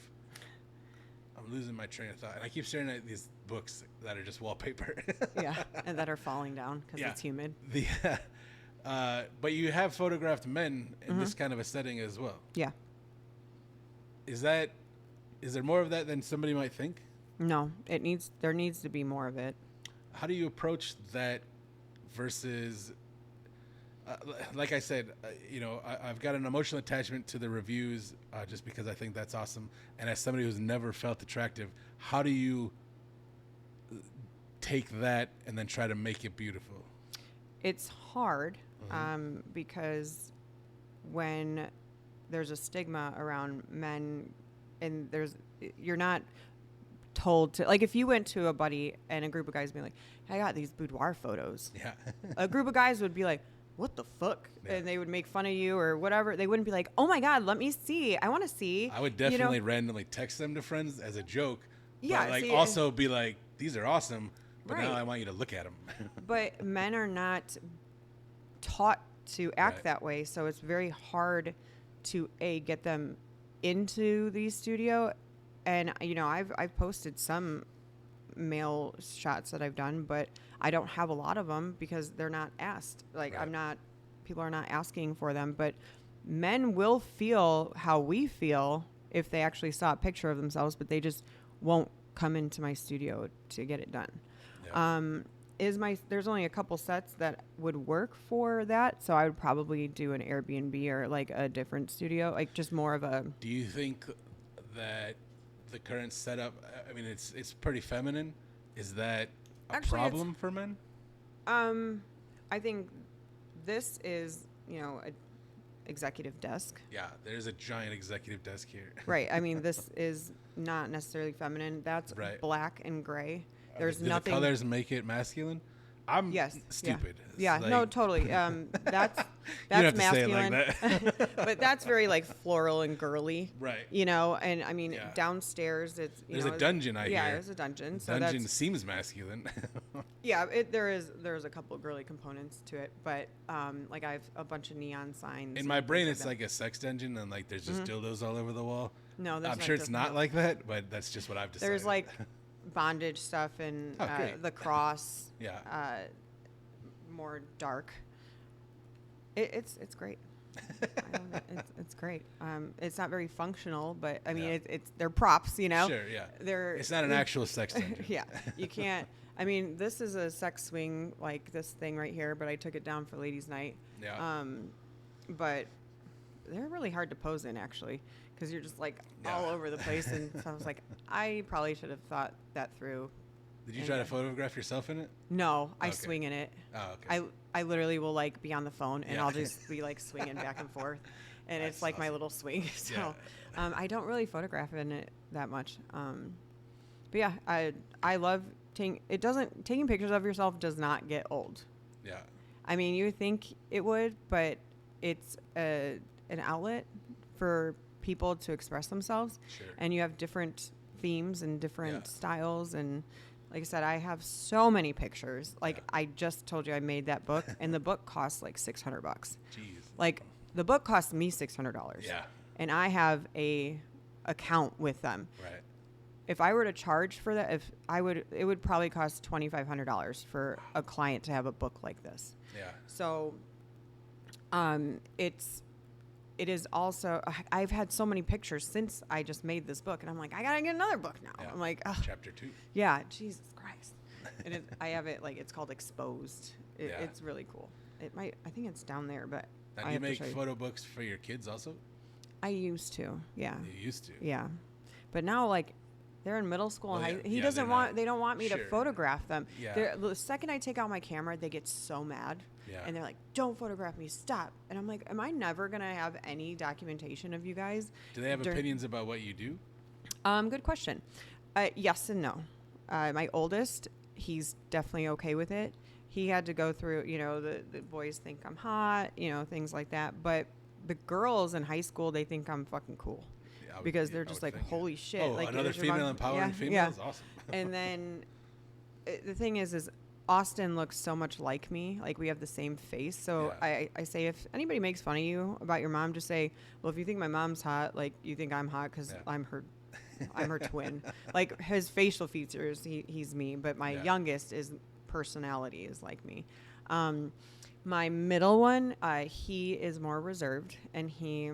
I'm losing my train of thought, and I keep staring at these books that are just wallpaper.
Yeah, and that are falling down because
Yeah.
it's humid.
But you have photographed men in this kind of a setting as well.
Yeah.
Is there more of that than somebody might think?
No, there needs to be more of it.
How do you approach that versus Like I said, I've got an emotional attachment to the reviews just because I think that's awesome. And as somebody who's never felt attractive, how do you take that and then try to make it beautiful?
It's hard because when there's a stigma around men, and you're not told to, like, if you went to a buddy and a group of guys being like, hey, I got these boudoir photos.
Yeah.
A group of guys would be like, what the fuck?
Yeah.
And they would make fun of you or whatever. They wouldn't be like, oh my God, let me see. I want to see.
I would definitely randomly text them to friends as a joke.
Yeah.
But
See,
also be like, these are awesome, but
Right.
now I want you to look at them.
But men are not taught to act
Right.
that way. So it's very hard to get them into the studio. And, I've posted some male shots that I've done, but I don't have a lot of them because they're not asked. Like,
Right.
people are not asking for them, but men will feel how we feel if they actually saw a picture of themselves, but they just won't come into my studio to get it done.
Yeah.
There's only a couple sets that would work for that. So I would probably do an Airbnb or like a different studio, like just more of a,
Do you think that the current setup, I mean, it's pretty feminine. Is that a
Actually,
problem for men?
I think this is, a executive desk.
Yeah, there's a giant executive desk here.
Right. I mean, this is not necessarily feminine. That's
Right.
black and gray. There's
Do
nothing.
the colors make it masculine? I'm
Yes.
stupid. It's
Yeah.
like-
No, totally. That's
you don't have
masculine.
to say it like that.
But that's very like floral and girly.
Right.
And I mean,
Yeah.
downstairs it's
There's a dungeon, I
Yeah,
hear.
there's a dungeon. So
Dungeon
that's
seems masculine.
yeah. There's a couple of girly components to it, but like I have a bunch of neon signs.
In
and
my
things
brain,
like
it's
that.
like a sex dungeon, and like there's just dildos all over the wall.
No, there's
I'm sure it's
just
not like that, but that's just what I've decided.
There's like bondage stuff and
Oh, great.
the cross.
Yeah.
More dark. It's great. I love it. It's great. It's not very functional, but I mean,
Yeah.
it's they're props,
Sure, yeah. It's not an actual sex dungeon.
Yeah, you can't. I mean, this is a sex swing, like this thing right here, but I took it down for ladies' night.
Yeah.
But they're really hard to pose in, actually, because you're just like all
Yeah.
over the place. And so I was like, I probably should have thought that through.
Did you try to photograph yourself in it?
No, I
Okay.
swing in it.
Oh, okay.
I literally will like be on the phone and
Yeah.
I'll just be like swinging back and forth, and
That's
it's like my
awesome.
little swing. So
Yeah.
I don't really photograph in it that much. But yeah, I love taking pictures of yourself does not get old.
Yeah.
I mean, you think it would, but it's an outlet for people to express themselves,
Sure.
and you have different themes and different
Yeah.
styles. And like I said, I have so many pictures. Like
Yeah.
I just told you I made that book, and the book costs like $600.
Jeez.
Like the book cost me $600.
Yeah.
And I have a account with them.
Right.
If I were to charge for that, it would probably cost $2,500 for a client to have a book like this.
Yeah.
So, it is also, I've had so many pictures since I just made this book, and I'm like, I gotta get another book now.
Yeah.
I'm like, ugh.
Chapter 2.
Yeah, Jesus Christ. And I have it like, it's called Exposed.
Yeah.
It's really cool. I think it's down there, but
Now,
I
do you
have to
make
show you.
photo books for your kids also?
I used to, yeah.
You used to.
Yeah. But now, like, they're in middle school.
Well,
And
yeah,
he
yeah,
doesn't
they're
want,
not-
they don't want me to
sure.
photograph them.
Yeah.
The second I take out my camera, they get so mad.
Yeah.
And they're like, don't photograph me, stop. And I'm like, am I never going to have any documentation of you guys?
Do they have
during-
opinions about what you do?
Good question. Yes and no. My oldest, he's definitely okay with it. He had to go through, the boys think I'm hot, things like that. But the girls in high school, they think I'm fucking cool.
Yeah, I would-
Because
I
they're
would
just like,
think, yeah.
holy shit.
Oh,
like,
another
is your mom-
female empowering
Yeah,
female
yeah.
is awesome.
And then the thing is Austin looks so much like me. Like, we have the same face. So
Yeah.
I say, if anybody makes fun of you about your mom, just say, well, if you think my mom's hot, like, you think I'm hot because
Yeah.
I'm her twin. Like, his facial features, he's me. But my
Yeah.
youngest personality is like me. My middle one, he is more reserved, and he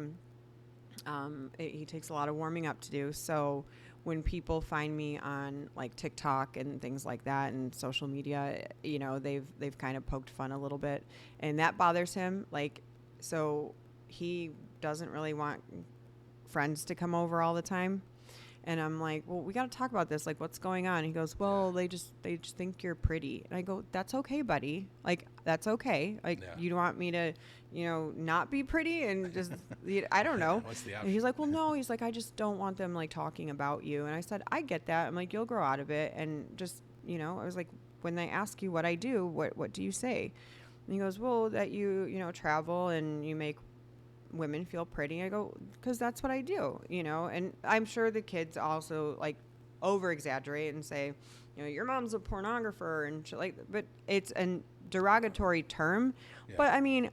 takes a lot of warming up to do. So when people find me on like TikTok and things like that and social media, you know, they've kind of poked fun a little bit, and that bothers him. Like, so he doesn't really want friends to come over all the time. And I'm like, well, we got to talk about this. Like, what's going on? He goes, well, they just think you're pretty. And I go, that's okay, buddy. Like, that's okay. Like, you don't want me to, you know, not be pretty and just, I don't know.
What's the
And
option?
he's like, well, no. He's like, I just don't want them like talking about you. And I said, I get that. I'm like, you'll grow out of it. And just, you know, I was like, when they ask you what I do, what do you say? And he goes, well, that you know, travel and you make women feel pretty. I go, because that's what I do, you know. And I'm sure the kids also like over exaggerate and say, you know, your mom's a pornographer and shit like that. But it's a derogatory term. But I mean,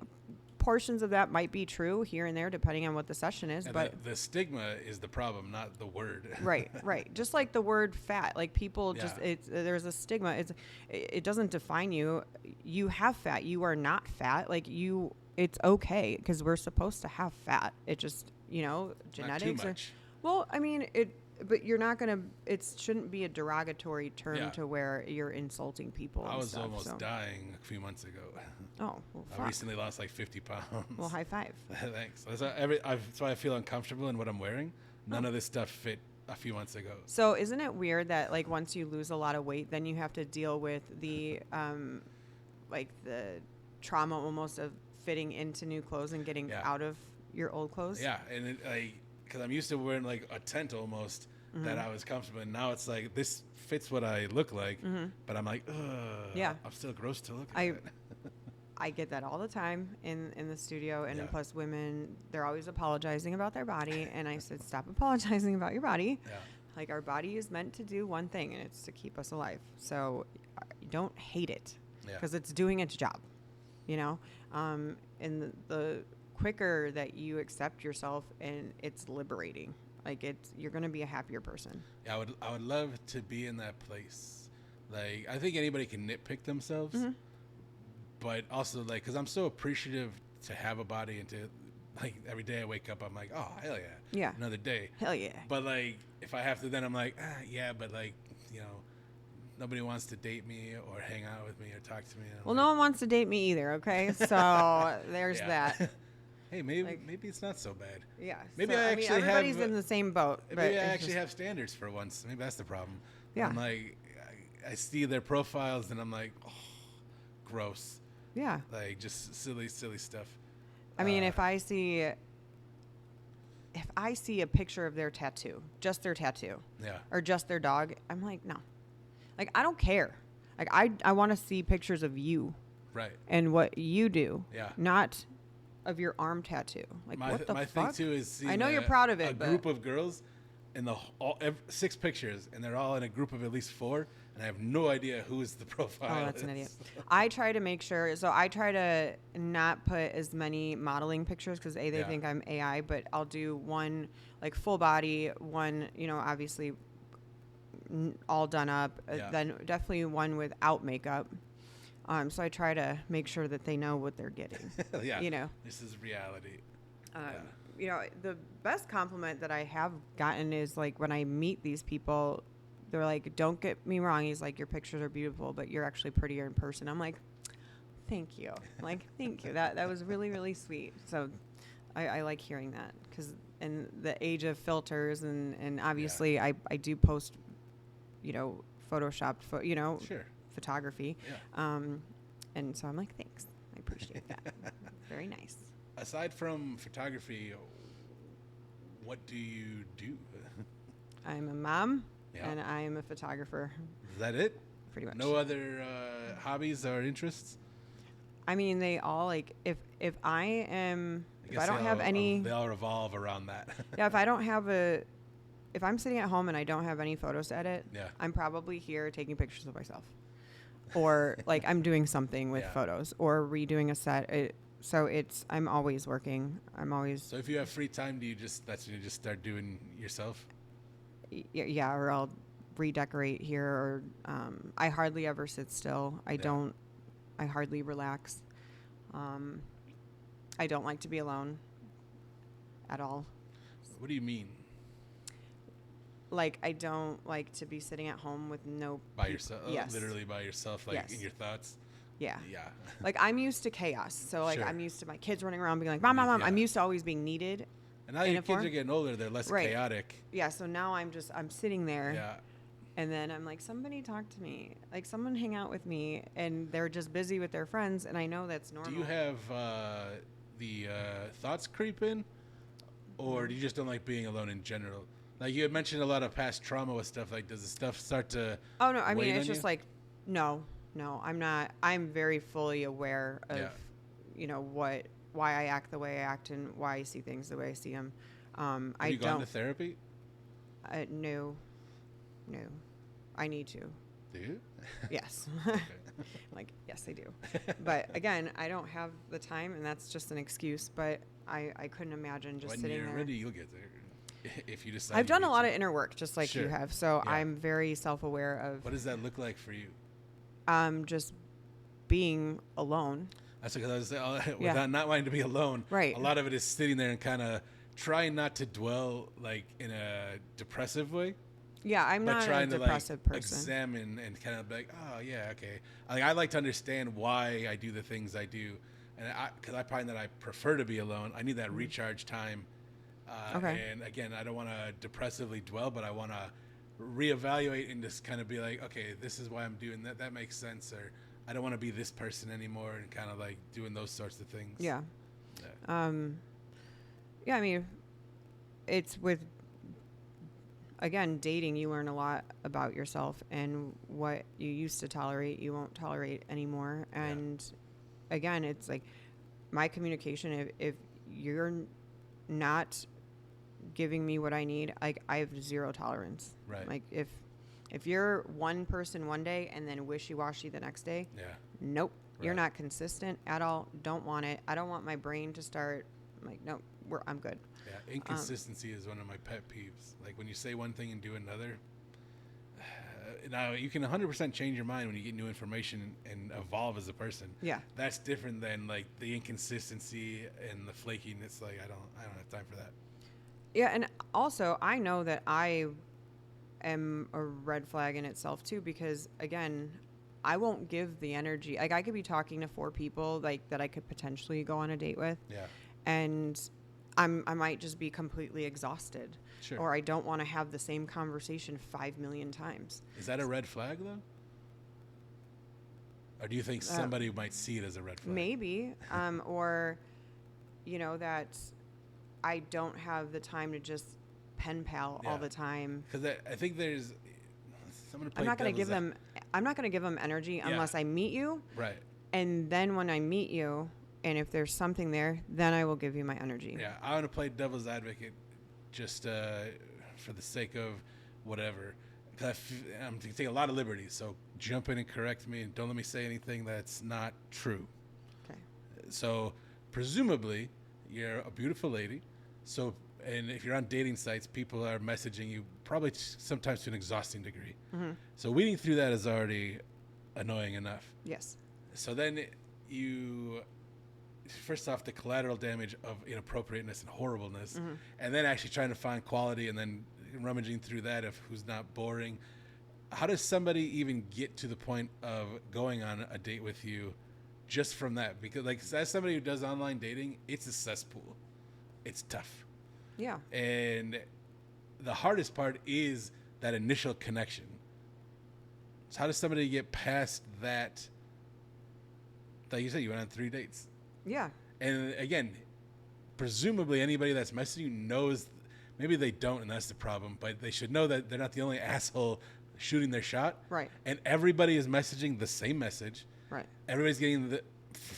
portions of that might be true here and there depending on what the session is.
And
but
the stigma is the problem, not the word.
right. Just like the word fat, like people just there's a stigma. It doesn't define you. You have fat. You are not fat. Like you. It's okay because we're supposed to have fat. It just, you know, genetics.
Not too much.
Well, I mean, but you're not gonna. It shouldn't be a derogatory term to where you're insulting people.
I
and
was
stuff,
almost dying a few months ago.
Oh, well,
I recently lost like 50 pounds.
Well, high five.
Thanks. That's why I feel uncomfortable in what I'm wearing. None of this stuff fit a few months ago.
So isn't it weird that like once you lose a lot of weight, then you have to deal with the like the trauma almost of fitting into new clothes and getting out of your old clothes?
Yeah, and because I'm used to wearing like a tent almost that I was comfortable in. Now it's like this fits what I look like, but I'm like, ugh, I'm still gross to look at.
I get that all the time in the studio, and plus women, they're always apologizing about their body, and I said, stop apologizing about your body. Yeah. Like our body is meant to do one thing, and it's to keep us alive. So don't hate it because it's doing its job. You know, and the quicker that you accept yourself, and it's liberating. Like you're gonna be a happier person.
Yeah, I would love to be in that place. Like I think anybody can nitpick themselves, but also like because I'm so appreciative to have a body and to like every day I wake up I'm like, oh hell yeah, another day,
hell yeah.
But like if I have to, then I'm like, but like you know. Nobody wants to date me or hang out with me or talk to me.
Well, no one wants to date me either, okay? So there's that.
Hey, maybe it's not so bad.
Yeah.
Maybe
so,
I actually
everybody's
have...
in the same boat.
Maybe I actually have standards for once. Maybe that's the problem.
Yeah.
I'm like, I see their profiles and I'm like, oh, gross.
Yeah.
Like, just silly stuff.
I mean, if I see a picture of their tattoo, just their tattoo, or just their dog, I'm like, no. Like, I don't care. Like, I want to see pictures of you.
Right.
And what you do.
Yeah.
Not of your arm tattoo. Like, what the
my
fuck?
thing, too, is seeing
I know you're proud of it,
a
but
group of girls and 6 pictures, and they're all in a group of at least 4, and I have no idea who is the profile.
Oh, that's an idiot. I try to make sure, so I try to not put as many modeling pictures because they think I'm AI, but I'll do one, like, full body, one, you know, obviously all done up, then definitely one without makeup. So I try to make sure that they know what they're getting. You know,
this is reality.
You know, the best compliment that I have gotten is like when I meet these people, they're like, "Don't get me wrong." He's like, "Your pictures are beautiful, but you're actually prettier in person." I'm like, "Thank you." Like, thank you. That was really, really sweet. So I like hearing that because in the age of filters and obviously I do post, you know, photoshopped, photography. Yeah. And so I'm like, thanks. I appreciate that. Very nice.
Aside from photography, what do you do?
I'm a mom and I am a photographer.
Is that it?
Pretty much.
No other hobbies or interests?
I mean, they all like, if I don't have any,
they all revolve around that.
Yeah. If I'm sitting at home and I don't have any photos to edit, I'm probably here taking pictures of myself. Or like I'm doing something with photos or redoing a set. I'm always working. So
if you have free time, do you just start doing yourself?
Yeah, or I'll redecorate here or I hardly ever sit still. I hardly relax. I don't like to be alone at all.
What do you mean?
Like, I don't like to be sitting at home with no
By yourself,
Yes.
literally by yourself, like
Yes.
in your thoughts.
Yeah.
Yeah.
Like, I'm used to chaos. So, like,
Sure.
I'm used to my kids running around being like, Mom, Mom, Mom. I'm
Yeah.
used to always being needed.
And now
in
your
a
kids
form.
are getting older; they're less
Right.
chaotic.
Yeah. So now I'm sitting there.
Yeah.
And then I'm like, somebody talk to me. Like, someone hang out with me. And they're just busy with their friends. And I know that's normal.
Do you have the thoughts creep in, or do you just don't like being alone in general? Like you had mentioned a lot of past trauma with stuff. Like, does the stuff start to?
Oh, no. I
weigh
mean,
on
it's just
you?
like, no, I'm not. I'm very fully aware of,
Yeah.
why I act the way I act and why I see things the way I see them.
Have
I
you gone
don't.
to therapy?
No. I need to.
Do you?
Yes.
Okay.
Like, yes, I do. But again, I don't have the time, and that's just an excuse. But I couldn't imagine just
When
sitting
you're
there.
ready, you'll get there. If you decide.
I've
you
done a
need
lot
to.
of inner work, just like you
Sure.
have. So
Yeah.
I'm very self-aware of
What does that look like for you?
just being alone.
That's because I was
Yeah.
without not wanting to be alone.
Right.
A lot of it is sitting there and kind of trying not to dwell like in a depressive way,
Yeah, I'm
but
not a
trying to like
depressive person.
examine and kind of be like, oh yeah, okay. I like to understand why I do the things I do, and because I find that I prefer to be alone. I need that recharge time.
Okay.
And again, I don't want to depressively dwell, but I want to reevaluate and just kind of be like, okay, this is why I'm doing that. That makes sense, or I don't want to be this person anymore, and kind of like doing those sorts of things.
Yeah.
Yeah.
Yeah, I mean, it's with, again, dating, you learn a lot about yourself and what you used to tolerate, you won't tolerate anymore. And again, it's like my communication, if you're not giving me what I need, like, I have zero tolerance.
Right.
Like, if you're one person one day and then wishy-washy the next day,
Yeah.
nope, you're
Right.
not consistent at all. Don't want it. I don't want my brain to start like, nope, I'm good.
Yeah, inconsistency is one of my pet peeves. Like when you say one thing and do another. Now you can 100% change your mind when you get new information and evolve as a person.
Yeah.
That's different than like the inconsistency and the flakiness. Like I don't have time for that.
Yeah, and also I know that I am a red flag in itself too, because again, I won't give the energy. Like, I could be talking to 4 people like that I could potentially go on a date with,
Yeah.
and I might just be completely exhausted.
Sure.
Or I don't want to have the same conversation 5 million times.
Is that a red flag though? Or do you think somebody might see it as a red flag?
Maybe, or that I don't have the time to just pen pal all
Yeah.
the time.
Because I think there's.
I'm not going to give them. I'm not going to give them energy unless I meet you.
Right.
And then when I meet you, and if there's something there, then I will give you my energy.
Yeah, I want to play devil's advocate, just for the sake of whatever. Because I'm taking a lot of liberties, so jump in and correct me, and don't let me say anything that's not true.
Okay.
So, presumably, you're a beautiful lady. So, and if you're on dating sites, people are messaging you probably sometimes to an exhausting degree.
Mm-hmm.
So, weeding through that is already annoying enough.
Yes.
So then you, first off, the collateral damage of inappropriateness and horribleness, and then actually trying to find quality and then rummaging through that of who's not boring. How does somebody even get to the point of going on a date with you just from that? Because like as somebody who does online dating, it's a cesspool. It's tough.
Yeah.
And the hardest part is that initial connection. So how does somebody get past that? Like you said, you went on 3 dates.
Yeah.
And again, presumably anybody that's messaging you knows, maybe they don't, and that's the problem, but they should know that they're not the only asshole shooting their shot.
Right.
And everybody is messaging the same message.
Right.
Everybody's getting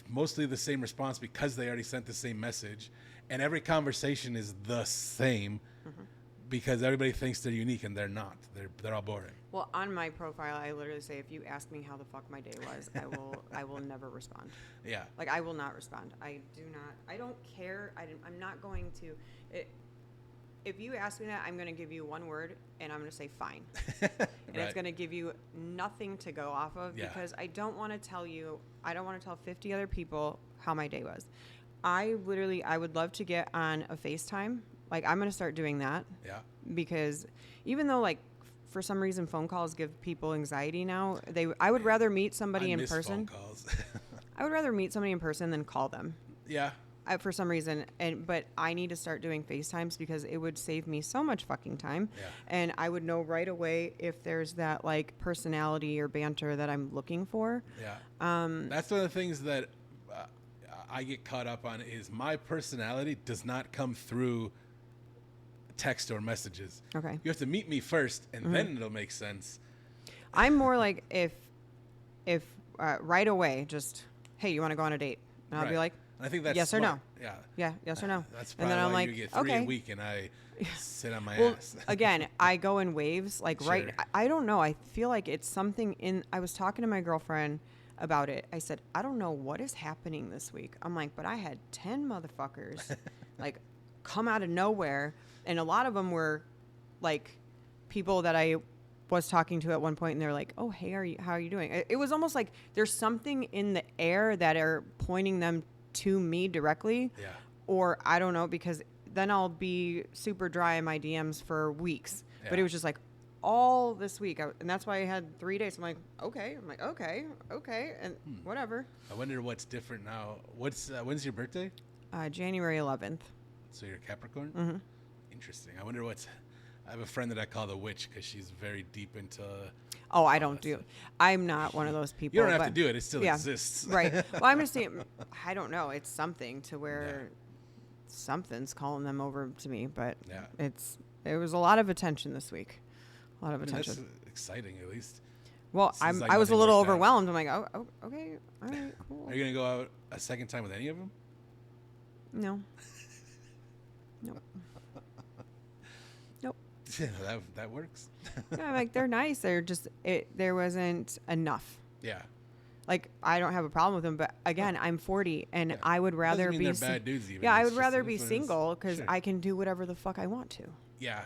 mostly the same response because they already sent the same message. And every conversation is the same because everybody thinks they're unique and they're not. They're all boring.
Well, on my profile, I literally say, if you ask me how the fuck my day was, I will never respond.
Yeah.
Like, I will not respond. I don't care. I'm not going to. If you ask me that, I'm going to give you one word, and I'm going to say fine. And it's going to give you nothing to go off of because I don't want to tell 50 other people how my day was. I would love to get on a FaceTime Like, I'm going to start doing that.
Yeah.
Because even though, like, for some reason phone calls give people anxiety now, I would rather meet somebody
I
in
miss
person.
phone calls.
I would rather meet somebody in person than call them.
Yeah.
For some reason, but I need to start doing FaceTimes because it would save me so much fucking time.
Yeah.
And I would know right away if there's that like personality or banter that I'm looking for.
Yeah. That's one of the things that I get caught up on is my personality does not come through text or messages.
Okay.
You have to meet me first, and then it'll make sense.
I'm more like if right away, just, hey, you want to go on a date? And I'll be
Right.
like,
I think that's
yes or
smart.
no.
Yeah.
Yeah, yes or no.
That's
And
probably
then
why
I'm like,
you get 3 a
okay.
week, and I sit on my
Well,
ass.
again, I go in waves. Like,
Sure.
right, I don't know. I feel like it's something in. I was talking to my girlfriend about it. I said, I don't know what is happening this week. I'm like, but I had 10 motherfuckers like come out of nowhere, and a lot of them were like people that I was talking to at one point, and they're like, oh, hey, how are you doing? It was almost like there's something in the air that are pointing them to me directly.
Yeah.
Or I don't know, because then I'll be super dry in my DMs for weeks. But
Yeah.
it was just like all this week. And that's why I had 3 days. I'm like, okay. And whatever.
I wonder what's different now. When's your birthday?
January 11th.
So you're a Capricorn?
Mm-hmm.
Interesting. I wonder I have a friend that I call the witch because she's very deep into.
Oh, I don't do. I'm not one of those people.
You don't have to
but-
do it. It still
yeah,
exists.
Right. Well, I'm just saying, I don't know. It's something to where something's calling them over to me, but
Yeah.
it was a lot of attention this week. A lot of
I mean,
attention.
that's exciting, at least.
Well,
Seems like
I was a
nothing
little
worked out.
overwhelmed. I'm like, oh, okay, all right, cool.
Are you gonna go out a second time with any of them?
No. Nope. Nope.
that works.
Yeah, like they're nice. They're just there wasn't enough.
Yeah.
Like I don't have a problem with them, but again, I'm 40 and
Yeah.
I would rather
Doesn't mean
be
they're bad dudes even.
Yeah, I
It's
would
just-
rather
that's
be
what it is.
single because
Sure.
I can do whatever the fuck I want to.
Yeah.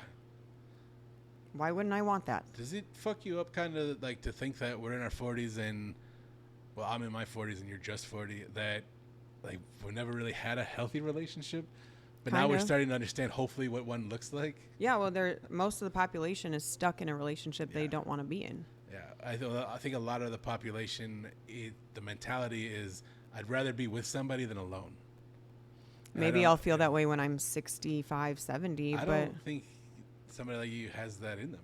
Why wouldn't I want that?
Does it fuck you up kind of like to think that we're in our 40s and, well, I'm in my 40s and you're just 40, that like we never really had a healthy relationship, but now we're
Kinda.
starting to understand hopefully what one looks like?
Yeah, well, most of the population is stuck in a relationship they
Yeah.
don't want to be in.
Yeah, I think a lot of the population, the mentality is I'd rather be with somebody than alone. And
Maybe I'll feel that way when I'm 65, 70,
I
but
don't think somebody like you has that in them.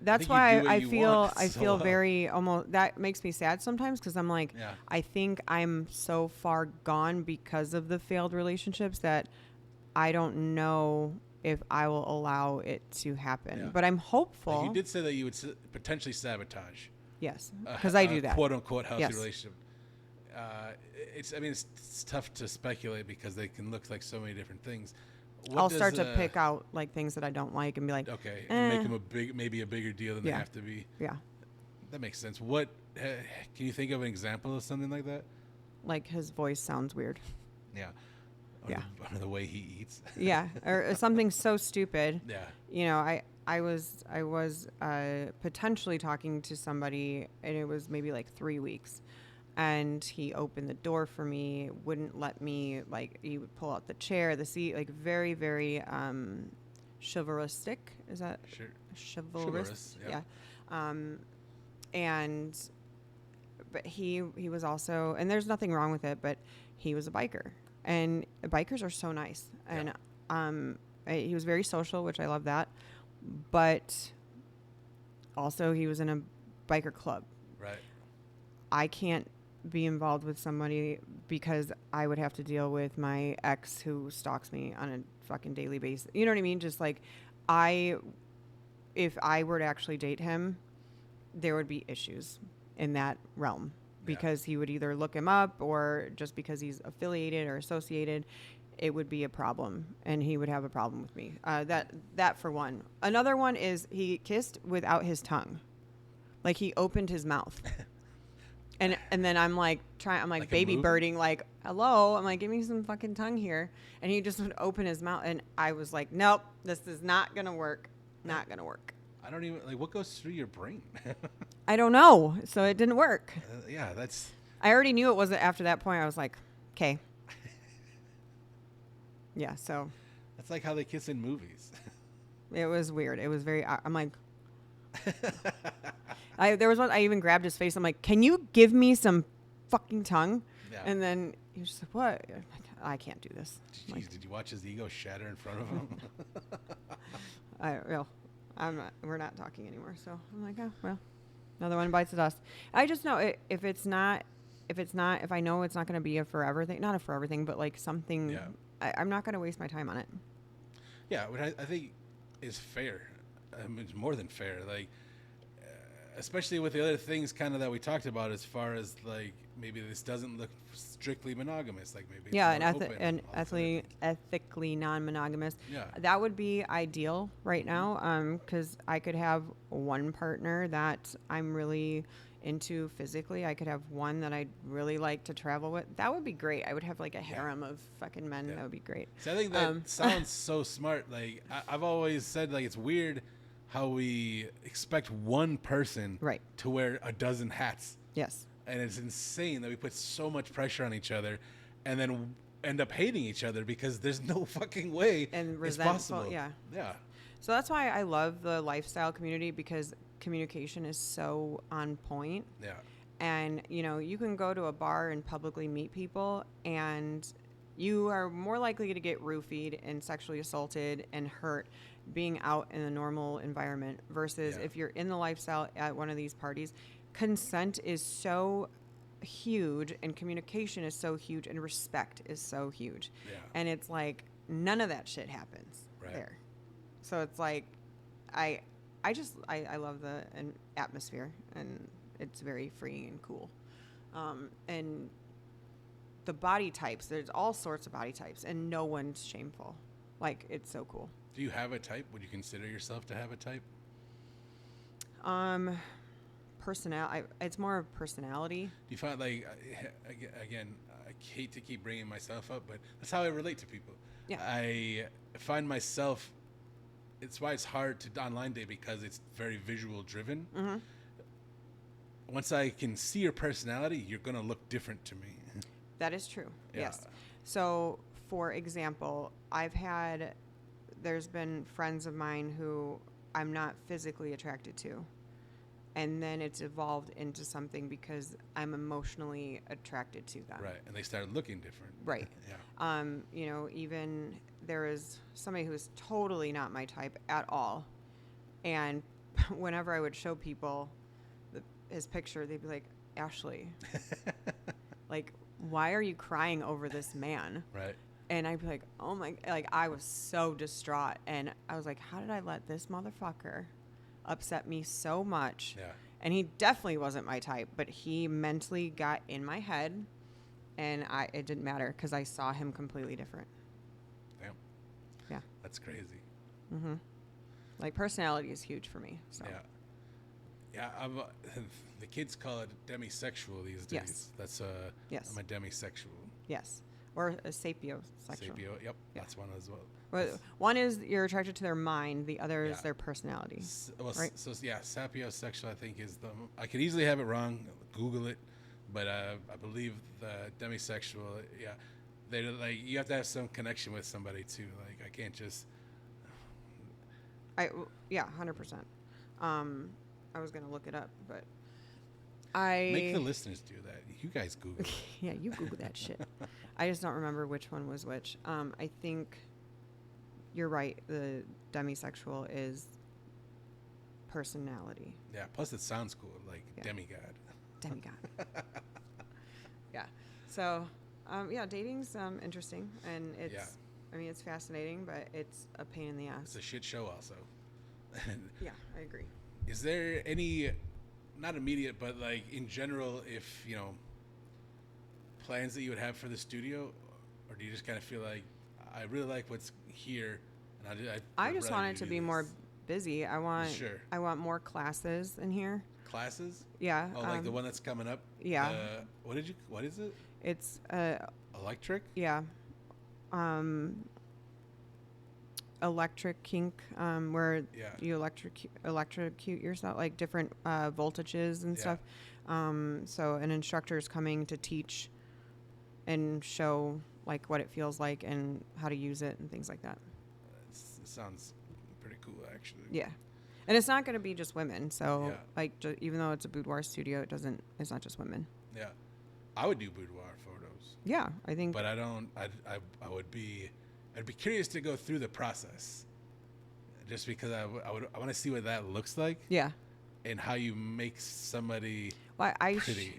that's
think you
why
do what
I
you
feel
want
I
so
feel
well.
very almost that makes me sad sometimes because I'm like
Yeah.
I think I'm so far gone because of the failed relationships that I don't know if I will allow it to happen.
Yeah.
But I'm hopeful.
Like you did say that you would potentially sabotage.
Yes, because I do
a
that.
quote unquote healthy
Yes.
relationship. It's tough to speculate because they can look like so many different things. What
I'll
does,
start to pick out like things that I don't like and be like,
Okay,
eh.
make them maybe a bigger deal than they
Yeah.
have to be.
yeah,
That makes sense. What can you think of an example of something like that?
like his voice sounds weird.
Yeah.
Yeah.
Or the way he eats.
Yeah, or something so stupid.
Yeah.
You know, I was potentially talking to somebody, and it was maybe like 3 weeks, and he opened the door for me, wouldn't let me, like he would pull out the chair, the seat, like very, very chivalristic. Is that
Sure.
chivalrous?
Yeah.
And but he was also, and there's nothing wrong with it, but he was a biker, and bikers are so nice, and he was very social, which I love that, but also he was in a biker club.
Right.
I can't be involved with somebody because I would have to deal with my ex who stalks me on a fucking daily basis. You know what I mean? Just like if I were to actually date him, there would be issues in that realm because he would either look him up or just because he's affiliated or associated, it would be a problem and he would have a problem with me. That for one. Another one is he kissed without his tongue. Like he opened his mouth. And then I'm like
Like a
baby
movie?
birding, like, hello. I'm like, give me some fucking tongue here. And he just would open his mouth. And I was like, nope, this is not going to work. Not going to work.
I don't even like what goes through your brain.
I don't know. So it didn't work.
Yeah, that's
I already knew it wasn't after that point. I was like, okay. Yeah. So
That's like how they kiss in movies.
It was weird. It was very. I'm like. There was one. I even grabbed his face. I'm like, "Can you give me some fucking tongue?"
Yeah.
And then he was just like, "What?" I'm like, I can't do this.
Jeez,
Like,
did you watch his ego shatter in front of him?
I'm not. We're not talking anymore. So I'm like, oh well, another one bites the dust. I just know if I know it's not going to be a forever thing, not a forever thing, but like something.
Yeah.
I'm not going to waste my time on it.
Yeah, what I think is fair. I mean, it's more than fair. Like, especially with the other things kind of that we talked about, as far as like maybe this doesn't look strictly monogamous. Like maybe it's
Yeah,
more
and,
open
and
all these other
ethically
things.
ethically non-monogamous.
Yeah.
That would be ideal right now, because I could have one partner that I'm really into physically. I could have one that I'd really like to travel with. That would be great. I would have like a harem of fucking men.
Yeah.
That would be great.
So I think that sounds so smart. Like I've always said, like it's weird how we expect one person
Right.
to wear a dozen hats.
Yes.
And it's insane that we put so much pressure on each other and then end up hating each other because there's no fucking way
And
it's
resentful.
possible.
Yeah.
Yeah.
So that's why I love the lifestyle community, because communication is so on point.
Yeah.
And, you can go to a bar and publicly meet people, and you are more likely to get roofied and sexually assaulted and hurt being out in a normal environment versus
Yeah.
if you're in the lifestyle at one of these parties. Consent is so huge, and communication is so huge, and respect is so huge.
Yeah.
And it's like none of that shit happens
Right.
there. So it's like I love the atmosphere, and it's very freeing and cool. And the body types, there's all sorts of body types, and no one's shameful. Like, it's so cool.
Do you have a type? Would you consider yourself to have a type?
It's more of personality.
Do you find like again? I hate to keep bringing myself up, but that's how I relate to people.
Yeah.
I find myself. It's why it's hard to online date, because it's very visual driven.
Mm-hmm.
Once I can see your personality, you're gonna look different to me.
That is true.
Yeah.
Yes. So, for example, there's been friends of mine who I'm not physically attracted to. And then it's evolved into something because I'm emotionally attracted to them.
Right, and they started looking different.
Right.
Yeah.
Even there is somebody who's totally not my type at all. And whenever I would show people his picture, they'd be like, Ashley, like, why are you crying over this man?
Right.
And I'd be like, oh my, like, I was so distraught. And I was like, how did I let this motherfucker upset me so much?
Yeah.
And he definitely wasn't my type, but he mentally got in my head, and it didn't matter because I saw him completely different.
Damn.
Yeah.
That's crazy.
Mm-hmm. Like, personality is huge for me. So.
Yeah. Yeah. The kids call it demisexual these days.
Yes.
That's
Yes.
I'm a demisexual.
Yes. Or a sapiosexual.
Sapio. Yep.
Yeah.
That's one as well.
Well, one is you're attracted to their mind. The other is
Yeah.
their personality. Right.
So yeah, sapiosexual I think is the. I could easily have it wrong. Google it, but I believe the demisexual. Yeah, they're like you have to have some connection with somebody too. Like I can't just.
100%. I was gonna look it up, but I
Make the listeners do that. You guys Google it.
yeah, you Google that shit. I just don't remember which one was which. I think you're right. The demisexual is personality.
Yeah. Plus, it sounds cool, like
Yeah.
demigod.
Demigod. Yeah. So, dating's interesting, and it's.
Yeah.
I mean, it's fascinating, but it's a pain in the ass.
It's a shit show, also.
Yeah, I agree.
Is there any, not immediate, but like in general, if plans that you would have for the studio, or do you just kind of feel like I really like what's here, and
I just want it to be more busy. I want more classes in here.
classes?
Yeah.
Oh, like the one that's coming up.
Yeah.
What is it?
It's
Electric.
yeah. Electric kink, where
Yeah.
you electrocute yourself, like different voltages and
Yeah.
stuff. So an instructor is coming to teach and show like what it feels like and how to use it and things like that.
sounds pretty cool, actually.
Yeah. And it's not going to be just women. So,
Yeah.
like, even though it's a boudoir studio, it's not just women.
Yeah. I would do boudoir photos,
Yeah, I think.
but I don't. I would be. I'd be curious to go through the process, just because I want to see what that looks like
Yeah.
and how you make somebody
Well,
pretty.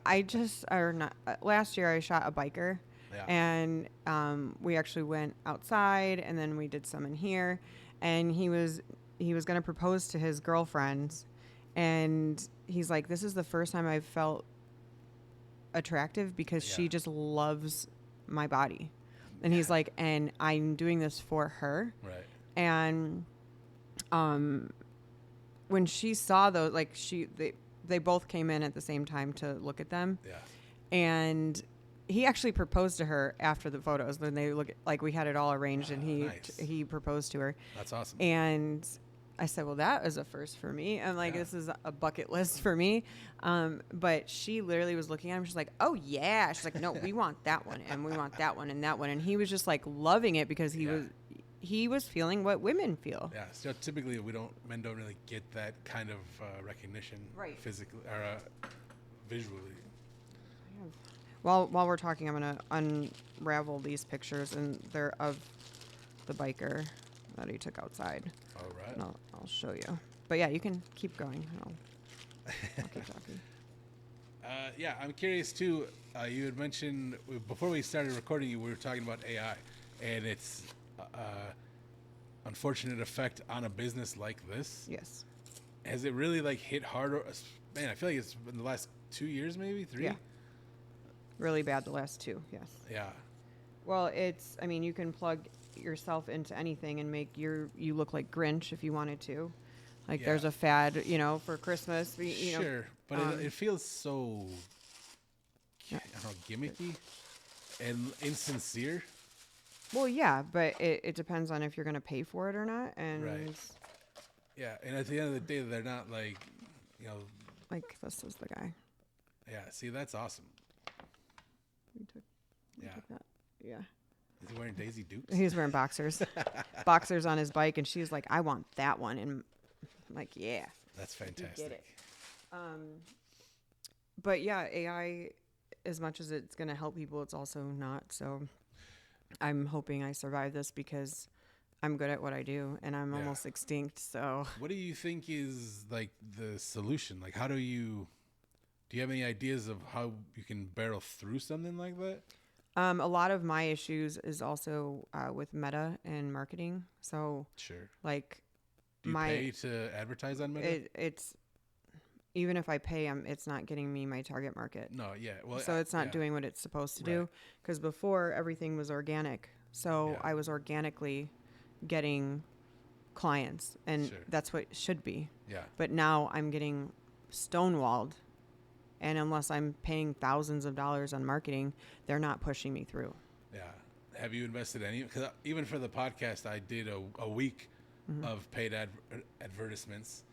I just, or not, last year I shot a biker.
Yeah.
And we actually went outside, and then we did some in here. And he was going to propose to his girlfriend, and he's like, "This is the first time I've felt attractive because she
Yeah.
just loves my body." And he's like, "And I'm doing this for her."
Right.
And when she saw those, like they both came in at the same time to look at them.
Yeah.
And he actually proposed to her after the photos. When they look at, like, we had it all arranged, and
Nice.
he proposed to her.
That's awesome.
And I said, well, that is a first for me. I'm like,
Yeah.
this is a bucket list for me. But she literally was looking at him. She's like, oh yeah. She's like, no, we want that one, and we want that one, and that one. And he was just like loving it because he was feeling what women feel.
Yeah. So typically, men don't really get that kind of recognition,
Right.
physically or visually.
While we're talking, I'm gonna unravel these pictures, and they're of the biker that he took outside.
All right.
And I'll show you. But yeah, you can keep going. I'll keep talking.
Yeah, I'm curious too. You had mentioned before we started recording, we were talking about AI and its unfortunate effect on a business like this.
Yes.
Has it really like hit harder? Man, I feel like it's in the last 2 years, maybe 3.
Yeah. Really bad the last 2. Yes.
Yeah.
Well, I mean, you can plug yourself into anything and make you look like Grinch if you wanted to. Like,
Yeah.
there's a fad, for Christmas.
Sure, but it feels so, I don't know, gimmicky and insincere.
Well, yeah, but it depends on if you're going to pay for it or not. And
Right. Yeah, and at the end of the day, they're not like,
like, this is the guy.
Yeah, see, that's awesome.
We took
Yeah.
that. Yeah.
Is he wearing Daisy Dukes?
He's wearing boxers. Boxers on his bike, and she's like, I want that one. And I'm like, yeah.
That's
You
fantastic.
get it. But yeah, AI, as much as it's going to help people, it's also not. So I'm hoping I survive this because I'm good at what I do, and I'm almost extinct. So
What do you think is like the solution? Like, do you have any ideas of how you can barrel through something like that?
a lot of my issues is also with Meta and marketing. So
Sure.
like
Do you pay to advertise on Meta?
it's even if I pay them, it's not getting me my target market.
No, yeah. Well,
So it's not
yeah.
doing what it's supposed to do. Because before, everything was organic. So
Yeah.
I was organically getting clients, and
Sure.
that's what it should be.
Yeah.
But now I'm getting stonewalled. And unless I'm paying thousands of dollars on marketing, they're not pushing me through.
Yeah. Have you invested any? Because even for the podcast, I did a week
Mm-hmm.
of paid advertisements,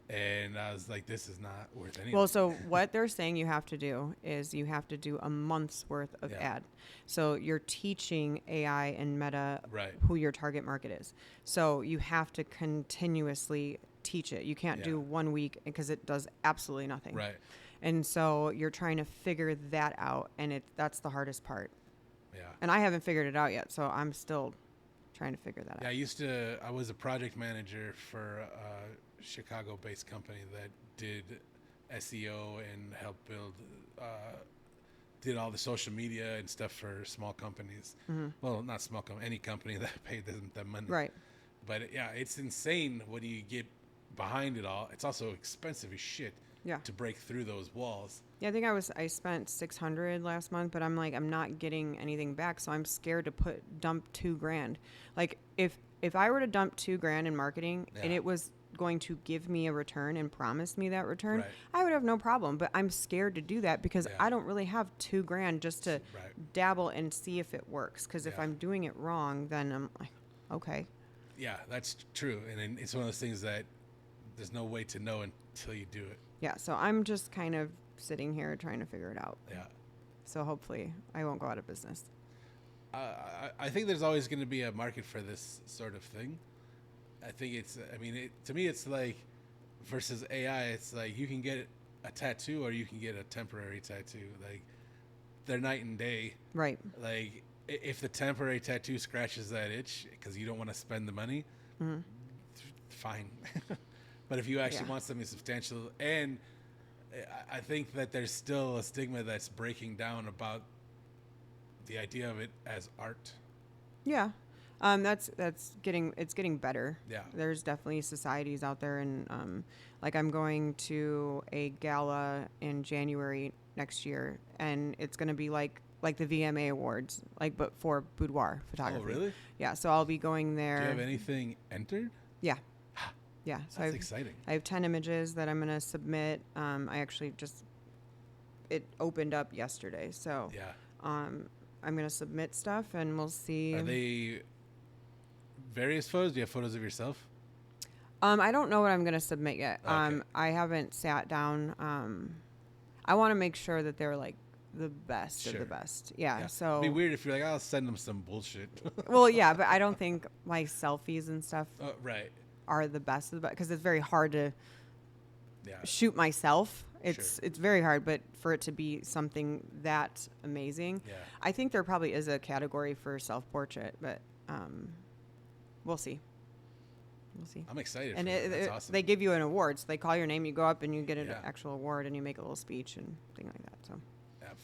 and I was like, this is not worth anything.
Well, so what they're saying you have to do is you have to do a month's worth of
Yeah.
ad. So you're teaching AI and Meta
Right.
who your target market is. So you have to continuously teach it. You can't do
Yeah.
1 week because it does absolutely nothing.
Right.
And so you're trying to figure that out, and that's the hardest part.
Yeah.
And I haven't figured it out yet, so I'm still trying to figure that
Yeah,
out.
I was a project manager for a Chicago-based company that did SEO and helped build, did all the social media and stuff for small companies.
Mm-hmm.
Well, not small company, any company that paid them money.
Right.
But yeah, it's insane when you get behind it all. It's also expensive as shit
Yeah.
to break through those walls.
Yeah, I think I spent $600 last month, but I'm like, I'm not getting anything back, so I'm scared to dump $2,000. Like if I were to dump $2,000 in marketing and
Yeah.
it was going to give me a return and promise me that return,
Right.
I would have no problem. But I'm scared to do that because
Yeah.
I don't really have $2,000 just to
Right.
dabble and see if it works. Because if
Yeah.
I'm doing it wrong, then I'm like, okay.
Yeah, that's true. And then it's one of those things that there's no way to know until you do it.
Yeah, so I'm just kind of sitting here trying to figure it out.
Yeah.
So hopefully I won't go out of business.
I think there's always going to be a market for this sort of thing. I think it's. I mean, to me, it's like versus AI. It's like you can get a tattoo or you can get a temporary tattoo. Like they're night and day.
Right.
Like if the temporary tattoo scratches that itch because you don't want to spend the money, fine. But if you actually want something substantial, and I think that there's still a stigma that's breaking down about the idea of it as art.
Yeah. That's getting better.
Yeah.
There's definitely societies out there, and like I'm going to a gala in January next year, and it's going to be like the VMA awards, but for boudoir photography.
Oh, really?
Yeah. So I'll be going there.
Do you have anything entered?
Yeah. Yeah. So
That's exciting.
I have 10 images that I'm going to submit. I actually it opened up yesterday, so
Yeah.
I'm going to submit stuff, and we'll see.
Are they various photos? Do you have photos of yourself?
I don't know what I'm going to submit yet.
Okay.
I haven't sat down. I want to make sure that they're like the best of the best. Yeah. So
it'd be weird if you're like, I'll send them some bullshit.
well, yeah, but I don't think my selfies and stuff
Right.
are the best of the best because it's very hard to
Yeah.
shoot myself. It's very hard, but for it to be something that amazing,
Yeah.
I think there probably is a category for self-portrait, but we'll see. We'll see.
I'm excited.
And
for that. That's awesome.
they give you an award. So they call your name, you go up and you get an
Yeah.
actual award, and you make a little speech and thing like that. So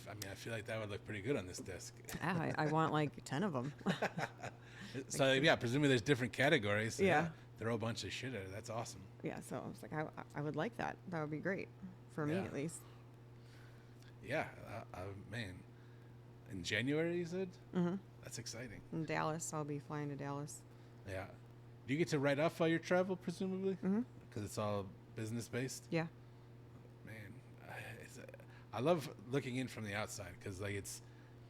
I mean, I feel like that would look pretty good on this desk.
I want like 10 of them.
So yeah, presumably there's different categories. So
Yeah.
throw a bunch of shit at it. That's awesome.
Yeah, so I was like, I would like that. That would be great for me
Yeah.
at least.
Yeah, man. In January, you said?
Mm-hmm.
That's exciting.
In Dallas, I'll be flying to Dallas.
Yeah. Do you get to write off all your travel, presumably?
Mm-hmm.
Because it's all business based.
Yeah.
Man, I love looking in from the outside because like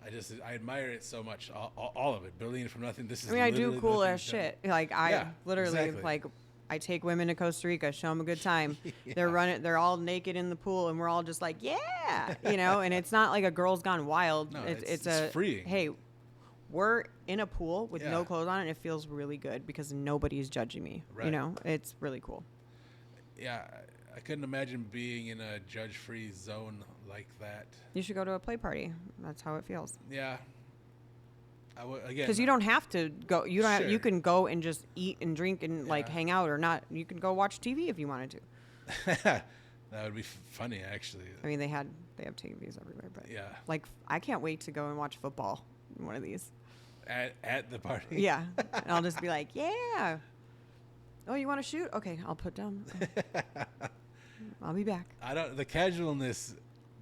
I admire it so much. All of it, building it from nothing. This is.
I mean, I do
literally
cool
nothing
ass
done.
shit. Like I literally
exactly.
like I take women to Costa Rica, show them a good time.
Yeah.
They're all naked in the pool, and we're all just like, yeah, and it's not like a Girls Gone Wild.
No,
it's
it's freeing.
Hey, we're in a pool with
Yeah.
no clothes on, and it feels really good because nobody's judging me.
Right.
It's really cool.
Yeah, I couldn't imagine being in a judge-free zone like that.
You should go to a play party. That's how it feels.
Yeah. Again,
Because you don't have to go. You don't.
Sure.
You can go and just eat and drink and like
Yeah.
hang out or not. You can go watch TV if you wanted to.
that would be funny, actually.
I mean, they have TVs everywhere, but
Yeah.
like I can't wait to go and watch football in one of these.
At the party.
Yeah, and I'll just be like, yeah. Oh, you want to shoot? Okay, I'll put down. I'll be back.
The casualness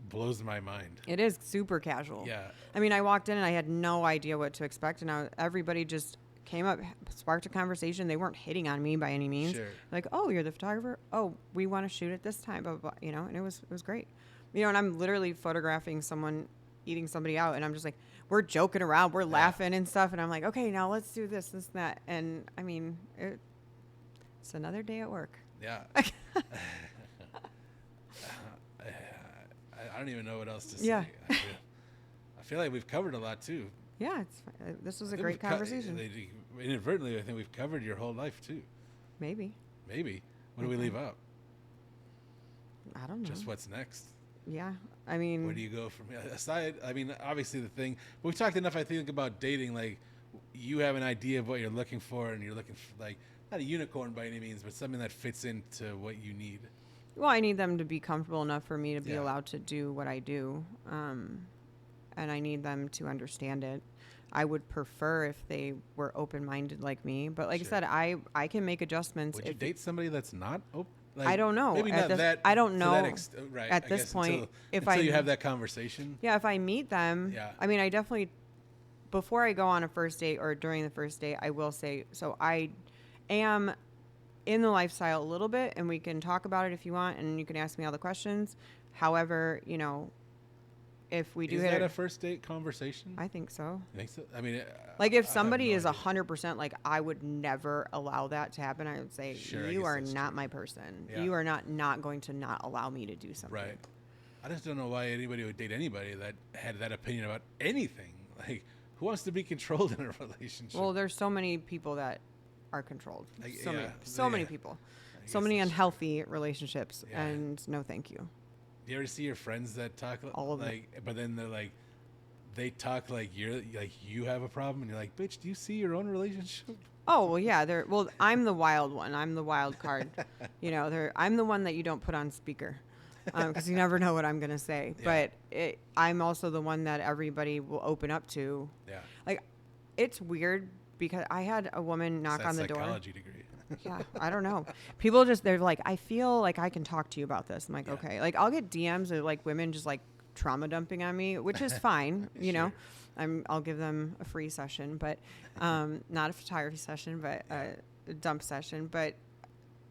blows my mind.
It is super casual.
Yeah.
I mean, I walked in and I had no idea what to expect, and everybody just came up, sparked a conversation. They weren't hitting on me by any means.
Sure.
Like, oh, you're the photographer. Oh, we want to shoot at this time. Blah, blah, blah, and it was great. And I'm literally photographing someone eating somebody out, and I'm just like, we're joking around, we're laughing and stuff, and I'm like, okay, now let's do this and that. And I mean, it's another day at work.
Yeah. I don't even know what else to say.
Yeah.
I feel like we've covered a lot too.
Yeah, this was a great conversation.
Inadvertently, I think we've covered your whole life too.
Maybe.
What do we leave out?
I don't know.
Just what's next?
Yeah, I mean,
Where do you go from here? Aside, I mean, obviously the thing, but we've talked enough, I think, about dating. Like, you have an idea of what you're looking for, and you're looking for, like, not a unicorn by any means, but something that fits into what you need.
well, I need them to be comfortable enough for me to be
Yeah.
allowed to do what I do, and I need them to understand it. I would prefer if they were open-minded like me, but like
Sure.
I said, I can make adjustments.
Would you
if
date somebody that's not open? Like,
I don't know.
Maybe
At
not
this-
that.
I don't
to that
know
right.
at
I
this
guess
point,
until,
if
until
I-
you have that conversation.
Yeah, if I meet them,
Yeah.
I mean, I definitely, before I go on a first date or during the first date, I will say, so I am in the lifestyle a little bit, and we can talk about it if you want, and you can ask me all the questions. However, if we do
Is
hit
that
it,
a first date conversation?
I think so.
You think so? I mean,
Like if
I have
somebody
no
is
idea.
100%, like I would never allow that to happen. I would say,
Sure, I
you
guess
are
that's
not
true.
my person.
Yeah.
You are not going to not allow me to do something.
Right. I just don't know why anybody would date anybody that had that opinion about anything. Like, who wants to be controlled in a relationship?
Well, there's so many people that are controlled. So many people.
I
So
guess
many
that's
unhealthy relationships,
Yeah.
and no thank you.
Do you ever see your friends that talk
All of them.
like, but then they're like, they talk like you have a problem, and you're like, bitch, do you see your own relationship?
Oh, well, yeah. Well, I'm the wild one. I'm the wild card. I'm the one that you don't put on speaker because you never know what I'm going to say.
Yeah.
But I'm also the one that everybody will open up to.
Yeah.
Like, it's weird because I had a woman knock
It's that
on the door.
psychology degree.
Yeah, I don't know. People they're like, I feel like I can talk to you about this. I'm like,
Yeah.
okay. Like, I'll get DMs of like women just like trauma dumping on me, which is fine. You know, I'll give them a free session, but not a photography session, but a dump session. But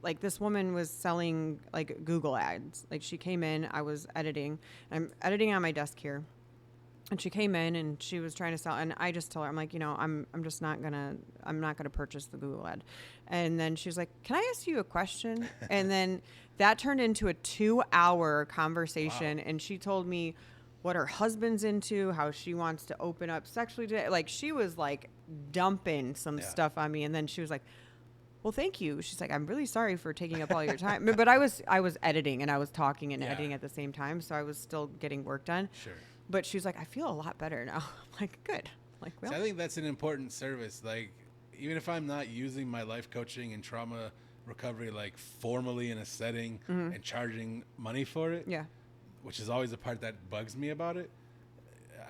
like this woman was selling like Google ads. Like she came in, I was editing. I'm editing on my desk here. And she came in and she was trying to sell, and I just told her, I'm like, I'm not gonna purchase the Google ad. And then she was like, can I ask you a question? And then that turned into a 2-hour conversation. Wow. And she told me what her husband's into, how she wants to open up sexually today. Like she was like dumping some stuff on me. And then she was like, well, thank you. She's like, I'm really sorry for taking up all your time. But I was editing and I was talking and editing at the same time. So I was still getting work done.
Sure.
But she's like, I feel a lot better now. I'm like, good. Like, well,
See, I think that's an important service. Like, even if I'm not using my life coaching and trauma recovery like formally in a setting and charging money for it, which is always the part that bugs me about it.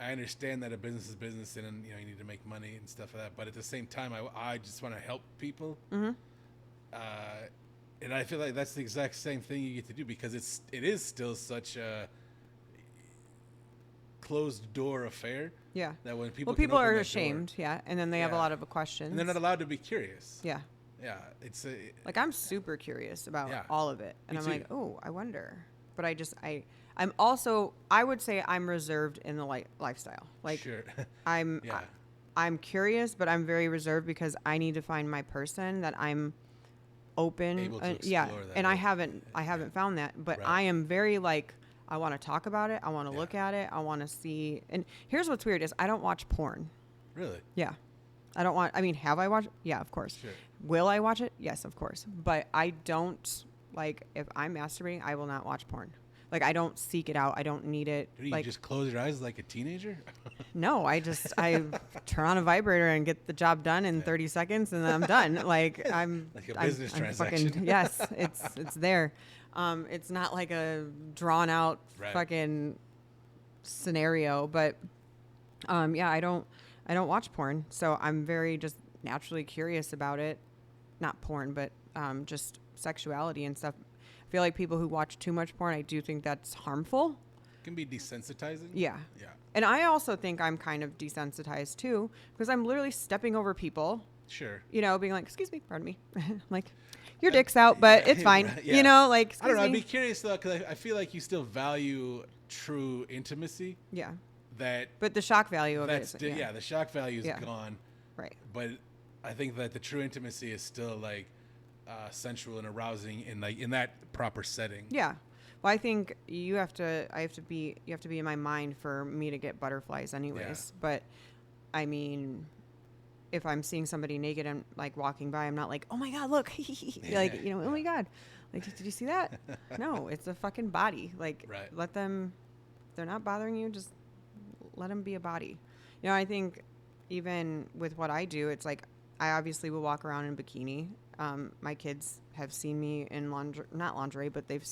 I understand that a business is business, and you need to make money and stuff like that. But at the same time, I just want to help people, and I feel like that's the exact same thing you get to do because it is still such a closed door affair.
Yeah.
That when people
are ashamed, and then they have a lot of questions,
and they're not allowed to be curious.
Yeah.
Yeah, it's
like I'm super curious about all of it, and I'm like, oh, I wonder. But I'm also, I would say I'm reserved in the lifestyle. Like, sure. I'm curious, but I'm very reserved because I need to find my person that I'm open.
Able to explore that
and I haven't found that, but I am very like, I want to talk about it. I want to look at it. I want to see. And here's what's weird is I don't watch porn.
Really?
Yeah. Have I watched? Yeah, of course.
Sure.
Will I watch it? Yes, of course. But I don't, like, if I'm masturbating, I will not watch porn. Like, I don't seek it out. I don't need it.
Do you just close your eyes like a teenager?
No, I turn on a vibrator and get the job done in 30 seconds, and then I'm done. Like, I'm
like a business transaction.
Yes, it's there. It's not like a drawn out fucking scenario, but I don't watch porn, so I'm very just naturally curious about it. Not porn, but just sexuality and stuff. I feel like people who watch too much porn, I do think that's harmful.
It can be desensitizing.
Yeah. And I also think I'm kind of desensitized too, because I'm literally stepping over people.
Sure.
Being like, excuse me, pardon me. Like, your dick's out, but it's fine. Like,
I don't know. I'd be curious though, because I feel like you still value true intimacy.
Yeah.
But
the shock value of it.
The shock value is gone.
Right.
But I think that the true intimacy is still like sensual and arousing in that proper setting.
Yeah. Well, I think you have to be in my mind for me to get butterflies anyways. Yeah. But I mean, if I'm seeing somebody naked and like walking by, I'm not like, oh my God, look, like, oh my God, like, did you see that? No, it's a fucking body. Like, let them, if they're not bothering you, just let them be a body. I think even with what I do, it's like, I obviously will walk around in bikini. My kids have seen me in not lingerie, but they've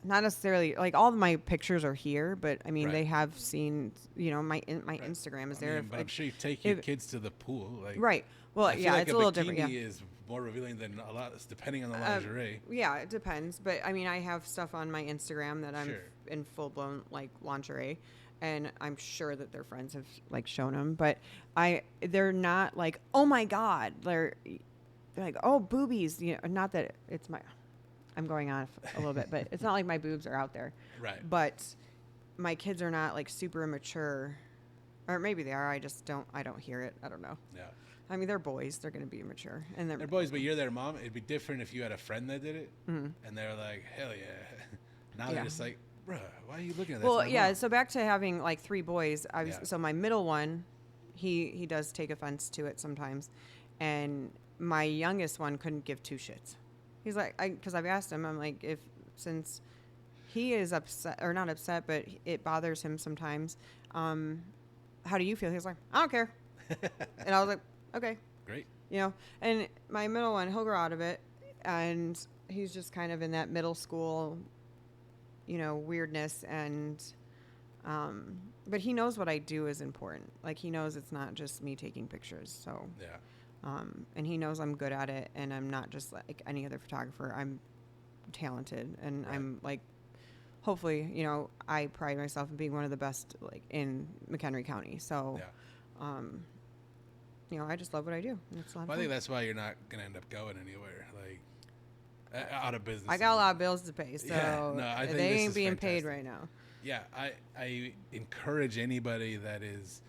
not necessarily like all of my pictures are here, but I mean, they have seen, my Instagram is there.
But I'm sure you take your kids to the pool. Like,
right. Well, it's a little different. Yeah.
Is more revealing than a lot, depending on the lingerie.
Yeah, it depends. But I mean, I have stuff on my Instagram that I'm in full blown like lingerie. And I'm sure that their friends have like shown them, but they're not like, oh my God, they're like, oh, boobies, not that I'm going off a little bit, but it's not like my boobs are out there.
Right.
But my kids are not like super immature, or maybe they are. I don't hear it. I don't know.
Yeah.
I mean, they're boys. They're going to be immature. And
they're boys, but you're their mom. It'd be different if you had a friend that did it and they're like, hell yeah. Now they're just like, bruh, why are you looking at that?
Well,
That's not
yeah.
wrong.
So back to having like 3 boys.
Yeah.
So my middle one, he does take offense to it sometimes, and my youngest one couldn't give 2 shits. He's like, because I've asked him, I'm like, since he is upset or not upset, but it bothers him sometimes. How do you feel? He's like, I don't care, and I was like, okay,
Great.
you know. And my middle one, he'll grow out of it, and he's just kind of in that middle school, weirdness and. But he knows what I do is important. Like, he knows it's not just me taking pictures. So,
Yeah.
and he knows I'm good at it, and I'm not just like any other photographer. I'm talented, and
Right.
I'm like, hopefully, I pride myself in being one of the best like in McHenry County. So,
Yeah.
I just love what I do. And it's a lot of
Well, I think
fun.
that's why you're not gonna end up going anywhere, like out of business.
I got a lot of bills to pay, so
Yeah, no, I think
they
this
ain't
is
being paid
fantastic.
right now.
Yeah, I encourage anybody that is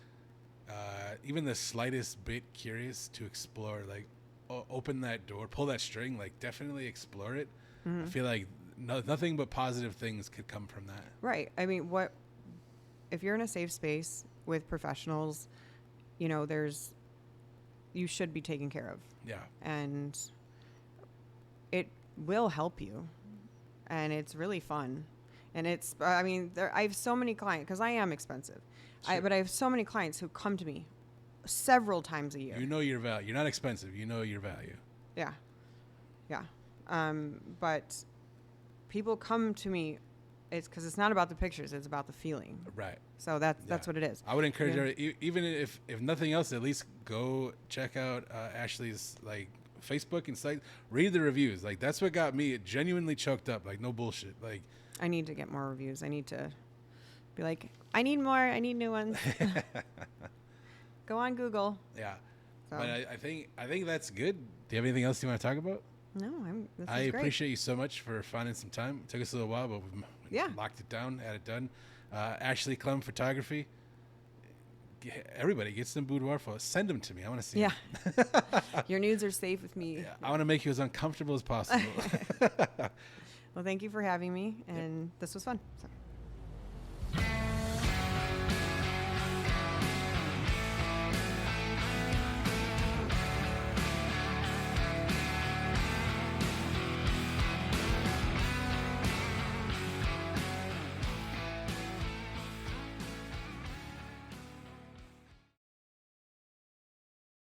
even the slightest bit curious to explore. Like, open that door, pull that string. Like, definitely explore it. I feel like nothing but positive things could come from that.
Right. I mean, if you're in a safe space with professionals, you should be taken care of,
Yeah,
and it will help you, and it's really fun. And I have so many clients because I am expensive,
Sure.
but I have so many clients who come to me several times a year.
you know your value. You're not expensive. You know your value.
Yeah. Yeah. But people come to me, it's because it's not about the pictures, it's about the feeling.
Right.
So that's
Yeah.
what it is.
I would encourage
Yeah.
everybody, even if nothing else, at least go check out Ashley's like Facebook and site. Read the reviews. Like, that's what got me genuinely choked up. Like, no bullshit. Like,
I need to get more reviews. I need to be like, I need more. I need new ones. Go on Google.
yeah.
So.
But I think that's good. Do you have anything else you want to talk about?
No, this
I
is great.
appreciate you so much for finding some time. It took us a little while, but we
Yeah.
locked it down, had it done. Ashley Klemm Photography. Everybody get some boudoir photos. Send them to me. I want to see
Yeah.
them.
Your nudes are safe with me.
Yeah, I want to make you as uncomfortable as possible.
Well, thank you for having me, and this was fun. So.